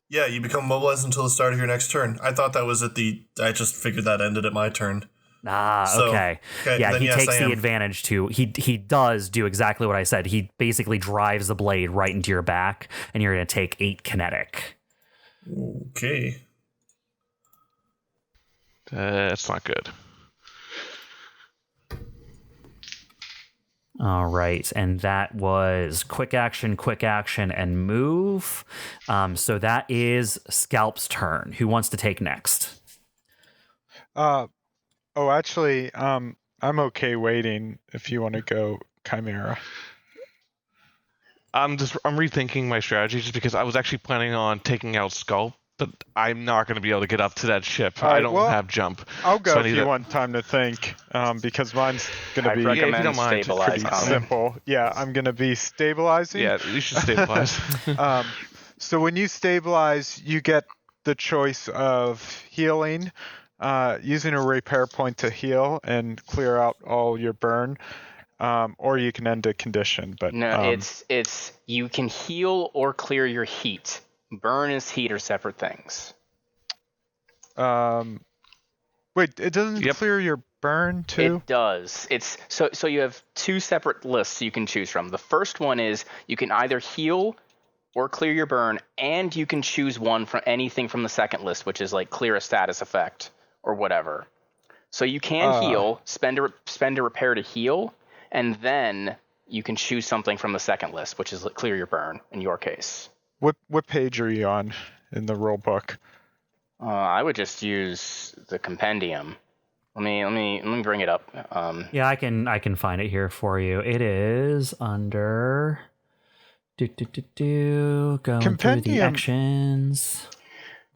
Yeah, you become mobilized until the start of your next turn. I thought that was I just figured that ended at my turn. Okay. Yeah, then he yes, takes I the am. advantage to... He does do exactly what I said. He basically drives the blade right into your back, and you're going to take 8 kinetic. Okay. That's not good. All right, and that was quick action, and move. So that is Scalp's turn. Who wants to take next? Actually, I'm okay waiting if you want to go Chimera. I'm rethinking my strategy just because I was actually planning on taking out Skull, but I'm not going to be able to get up to that ship. All right, I don't have jump. I'll go So I if need you to- want time to think, because mine's going to I'd be if you recommend don't mind, stabilize. pretty Comet. simple. Yeah, I'm going to be stabilizing. Yeah, you should stabilize. So when you stabilize, you get the choice of healing, using a repair point to heal and clear out all your burn, or you can end a condition. But No, it's you can heal or clear your heat. Burn and heat are separate things. wait, it doesn't Yep. clear your burn too? It does. It's so you have 2 separate lists you can choose from. The first one is you can either heal or clear your burn, and you can choose one from anything from the second list, which is like clear a status effect or whatever. So you can heal, spend a repair to heal, and then you can choose something from the second list, which is clear your burn in your case. What page are you on in the rule book? I would just use the compendium. Let me bring it up. Yeah, I can find it here for you. It is under going through the Compendium. actions.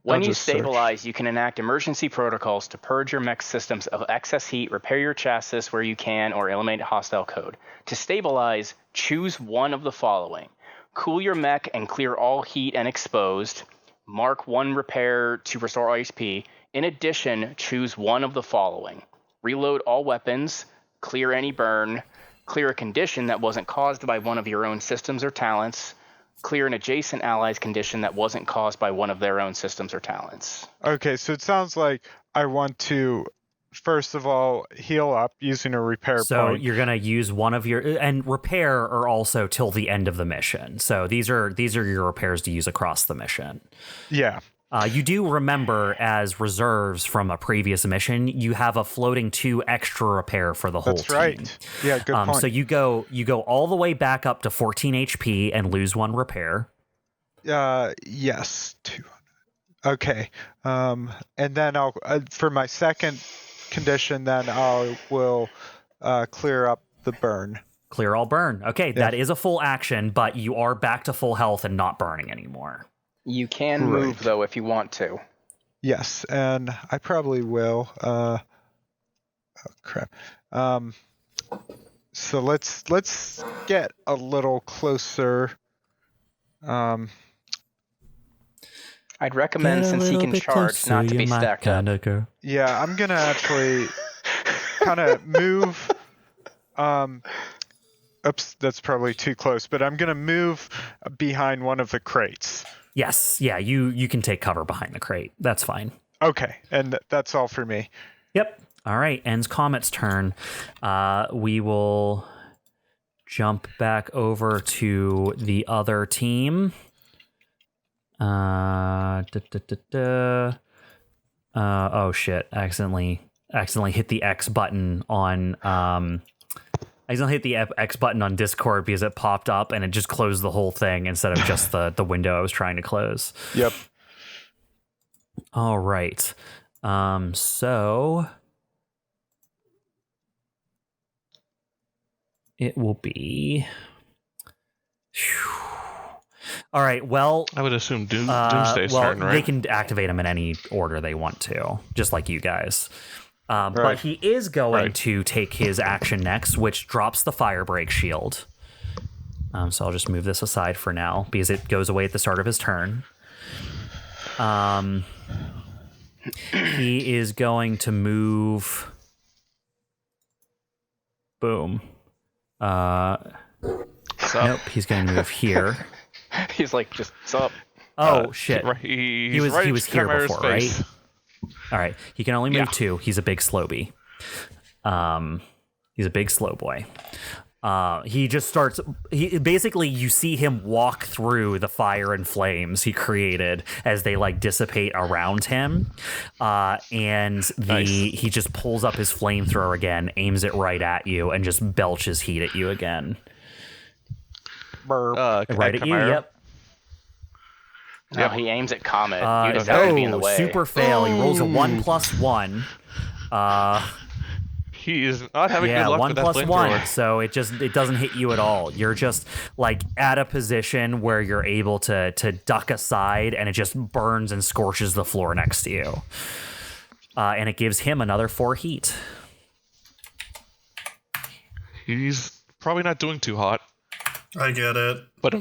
When I'll you just search. stabilize, you can enact emergency protocols to purge your mech systems of excess heat, repair your chassis where you can, or eliminate hostile code. To stabilize, choose one of the following. Cool your mech and clear all heat and exposed. Mark 1 repair to restore all HP. In addition, choose one of the following. Reload all weapons, clear any burn, clear a condition that wasn't caused by one of your own systems or talents, clear an adjacent ally's condition that wasn't caused by one of their own systems or talents. Okay, so it sounds like I want to, first of all, heal up using a repair So point. you're gonna use one of your and repair are also till the end of the mission. So these are your repairs to use across the mission. Yeah. You do remember as reserves from a previous mission, you have a floating 2 extra repair for the whole That's team. right. Yeah, good point. So you go all the way back up to 14 HP and lose 1 repair. Yes, 200. Okay. And then I'll for my second condition, then I will clear up the burn. Clear all burn. Okay, that is a full action, but you are back to full health and not burning anymore. You can move, though, if you want to. Yes, and I probably will. Oh crap. So let's get a little closer. I I'd recommend, since he can charge, not to be stacked up. Girl. Yeah, I'm gonna actually kind of move. Oops, that's probably too close. But I'm gonna move behind one of the crates. Yes, yeah, you can take cover behind the crate. That's fine. Okay, and that's all for me. Yep. All right, ends Comet's turn. We will jump back over to the other team. Oh shit! Accidentally hit the X button on accidentally hit the X button on Discord because it popped up and it just closed the whole thing instead of just the window I was trying to close. Yep. All right. So it will be. All right. Well, I would assume Doomsday's turn, right? They can activate him in any order they want to, just like you guys. Right. But he is going to take his action next, which drops the fire break shield. So I'll just move this aside for now because it goes away at the start of his turn. He is going to move. Boom. Nope. He's going to move here. He's like, just up. Oh shit! He was here before, right? All right. He can only move 2. He's a big slowbie. He's a big slow boy. He just starts. Basically, you see him walk through the fire and flames he created as they like dissipate around him, and he just pulls up his flamethrower again, aims it right at you, and just belches heat at you again. Right at you. Yep. No, he aims at Comet. You decided to be in the way. Super fail. He rolls a 1+1. He is not having good luck with that 1+1. So it doesn't hit you at all. You're just like at a position where you're able to duck aside, and it just burns and scorches the floor next to you. And it gives him another 4 heat. He's probably not doing too hot. I get it. But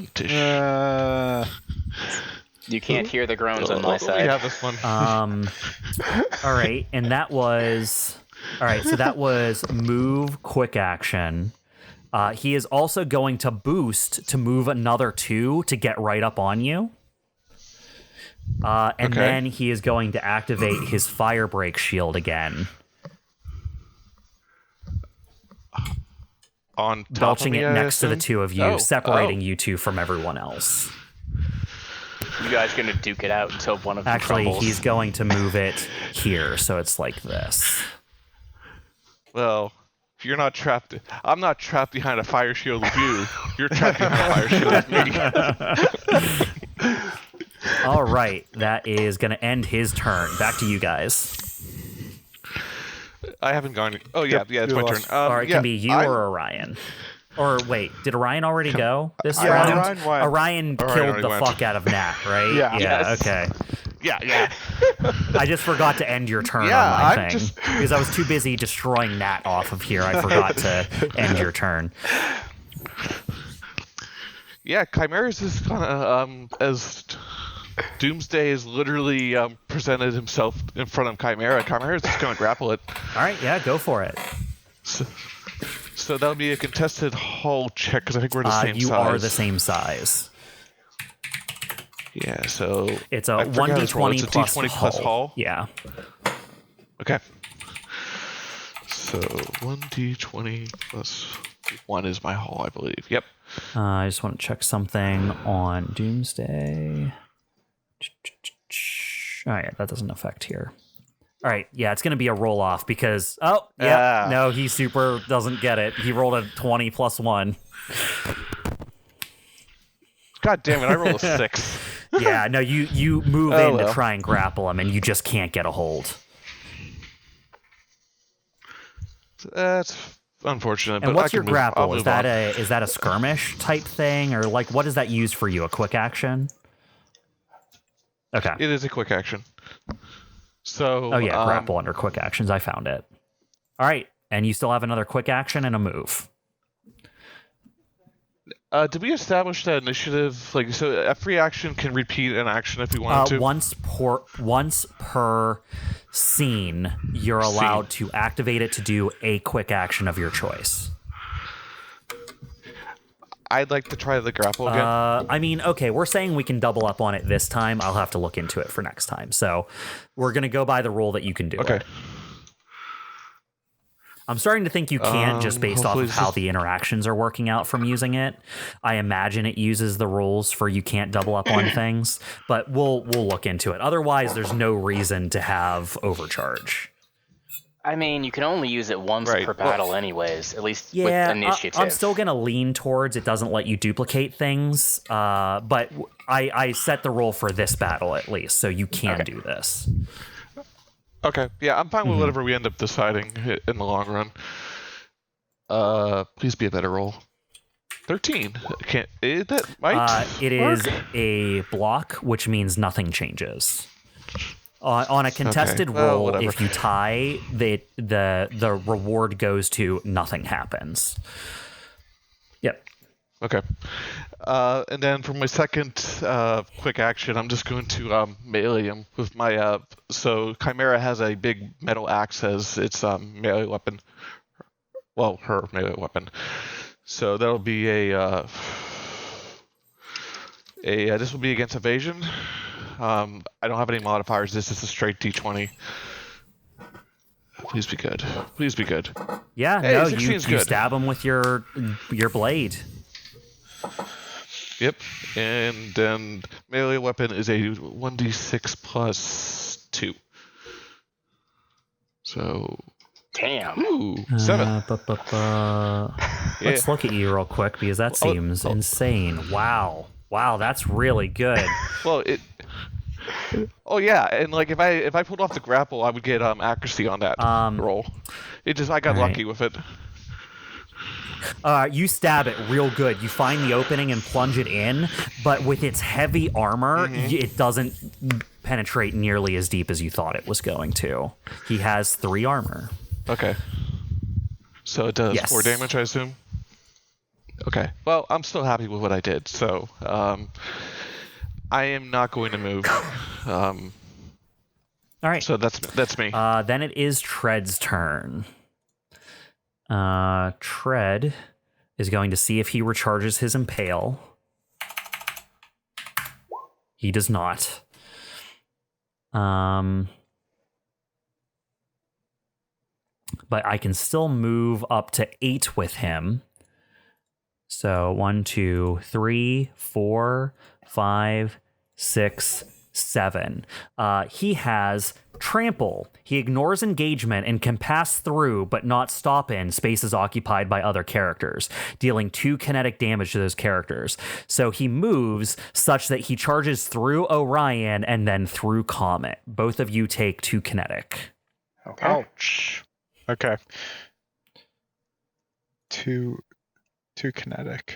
you can't hear the groans on my side. Yeah, this one. All right, and that was so that was move, quick action. He is also going to boost to move another 2 to get right up on you. And then he is going to activate his fire break shield again. On top belching of me, it next to the 2 of you, separating you 2 from everyone else. You guys gonna duke it out until one of them crumbles. He's going to move it here, so it's like this. Well, if you're not trapped, I'm not trapped behind a fire shield with you. You're trapped behind a fire shield with me. All right, that is going to end his turn. Back to you guys. I haven't gone. Oh yeah, it's my turn. Or it can be you or Orion. Or wait, did Orion already go this round? Orion killed the fuck out of Nat, right? Yeah. Yes. Okay. Yeah. I just forgot to end your turn on my thing because I was too busy destroying Nat off of here. I forgot to end your turn. Yeah, Chimeras is kind of as Doomsday has literally presented himself in front of Chimera. Chimera is just going to grapple it. All right, yeah, go for it. So that'll be a contested hull check because I think we're the same size. You are the same size. Yeah, so it's a 1d20 plus D20 plus hull. Yeah. Okay. So 1d20 plus 1 is my hull, I believe. Yep. I just want to check something on Doomsday. Oh yeah, that doesn't affect here. All right, yeah, it's going to be a roll off because no, he super doesn't get it. He rolled a 20 plus 1. God damn it! I rolled a 6. Yeah, no, you move in to try and grapple him, and you just can't get a hold. That's unfortunate. And but what's I your can grapple? Move is that a skirmish type thing, or like what does that use for you? A quick action? Okay. It is a quick action. So. Oh yeah, grapple under quick actions. I found it. All right, and you still have another quick action and a move. Did we establish that initiative? Like, so a free action can repeat an action if we wanted to? Once per scene, you're allowed to activate it to do a quick action of your choice. I'd like to try the grapple again. I mean, okay, we're saying we can double up on it this time. I'll have to look into it for next time. So we're going to go by the rule that you can do it. I'm starting to think you can't just based off of how the interactions are working out from using it. I imagine it uses the rules for you can't double up on things, but we'll look into it. Otherwise, there's no reason to have overcharge. I mean, you can only use it once per battle anyways, at least with initiative. I'm still going to lean towards it doesn't let you duplicate things, but I set the rule for this battle at least, so you can do this. Okay, yeah, I'm fine with whatever we end up deciding in the long run. Please be a better roll. 13. That might It work? is a block, which means nothing changes. On a contested roll, whatever. if you tie, the reward goes to nothing happens. Yep. Okay. And then for my second quick action, I'm just going to melee him with my... so Chimera has a big metal axe as its melee weapon. Well, her melee weapon. So that'll be this will be against evasion. I don't have any modifiers. This is a straight D20. Please be good. Please be good. Yeah, Hey, no, 16 you is good. stab him with your blade. Yep. And then melee weapon is a 1d6 plus 2. So... Damn. Ooh, 7. Let's look at you real quick because that seems insane. Wow, that's really good. Well, Oh yeah, and like if I pulled off the grapple, I would get accuracy on that roll. I got lucky with it. You stab it real good. You find the opening and plunge it in, but with its heavy armor, it doesn't penetrate nearly as deep as you thought it was going to. He has 3 armor. Okay. So it does 4 damage, I assume? Okay. Well, I'm still happy with what I did, so I am not going to move. All right. So that's me. Then it is Tread's turn. Tread is going to see if he recharges his impale. He does not. But I can still move up to 8 with him. So 1, 2, 3, 4, 5, 6, 7. He has Trample. He ignores engagement and can pass through but not stop in spaces occupied by other characters, dealing 2 kinetic damage to those characters. So he moves such that he charges through Orion and then through Comet. Both of you take 2 kinetic. Okay. Ouch. Okay. 2 kinetic.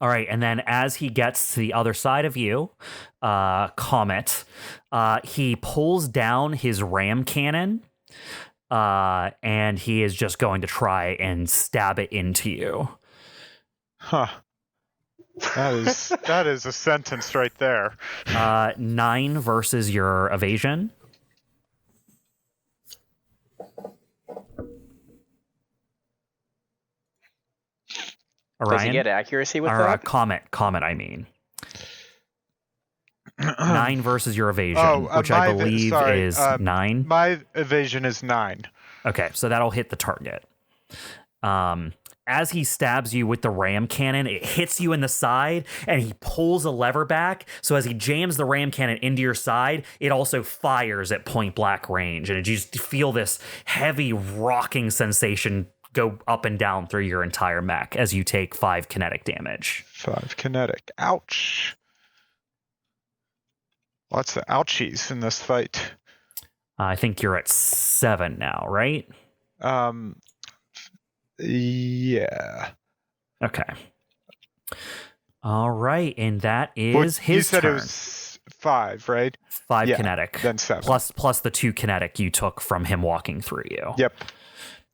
All right, and then as he gets to the other side of you, Comet, he pulls down his ram cannon, and he is just going to try and stab it into you. Huh. That is a sentence right there. 9 versus your evasion. Orion? Does he get accuracy with or, that? Comet, I mean. 9 versus your evasion, which I believe is 9. My evasion is 9. Okay, so that'll hit the target. As he stabs you with the ram cannon, it hits you in the side, and he pulls a lever back. So as he jams the ram cannon into your side, it also fires at point blank range, and you just feel this heavy rocking sensation go up and down through your entire mech as you take 5 kinetic damage. 5 kinetic. Ouch. Lots of ouchies in this fight. I think you're at 7 now, right? Yeah. Okay. All right, and that is his You said turn. it was 5, right? 5 Yeah, kinetic. then 7. Plus the 2 kinetic you took from him walking through you. Yep.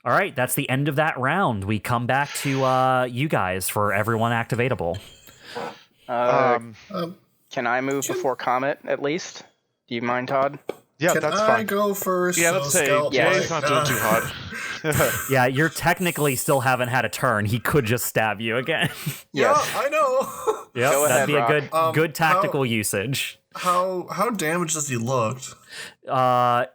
All right, that's the end of that round. We come back to you guys for everyone activatable. Can I move before Comet, at least? Do you mind, Todd? Yeah, Can that's I fine. go first? Yeah, let's say Jay's not doing too hot. Yeah, you're technically still haven't had a turn. He could just stab you again. Yeah, I know. Yep, Go that'd ahead, be a Rock. good tactical usage. How damaged has he looked?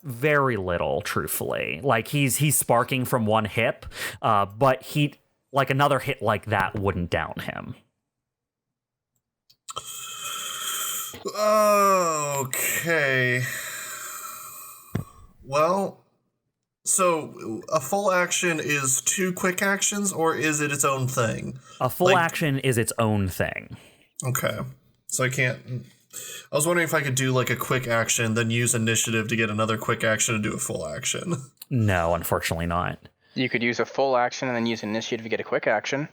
Very little, truthfully. Like he's sparking from one hip, but another hit like that wouldn't down him. Okay. Well, so a full action is 2 quick actions, or is it its own thing? A full action is its own thing. Okay. So I can't... I was wondering if I could do like a quick action, then use initiative to get another quick action to do a full action. No, unfortunately not. You could use a full action and then use initiative to get a quick action.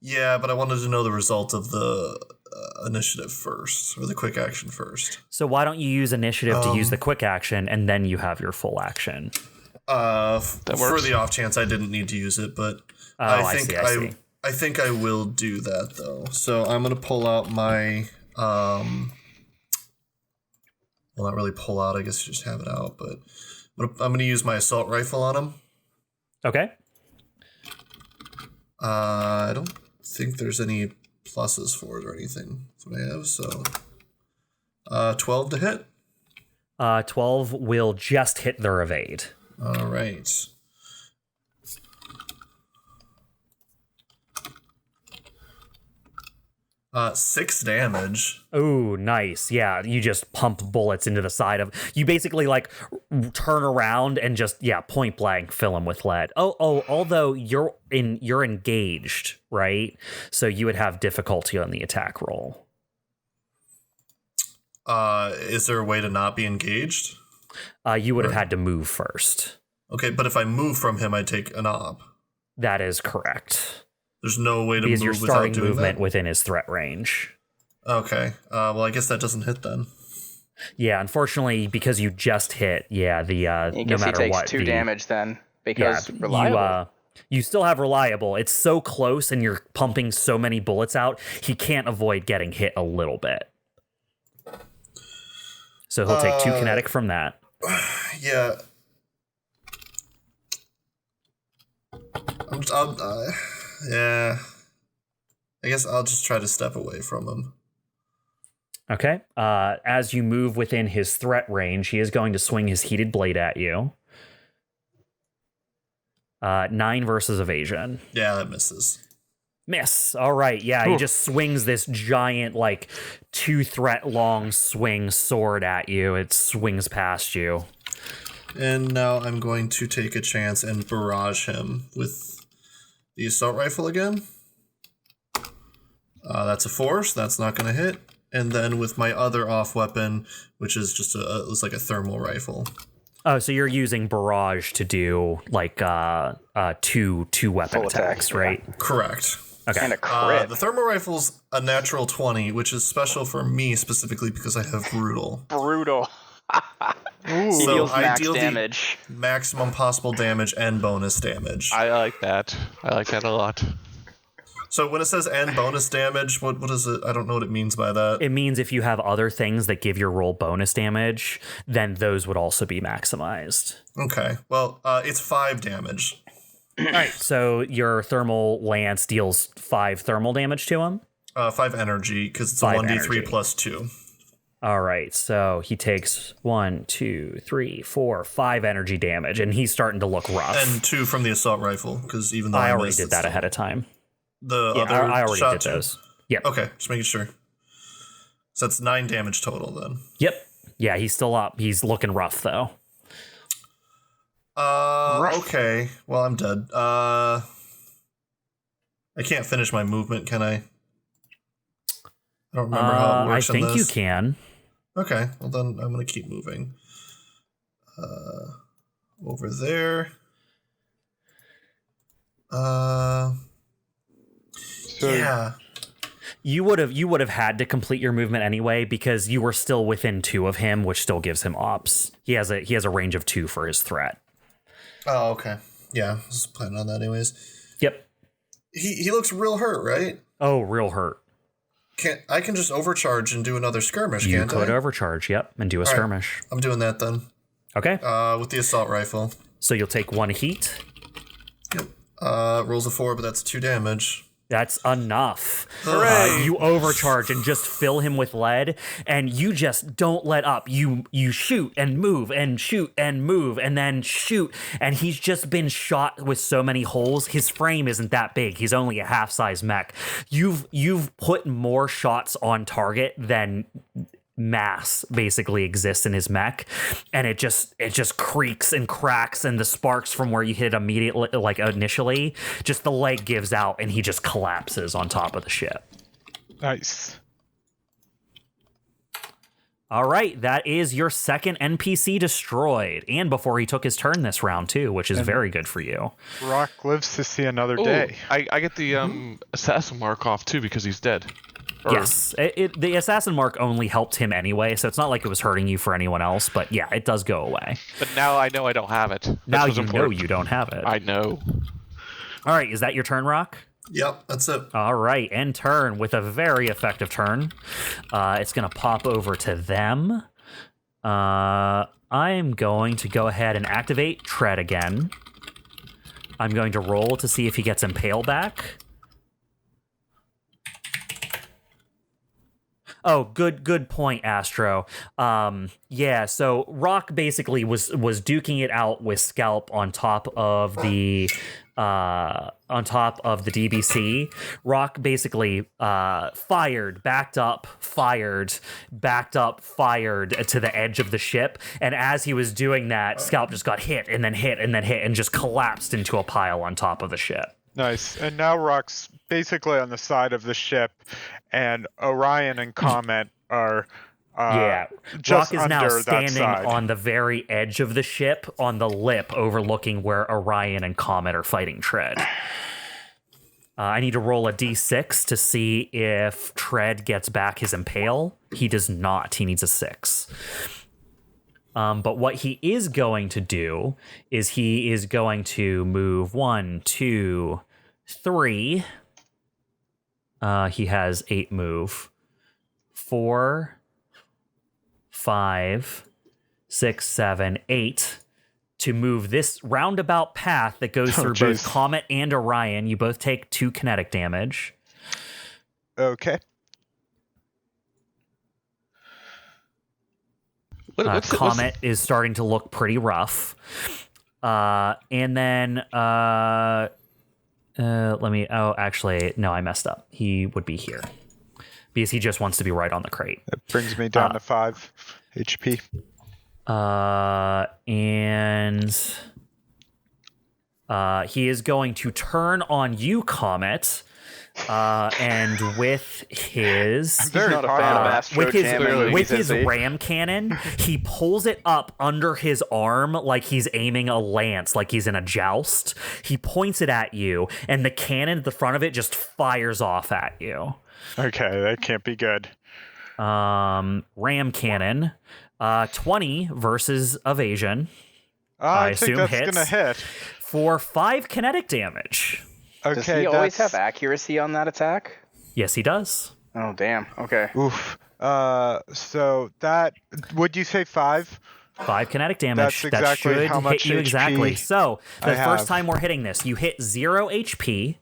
Yeah, but I wanted to know the result of the initiative first, or the quick action first. So why don't you use initiative to use the quick action, and then you have your full action? For the off chance I didn't need to use it, but I think I will do that though. So I'm gonna pull out my well, not really pull out. I guess you just have it out, but I'm gonna use my assault rifle on him. Okay. I don't think there's any pluses for it or anything. That's what I have. So 12 to hit. 12 will just hit their evade. All right. Uh, 6 damage. Oh, nice. Yeah, you just pump bullets into the side of... You basically, like, turn around and just, point blank fill him with lead. Although you're engaged, right? So you would have difficulty on the attack roll. Is there a way to not be engaged? You would have had to move first. Okay, but if I move from him, I take an op. That is correct. There's no way to because move you're without starting doing movement that? within his threat range. Okay. Well, I guess that doesn't hit then. Yeah, unfortunately, because you just hit, the I no guess matter he takes what, 2 damage then, because reliable. You still have reliable. It's so close, and you're pumping so many bullets out, he can't avoid getting hit a little bit. So he'll take 2 kinetic from that. Yeah. Yeah. I guess I'll just try to step away from him. Okay. As you move within his threat range, he is going to swing his heated blade at you. 9 versus evasion. Yeah, that misses. Miss. All right. Yeah, he just swings this giant, 2 threat long swing sword at you. It swings past you. And now I'm going to take a chance and barrage him with the assault rifle again. That's a 4, so that's not going to hit. And then with my other off weapon, which is just it's like a thermal rifle. Oh, so you're using barrage to do two weapon Full attacks, right? Correct. Okay. And a crit. The thermal rifle's a natural 20, which is special for me specifically because I have brutal. Brutal. He So deals I max deal damage. the maximum possible damage and bonus damage. I like that. I like that a lot. So when it says and bonus damage, what is it? I don't know what it means by that. It means if you have other things that give your roll bonus damage, then those would also be maximized. Okay. Well, it's 5 damage. All right. So your thermal lance deals 5 thermal damage to him. 5 energy, because it's a 5 1d3 energy. plus 2. All right. So he takes 1, 2, 3, 4, 5 energy damage, and he's starting to look rough. And 2 from the assault rifle, because even though I I already missed, did that ahead of time. The Yeah, other I already shot did too? those. Yep. Okay, just making sure. So that's 9 damage total then. Yep. Yeah, he's still up. He's looking rough though. Okay. Well, I'm dead. I can't finish my movement, can I? I don't remember how it works I think on you this. can. Okay, well then I'm gonna keep moving. Over there. Yeah. You would have had to complete your movement anyway because you were still within 2 of him, which still gives him ops. He has a range of 2 for his threat. Oh, okay. Yeah, I was planning on that anyways. Yep. He looks real hurt, right? Oh, real hurt. I can just overcharge and do another skirmish, You can't could I? overcharge, yep, and do a skirmish. I'm doing that then. Okay. With the assault rifle. So you'll take 1 heat. Yep. Rolls a 4, but that's 2 damage. That's enough. Hooray! You overcharge and just fill him with lead, and you just don't let up. You shoot and move and shoot and move and then shoot, and he's just been shot with so many holes. His frame isn't that big. He's only a half-size mech. You've put more shots on target than mass basically exists in his mech, and it just creaks and cracks, and the sparks from where you hit immediately, like initially, just the leg gives out and he just collapses on top of the ship. Nice. All right, that is your second NPC destroyed, and before he took his turn this round too, which is very good for you. Rock lives to see another Oh, day. I get the assassin mark off too because he's dead. Yes, the assassin mark only helped him anyway, so it's not like it was hurting you for anyone else, but yeah, it does go away. But now I know I don't have it. Now That's you what's know important. you don't have it. I know. All right, is that your turn, Rock? Yep, that's it. All right, end turn with a very effective turn. It's going to pop over to them. I'm going to go ahead and activate Tread again. I'm going to roll to see if he gets Impale back. Oh, good point, Astro. Yeah, so Rock basically was duking it out with Scalp on top of the DBC. Rock basically fired, backed up, fired to the edge of the ship, and as he was doing that, Scalp just got hit and then hit and then hit and just collapsed into a pile on top of the ship. Nice. And now Rock's basically on the side of the ship, and Orion and COMET are just Rock is under now that standing side. on the very edge of the ship, on the lip, overlooking where Orion and COMET are fighting Tread. I need to roll a d6 to see if Tread gets back his Impale. He does not. He needs a 6. But what he is going to do is he is going to move 1, 2, 3. He has 8 move. 4, 5, 6, 7, 8 to move this roundabout path that goes through both COMET and Orion. You both take 2 kinetic damage. Okay. COMET is starting to look pretty rough. And then let me... Oh, actually, no, I messed up. He would be here. Because he just wants to be right on the crate. That brings me down to 5 HP. And he is going to turn on you, COMET. And with his... He's not a fan of Astro Jamin, with his ram cannon, he pulls it up under his arm like he's aiming a lance, like he's in a joust. He points it at you, and the cannon at the front of it just fires off at you. Okay, that can't be good. Ram cannon, 20 versus evasion. I think assume that's hits gonna hit. For 5 kinetic damage. Okay, does he always have accuracy on that attack? Yes, he does. Oh, damn. Okay. Oof. So that... Would you say 5? 5 kinetic damage. That's exactly that should how much hit you HP exactly. So the I first have. time we're hitting this, you hit 0 HP,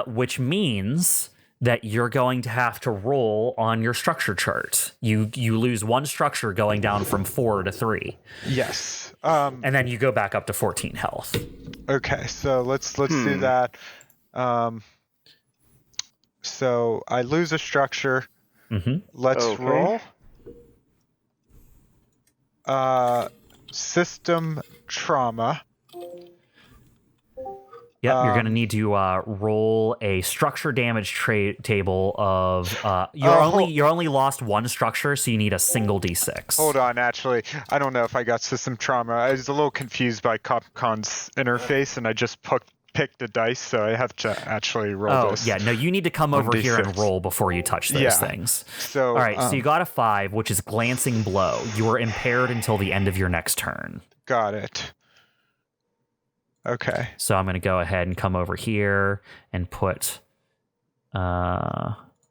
which means that you're going to have to roll on your structure chart. You lose 1 structure going down from 4 to 3. Yes. And then you go back up to 14 health. Okay, so let's do that. So I lose a structure. Mm-hmm. Let's roll. System trauma. Yep, you're going to need to roll a structure damage table of you only lost 1 structure, so you need a single d6. Hold on, actually, I don't know if I got system trauma. I was a little confused by Capcon's interface, and I just picked a dice, so I have to actually roll this. Oh, yeah, no, you need to come over here and roll before you touch those things. So, all right, so you got a 5, which is glancing blow. You are impaired until the end of your next turn. Got it. Okay. So I'm going to go ahead and come over here and put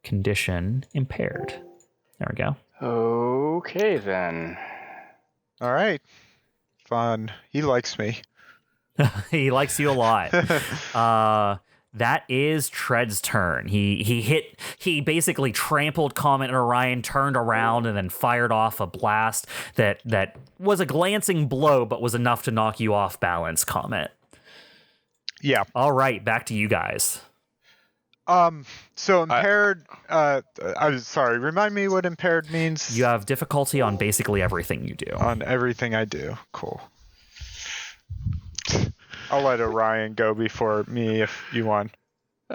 condition impaired. There we go. Okay, then. All right. Fun. He likes me. He likes you a lot. That is Tread's turn. He basically trampled Comet and Orion, turned around, and then fired off a blast that was a glancing blow, but was enough to knock you off balance, Comet. Yeah. All right, back to you guys. So impaired. I'm sorry. Remind me what impaired means. You have difficulty on basically everything you do. On everything I do. Cool. I'll let Orion go before me if you want.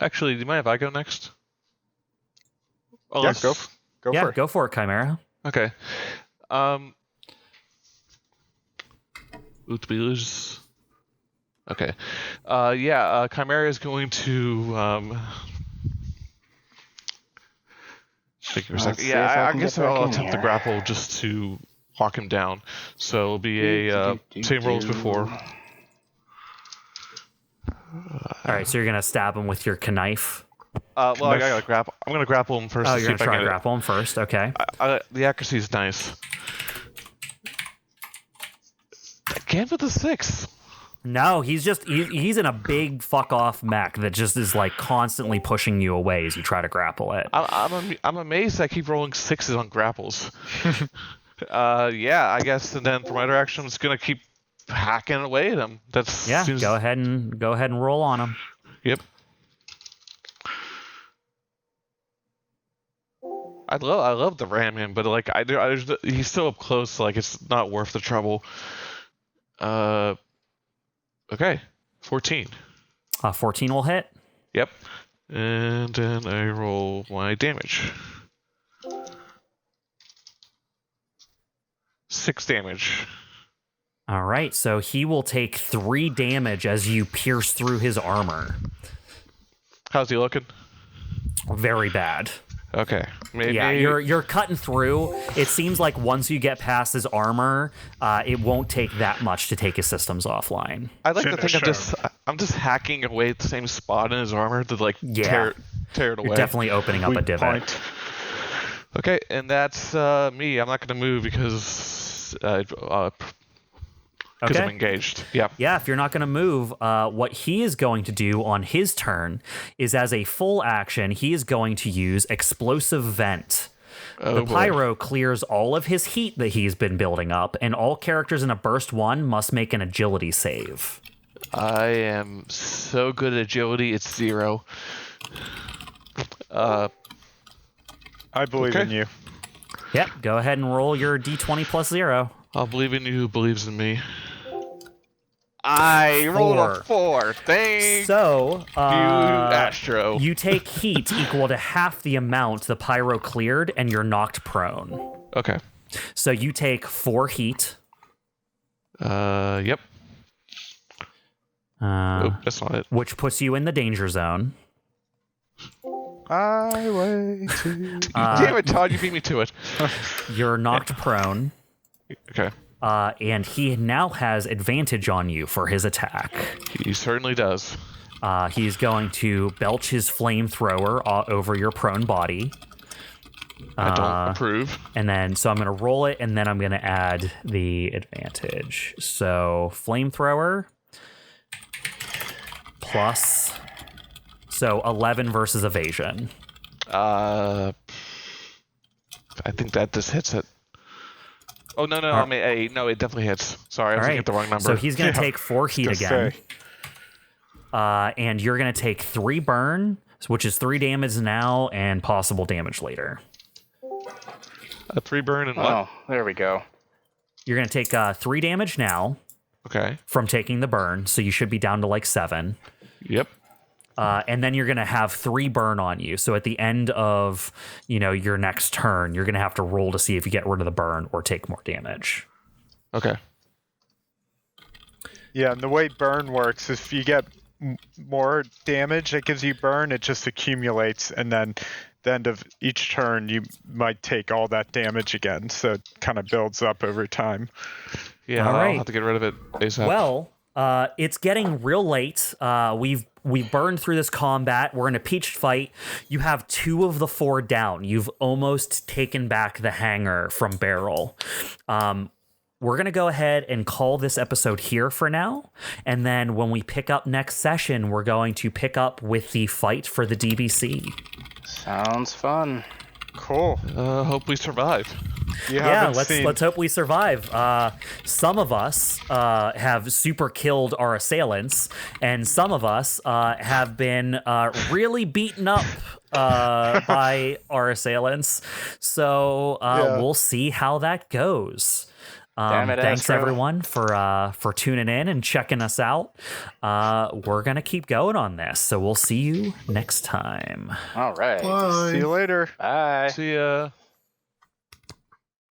Actually, do you mind if I go next? Yeah, go Yeah, for it. go for it, Chimera. Okay. Utbilers. Okay. Chimera is going to think for a second. see if I I can guess get back I'll in attempt to here. grapple just to hawk him down. So it'll be a same rolls before. All right, so you're gonna stab him with your knife. I gotta grapple. I'm gonna grapple him first. Oh, to you're see gonna if I try can to grapple him first. Okay. The accuracy is nice. Again with the 6. No, he's in a big fuck off mech that just is like constantly pushing you away as you try to grapple it. I'm amazed I keep rolling 6s on grapples. I guess, and then for my direction, I'm just gonna keep hacking away at him. Go ahead and roll on him. Yep. I love the ram him, but like he's still up close, so like it's not worth the trouble. Okay, 14. 14 will hit. Yep. And then I roll my damage. 6 damage. All right, so he will take 3 damage as you pierce through his armor. How's he looking? Very bad. Okay. Maybe. Yeah, you're cutting through. It seems like once you get past his armor, it won't take that much to take his systems offline. I'd like to Finish think I'm just hacking away at the same spot in his armor to like tear it away. You're definitely opening up a divot. Point. Okay, and that's me. I'm not going to move because I'm engaged. Yeah. Yeah, if you're not going to move, what he is going to do on his turn is, as a full action, he is going to use Explosive Vent. The pyro clears all of his heat that he's been building up, and all characters in a burst 1 must make an agility save. I am so good at agility, it's 0. I believe in you. Yep, go ahead and roll your d20 plus 0. I'll believe in you who believes in me. I rolled a 4. Thank So, you, Astro. you take heat equal to half the amount the pyro cleared, and you're knocked prone. Okay. So you take 4 heat. Yep. That's not it. Which puts you in the danger zone. I wait to... Damn it, Todd, you beat me to it. You're knocked prone. Okay. And he now has advantage on you for his attack. He certainly does. He's going to belch his flamethrower over your prone body. I don't approve. And then, so I'm going to roll it, and then I'm going to add the advantage. So, flamethrower plus, so 11 versus evasion. I think that just hits it. Oh, no, I mean, it definitely hits. Sorry, I was looking at the wrong number. So he's going to take 4 heat again. And you're going to take 3 burn, which is 3 damage now and possible damage later. 3 burn and what? Oh, there we go. You're going to take 3 damage now. Okay. From taking the burn, so you should be down to like 7. Yep. And then you're going to have 3 burn on you. So at the end of, your next turn, you're going to have to roll to see if you get rid of the burn or take more damage. Okay. Yeah, and the way burn works is if you get more damage that gives you burn, it just accumulates, and then at the end of each turn, you might take all that damage again. So it kind of builds up over time. Yeah, All right. I'll have to get rid of it ASAP. Well, It's getting real late. We've burned through this combat. We're in a peached fight. You have 2 of the 4 down. You've almost taken back the hangar from Barrel. We're going to go ahead and call this episode here for now. And then when we pick up next session, we're going to pick up with the fight for the DBC. Sounds fun. Cool. Hope we survive. Let's hope we survive. Some of us have super killed our assailants, and some of us have been really beaten up by our assailants. So we'll see how that goes. Thanks Astro. everyone for tuning in and checking us out. We're gonna keep going on this, so we'll see you next time. All right. Bye. See you later. Bye. See ya.